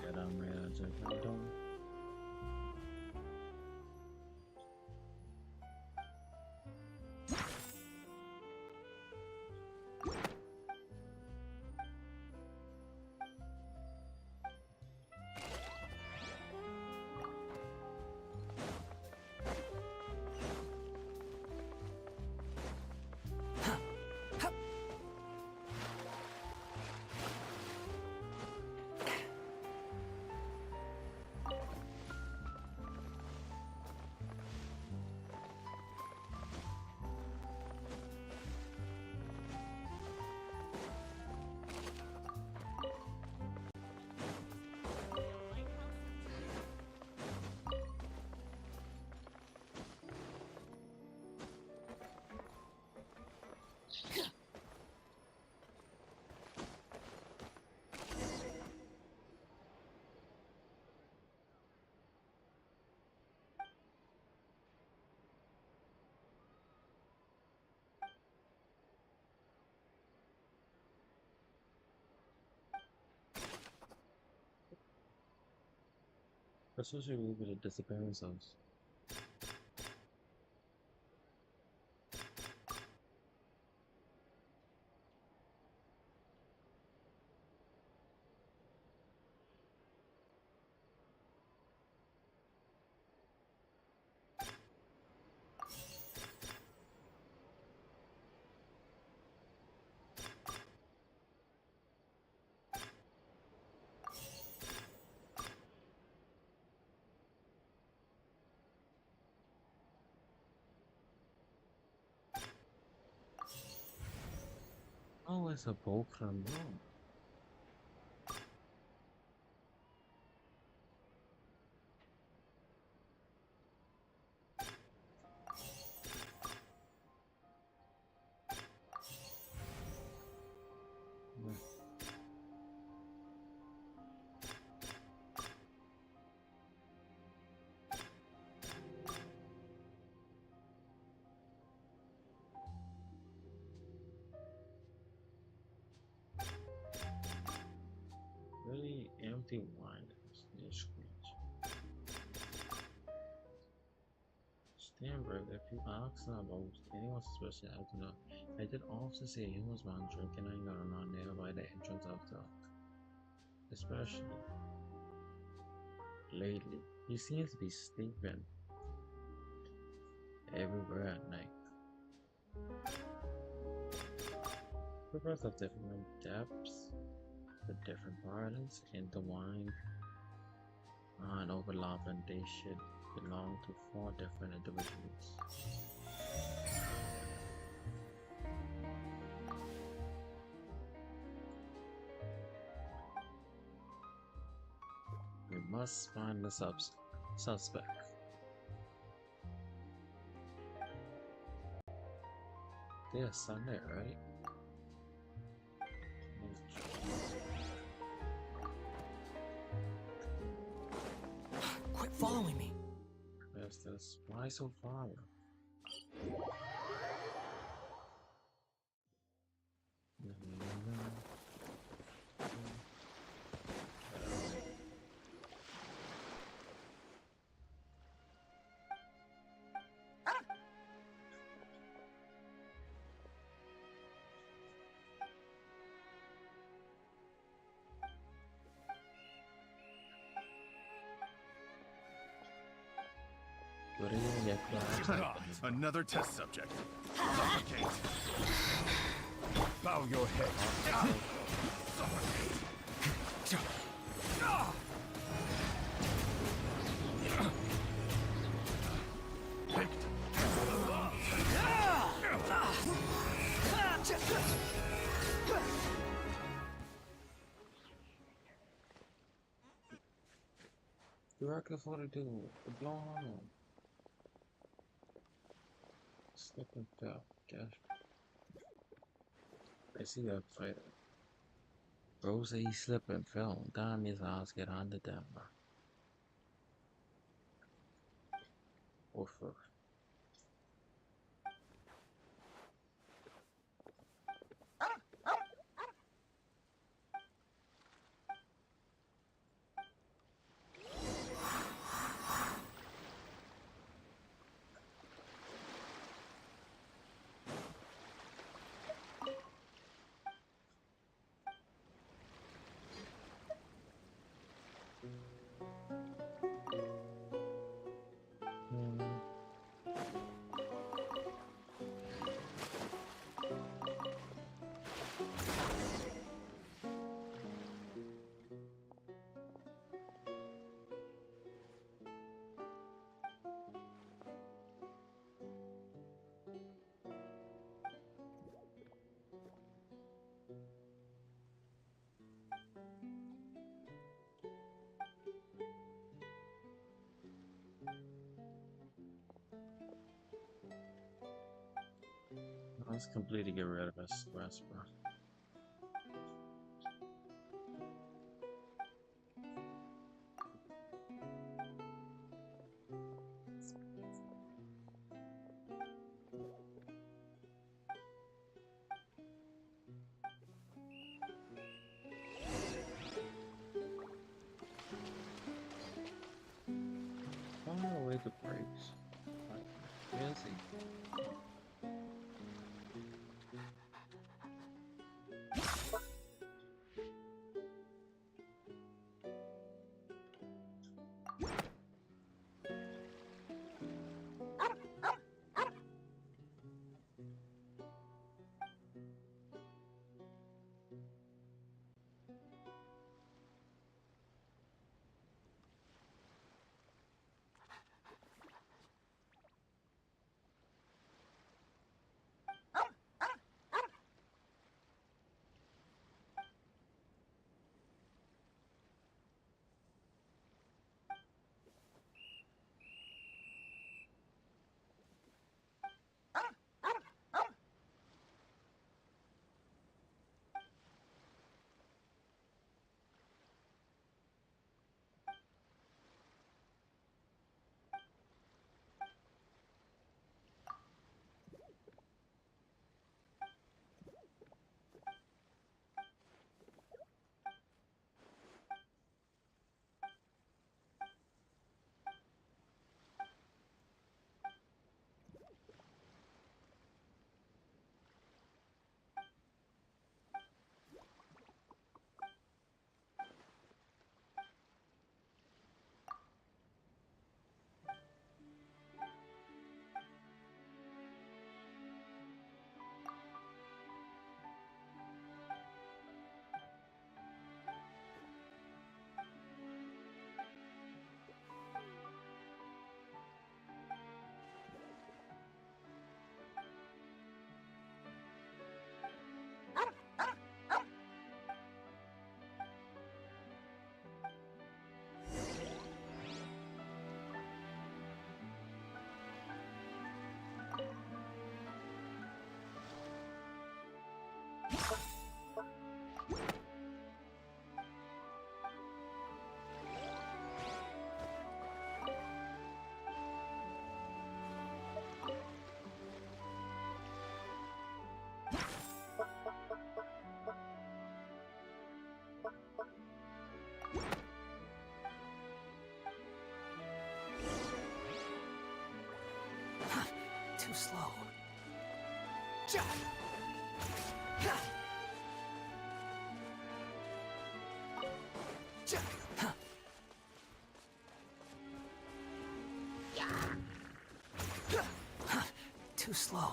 Associated with the disappearance of oh, it's a Pokemon. Really empty mind. Stanberg, if you ask about anyone suspicious, I have to know. I did also see he was one drinking and around nearby the entrance of the. Especially lately, he seems to be sleeping everywhere at night. Because of different depths, the different parties intertwined and overlapping, they should belong to 4 different individuals. We must find the suspect. There's Sunday, right? Quit following me. There's this. Why so far? Another test subject. Suffocate. Bow your head. Suffocate. Picked. You reckon for the dude, the blonde one. Slip and fell. Gosh. I see that fighter. Rose he slipped and fell. Damn his ass get under them. Oh fuck. Let's completely get rid of us, Westbrook. Far away the brakes. Fancy. Too slow. Too slow.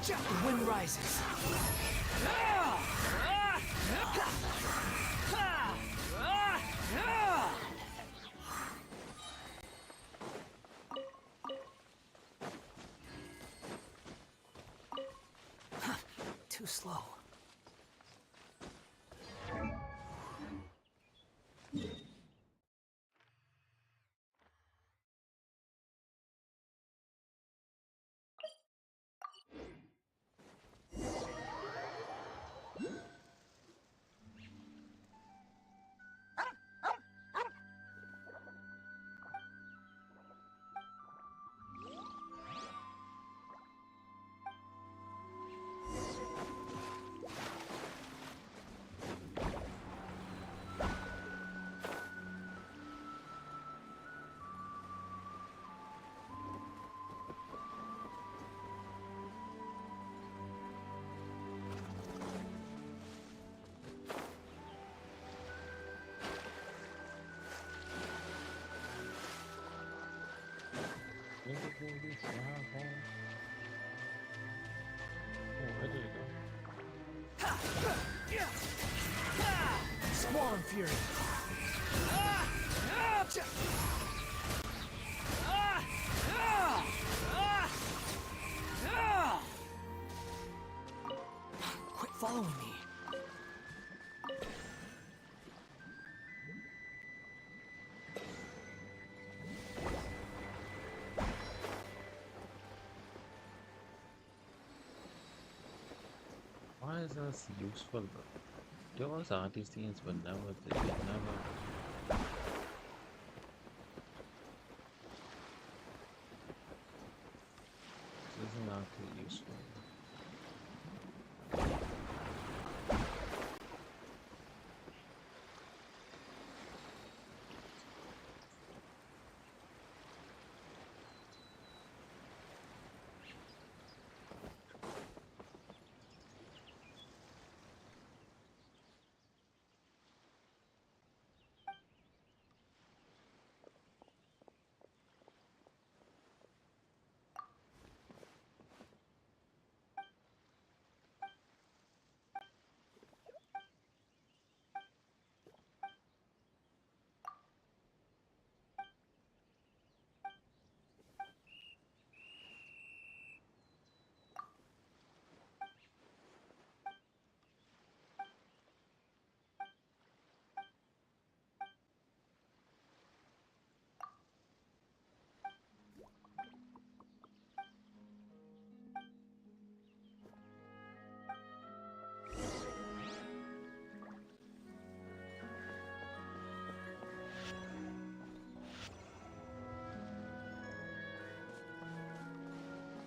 The wind rises. Too slow. Squall Fury. Quit following me. Why is this useful? There was artisans, but never did it. Never. This is not too useful.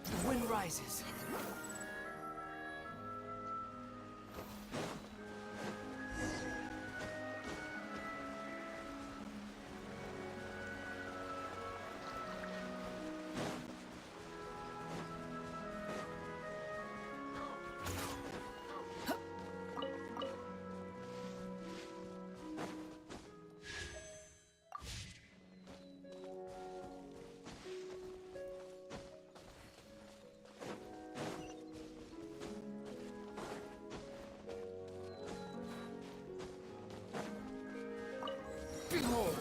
The wind rises. Behold!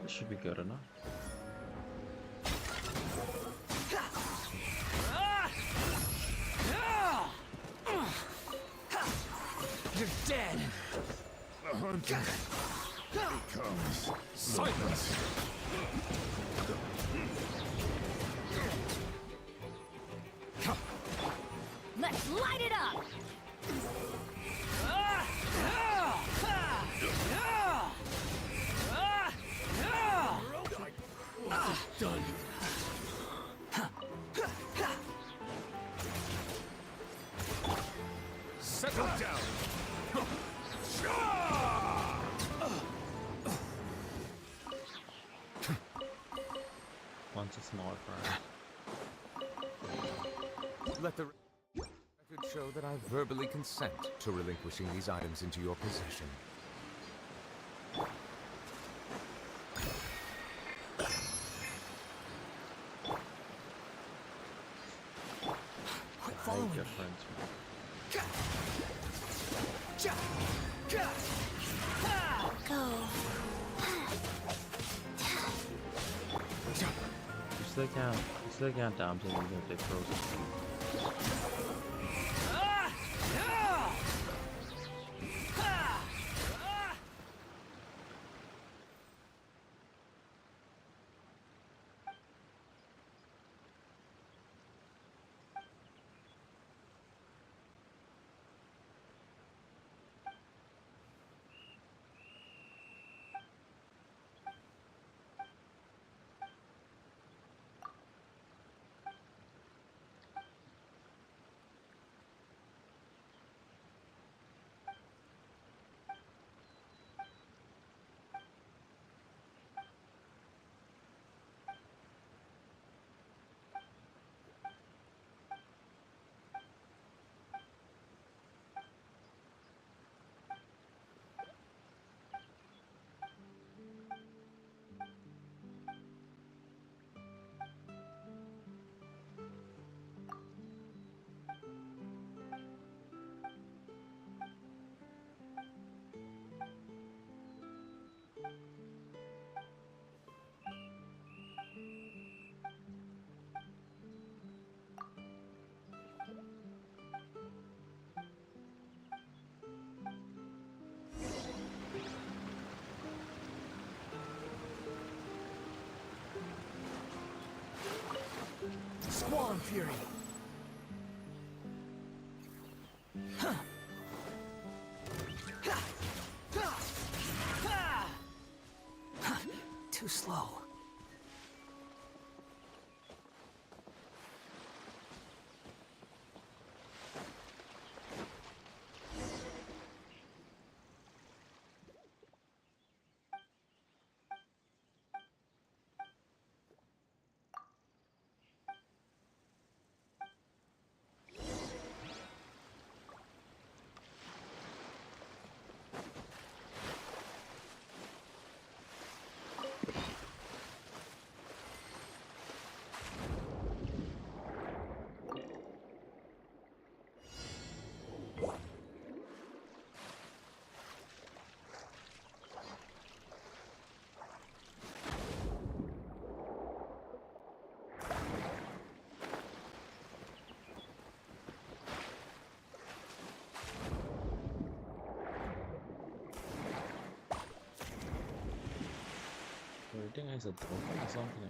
This should be good enough. You're dead! The hunter becomes silence. Let's light it up! Done. Settle down. Once a small fry. Let the refuge show that I verbally consent to relinquishing these items into your possession. Quit following me. Go. You still can't damage them even if they frozen. Squall and Fury. Too slow. I think it's a token or something.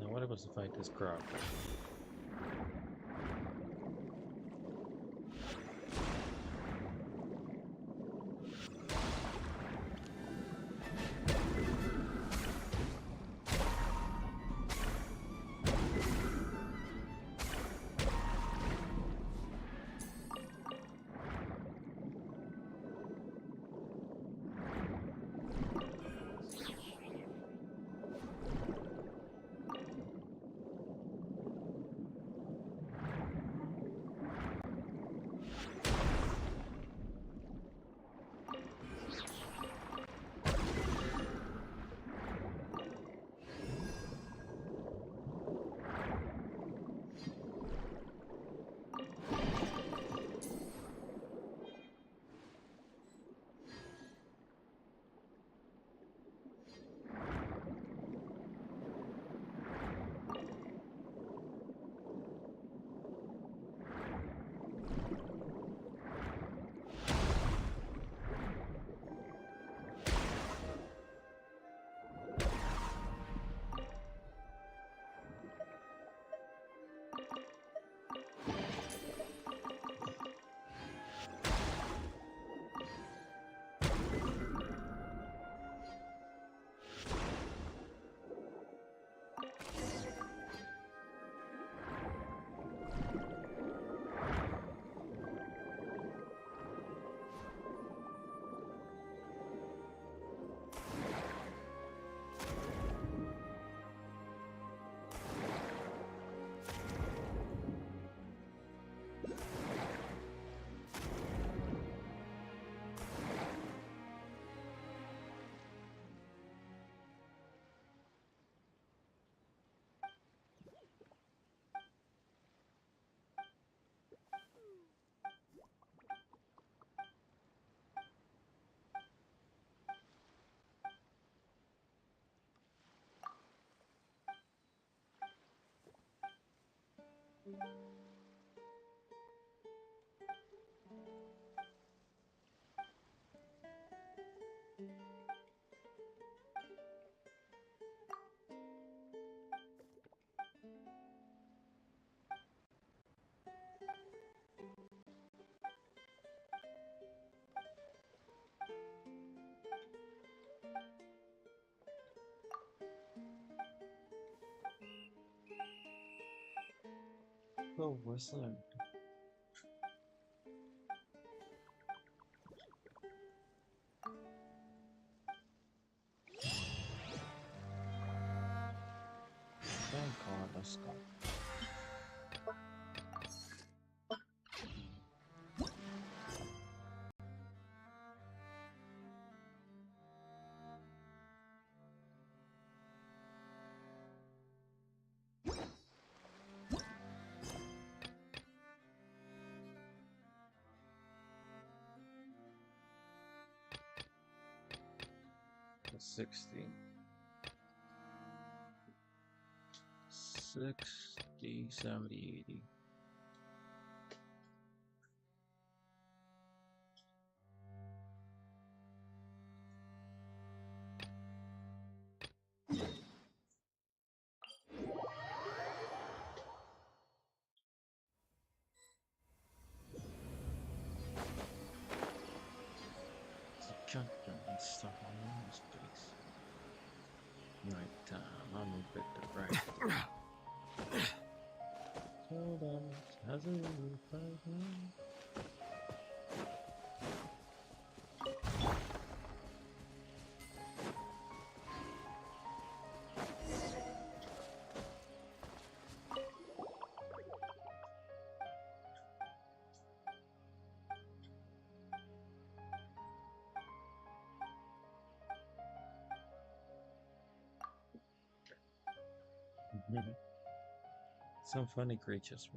Now what was to fight this crowd? Oh, what's that? Thank God, let's go. That's 60. 60, 70, 80. Junk and stuff on this place. Right, I'm a bit right. Hold on, has a roof right now. Some funny creatures.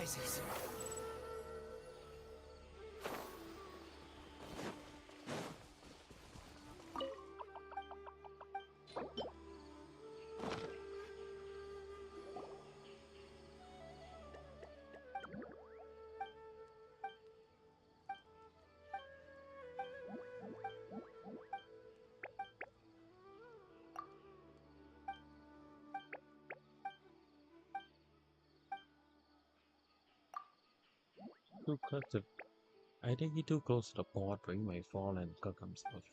surprises. Too close to. I think he too close to the board, but he may fall and cook himself.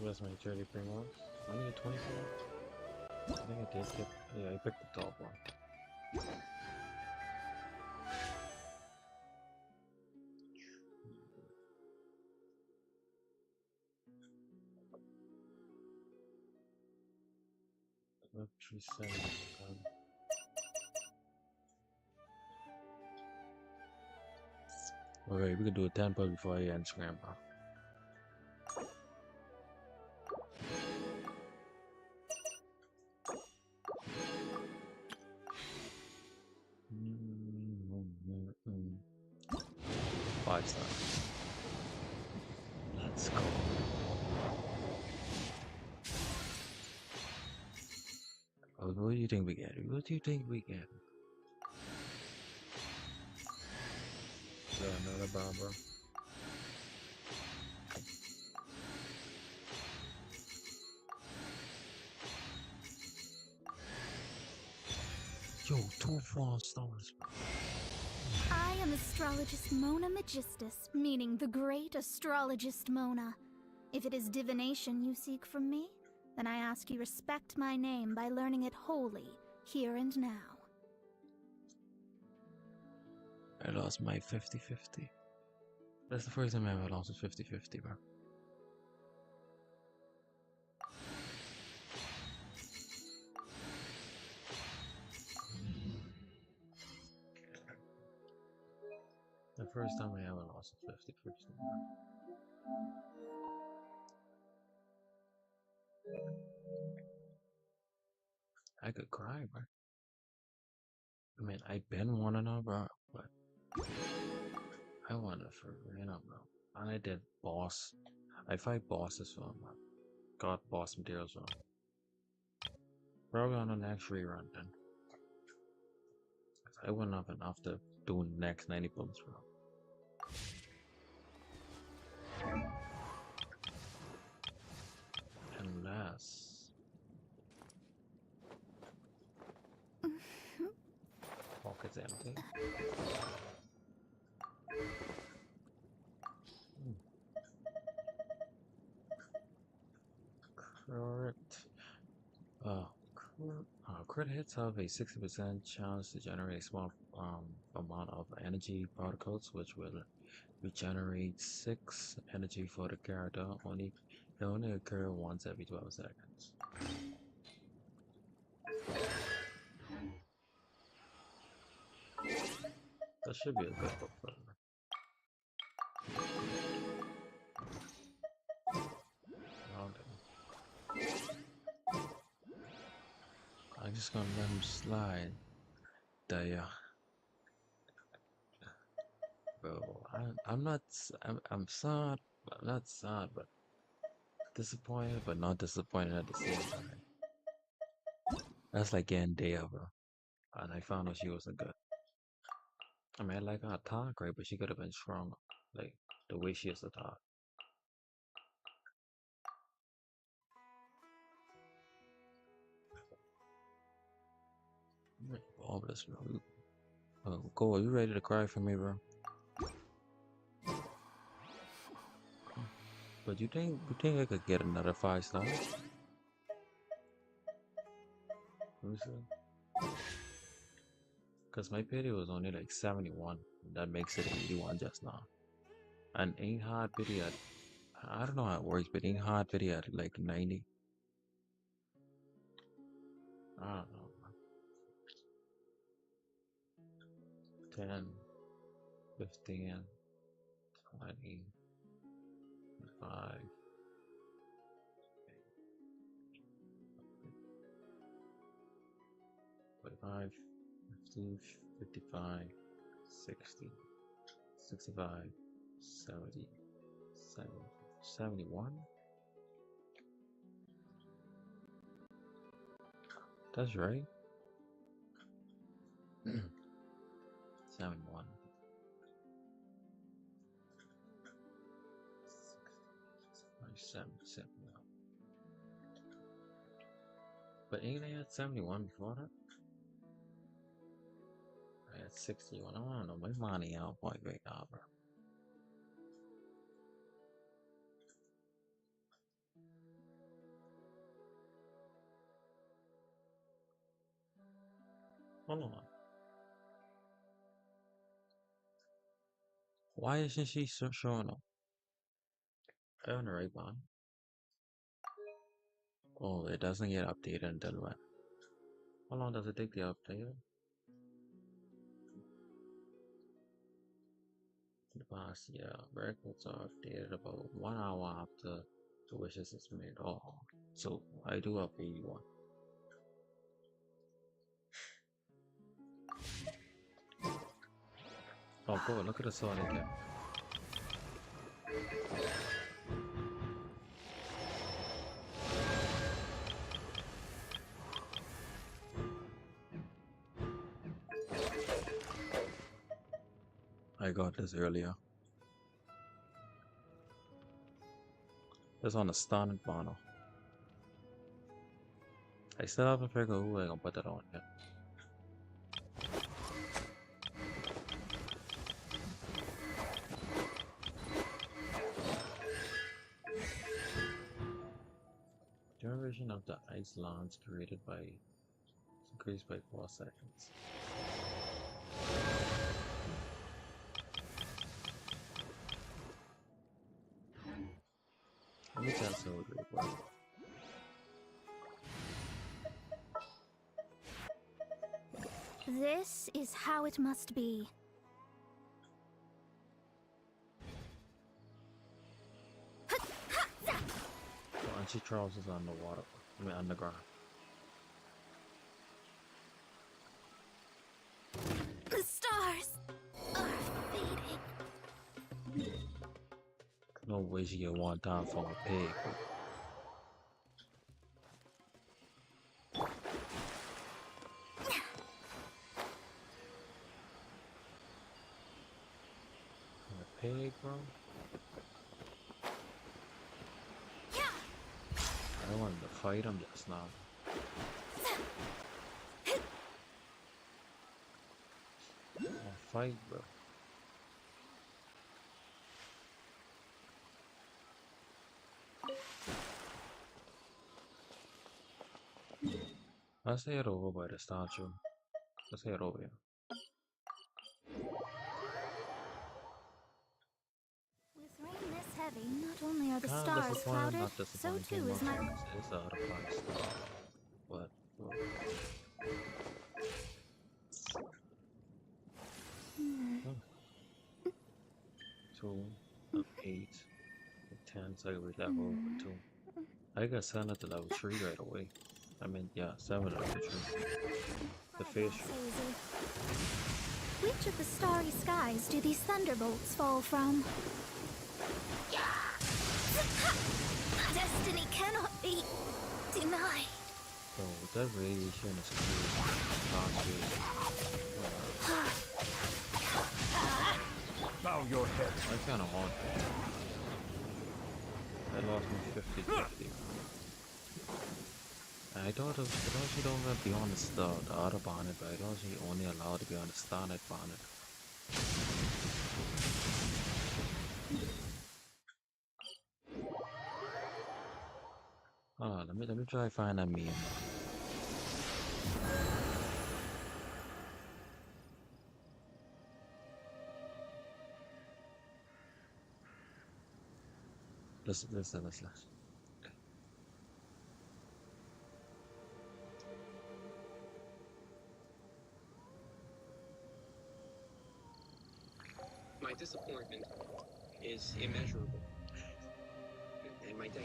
Where's my 30 primos? I need a 24. I think I did get. Yeah, I picked the top one. Up 37. Okay, we can do a tempo before I end scramble. Five stars. Let's go. Oh, what do you think we get? What do you think we get? Another bomb, bro. Yo, 2 4 stars. I am astrologist Mona Magistus, meaning the great astrologist Mona. If it is divination you seek from me, then I ask you respect my name by learning it wholly, here and now. I lost my 50-50. That's the first time I ever lost a 50-50, bro. The first time I ever lost a 50-50, bro. I could cry, bro. I mean, I've been one and all, bro, but I wanted for real, bro. And I did boss. I fight bosses for him, got boss materials on. Probably on the next rerun then. I wouldn't have enough to do next 90 bumps, bro. Unless pocket's empty. Crit. Crit hits have a 60% chance to generate a small amount of energy particles, which will regenerate 6 energy for the character. They only occur once every 12 seconds. That should be a good book for them. I'm just gonna let him slide. There. Bro, I'm sad. I'm not sad, but disappointed, but not disappointed at the same time. That's like getting Dea, bro. And I found out she wasn't good. I mean, I like her talk, right? But she could have been stronger. Like, the way she used to talk. All this, bro. Cole, are you ready to cry for me, bro? But you think I could get another 5 stars? Because my pity was only like 71. That makes it 81 just now. And ain't hard pity at, I don't know how it works, but ain't hard pity at like 90. I don't know. 10, 15, 20, 5. 45, 50, 55, 60, 65, 70, 71? That's right. 71. 67. But ain't I at 71 before that? I had 61. I don't know. My money out quite big now, bro. Hold on. Why isn't she showing up? I on the right one. Oh, it doesn't get updated until when? How long does it take to update? In the past year, records are updated about 1 hour after the wishes is made. Oh, so I do have 81. Oh, boy, look at the sword again. I got this earlier. It's on the standard panel. I still haven't figured out who I'm gonna put it on yet. Duration of the ice launch created by increased by 4 seconds. Let me test it real quick. This is how it must be. And she Charles is on the water. I mean underground. The stars are fading. No way she get one time from a pig. A pig, bro? I wanted to fight him just now. I'll fight, bro. Let's head over by the statue. Let's head over here. With rain this heavy, not only are the Kinda stars disappointed, clouded, not so disappointed. too is my... It's out of price. But, well. Oh. 2, 8, 10, so I reach level 2. I got 7 at the level 3 right away. I mean, yeah, 7 at level 3. The fish. Which of the starry skies do these thunderbolts fall from? Destiny cannot be denied. So that radiation is cool. Bow your head. I kinda want that. I lost my 50-50. I thought she don't have to be on the other bonnet, but I thought she only allowed to be on the starlight bonnet. Oh, let me try find that meme. Listen. My disappointment is immeasurable. And my day.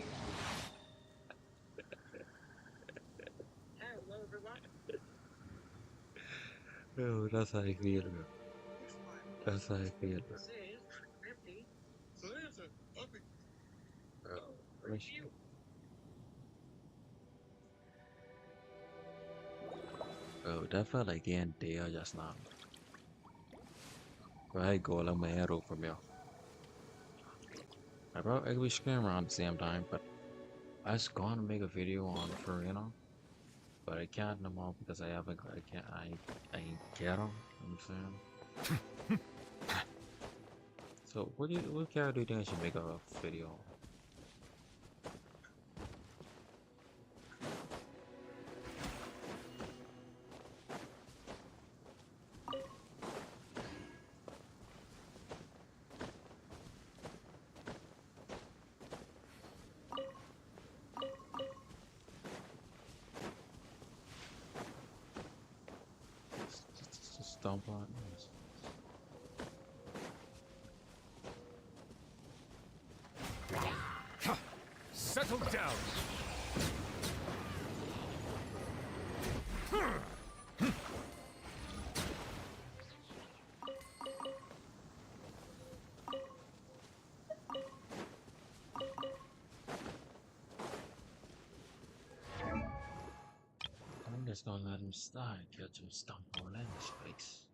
Hello, everyone. Oh, that's how I feel, bro. That's how I feel, bro. Bro, that felt like the end day just now. Right, go along my arrow from you. I brought every screen around the same time, but I was gonna make a video on Farina, but I can't no more because I ain't get them. You know what I'm saying? So what character do you think I should make a video on? Just stomp on it. Settle down. I'm just gonna let him slide, catch him stomp on in his face.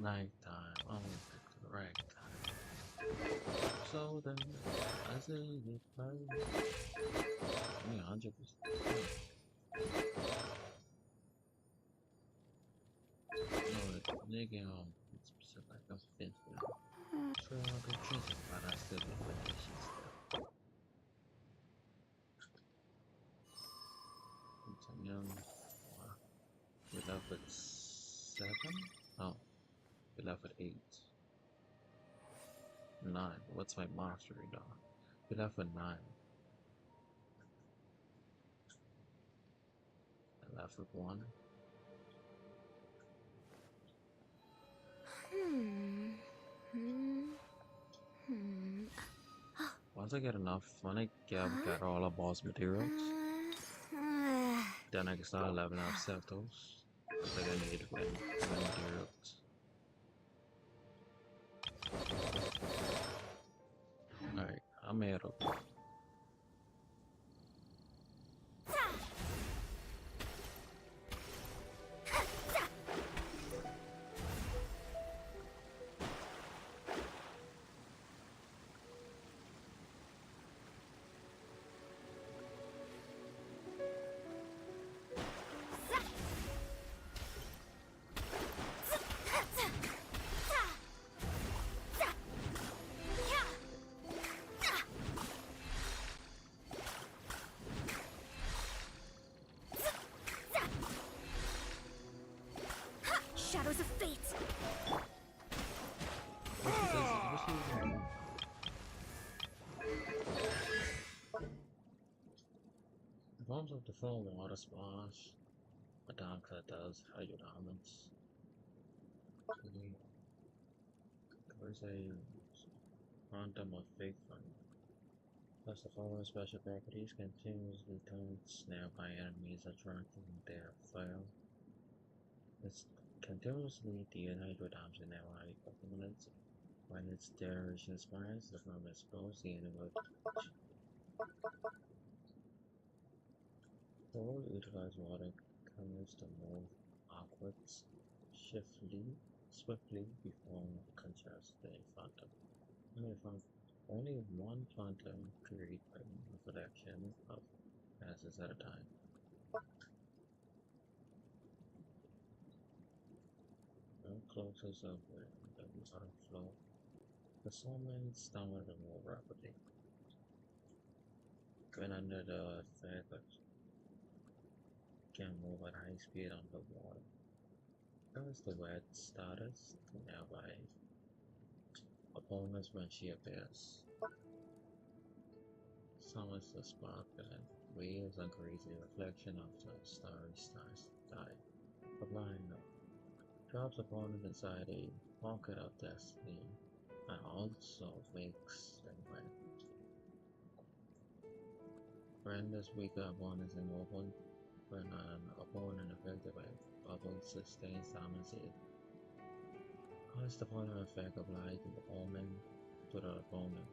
Nighttime, only the correct time. So then, I say it right. 100%. No, nigga, it's specific offense. Sure, I'll be drinking, but I still get vacation stuff. Young, we left at 7? Oh, we left at 8. 9. What's my mastery dog? We left at 9. I left at 1. Once I get enough, when I get all the boss materials, then I can start leveling up Septos. I think I need to get materials. Alright, I'm here. Shadows of fate. Bombs of the full water splash. A dark that does hydro diamonds. There's a quantum of fake fun. Plus the following special properties continuously taunts nearby enemies attracting their fire. It's continuously deals hydro diamonds in nearby opponents. When its duration expires, the bomb explodes the enemy. All utilize water currents to move outwards swiftly before contrast the phantom. Only one phantom create a reflection of passes at a time. No closes up with the water flow. The soulmates downward and more rapidly. When under the effect can move at high speed on the water. That was the wet status, nearby opponents when she appears. Summons the sparkle and wheels and creates a reflection of the starry sky. Applying the drops opponent inside a pocket of destiny and also makes them win. Renders weaker opponents immobile when an opponent affected by bubble sustains damage. It causes the final effect applied to the opponent,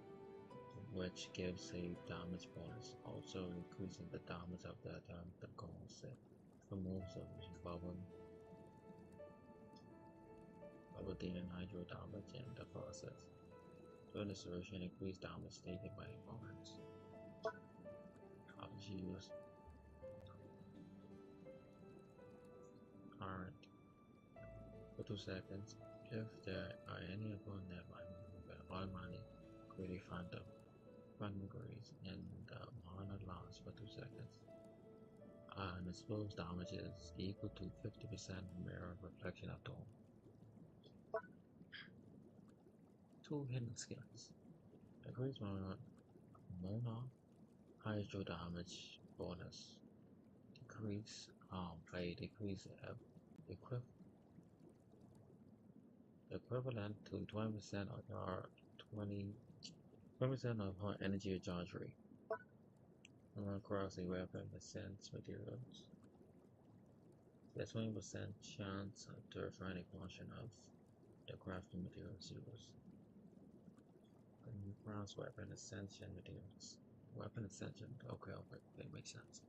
which gives a damage bonus, also increasing the damage of the attempt that causes it. Removes the bubble dealing hydro damage in the process. During the solution, increased damage taken by opponents. After she used current for 2 seconds, if there are any opponent nearby, you can automatically create a phantom grades and the mana lasts for 2 seconds. And exposed damage is equal to 50% mirror reflection of dome. 2 hidden skills. Increase Mona hydro damage bonus. Decrease decrease equivalent to 20% of your 20% of her energy charge rate. Run across a weapon that sends materials. There's 20% chance to refine a portion of the crafting materials used. Cross weapon ascension materials. Weapon ascension. Okay, that makes sense.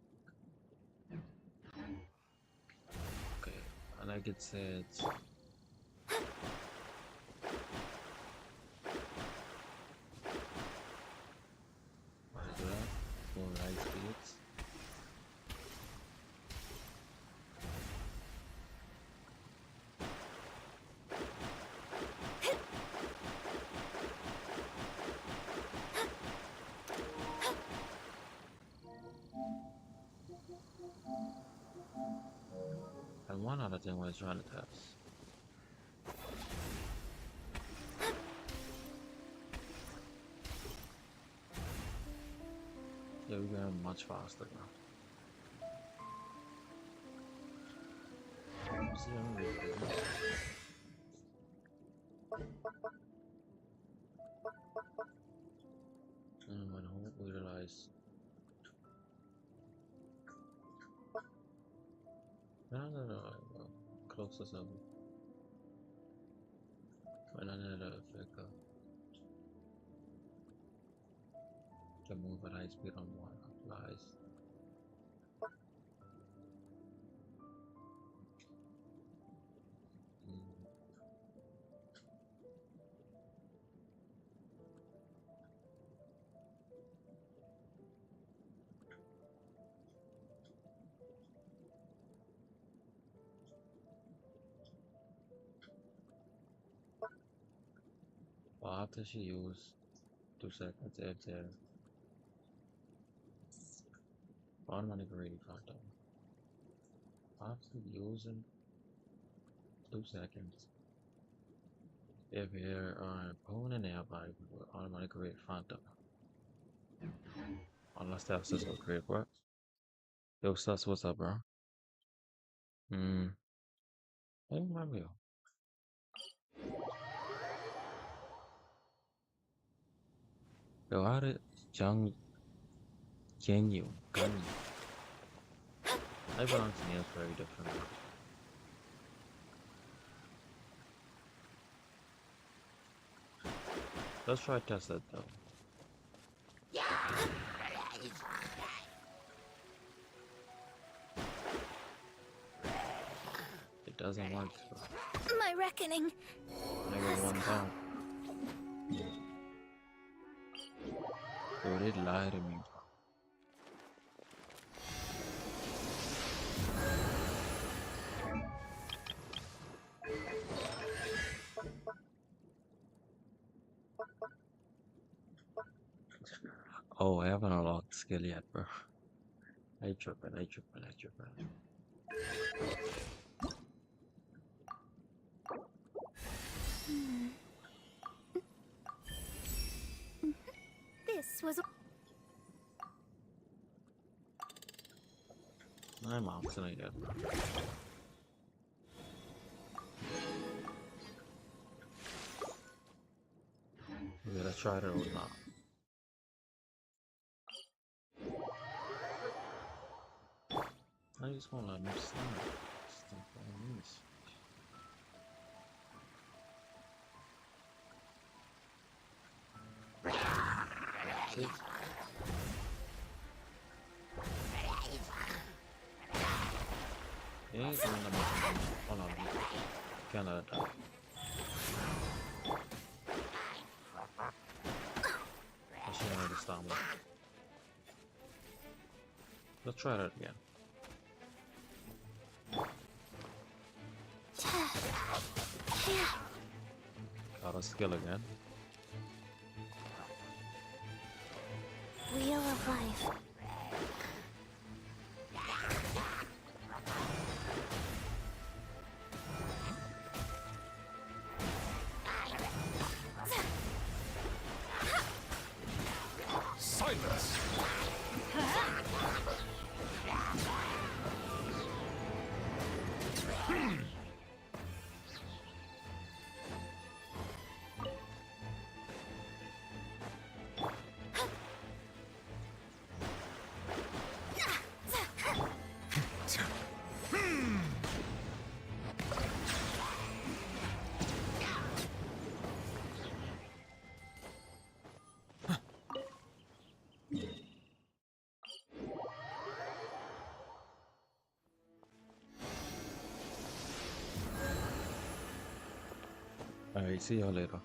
Okay, and like it said. What is that? More light speeds. And one other thing I was trying to test. Yeah, we're going much faster now. See, I'm really good. And when I realize no, closest level. When another figure can move at high speed on one applies. Well, after she used 2 seconds, if there automatic ready phantom. After using 2 seconds, if there are an opponent nearby, we will automatically create phantom. Unless that's just a create what? Yo, Sus, what's up, bro? I don't remember you. Yo, how did Ganyu? I pronounce names very differently. Let's try to test that though. It doesn't work. So. My reckoning. Never one down. So it lied to me. Oh, I haven't unlocked the skill yet, bro. I tripping. I'm oxygenated. Okay, let's try it out now. I just want to let me start. Stuff like this. See? Yeah, it's on the hold on. Can't let it die. I should have the stamina. Let's try that again. Got a skill again. Wheel of Life. Silence! Alright, see y'all later.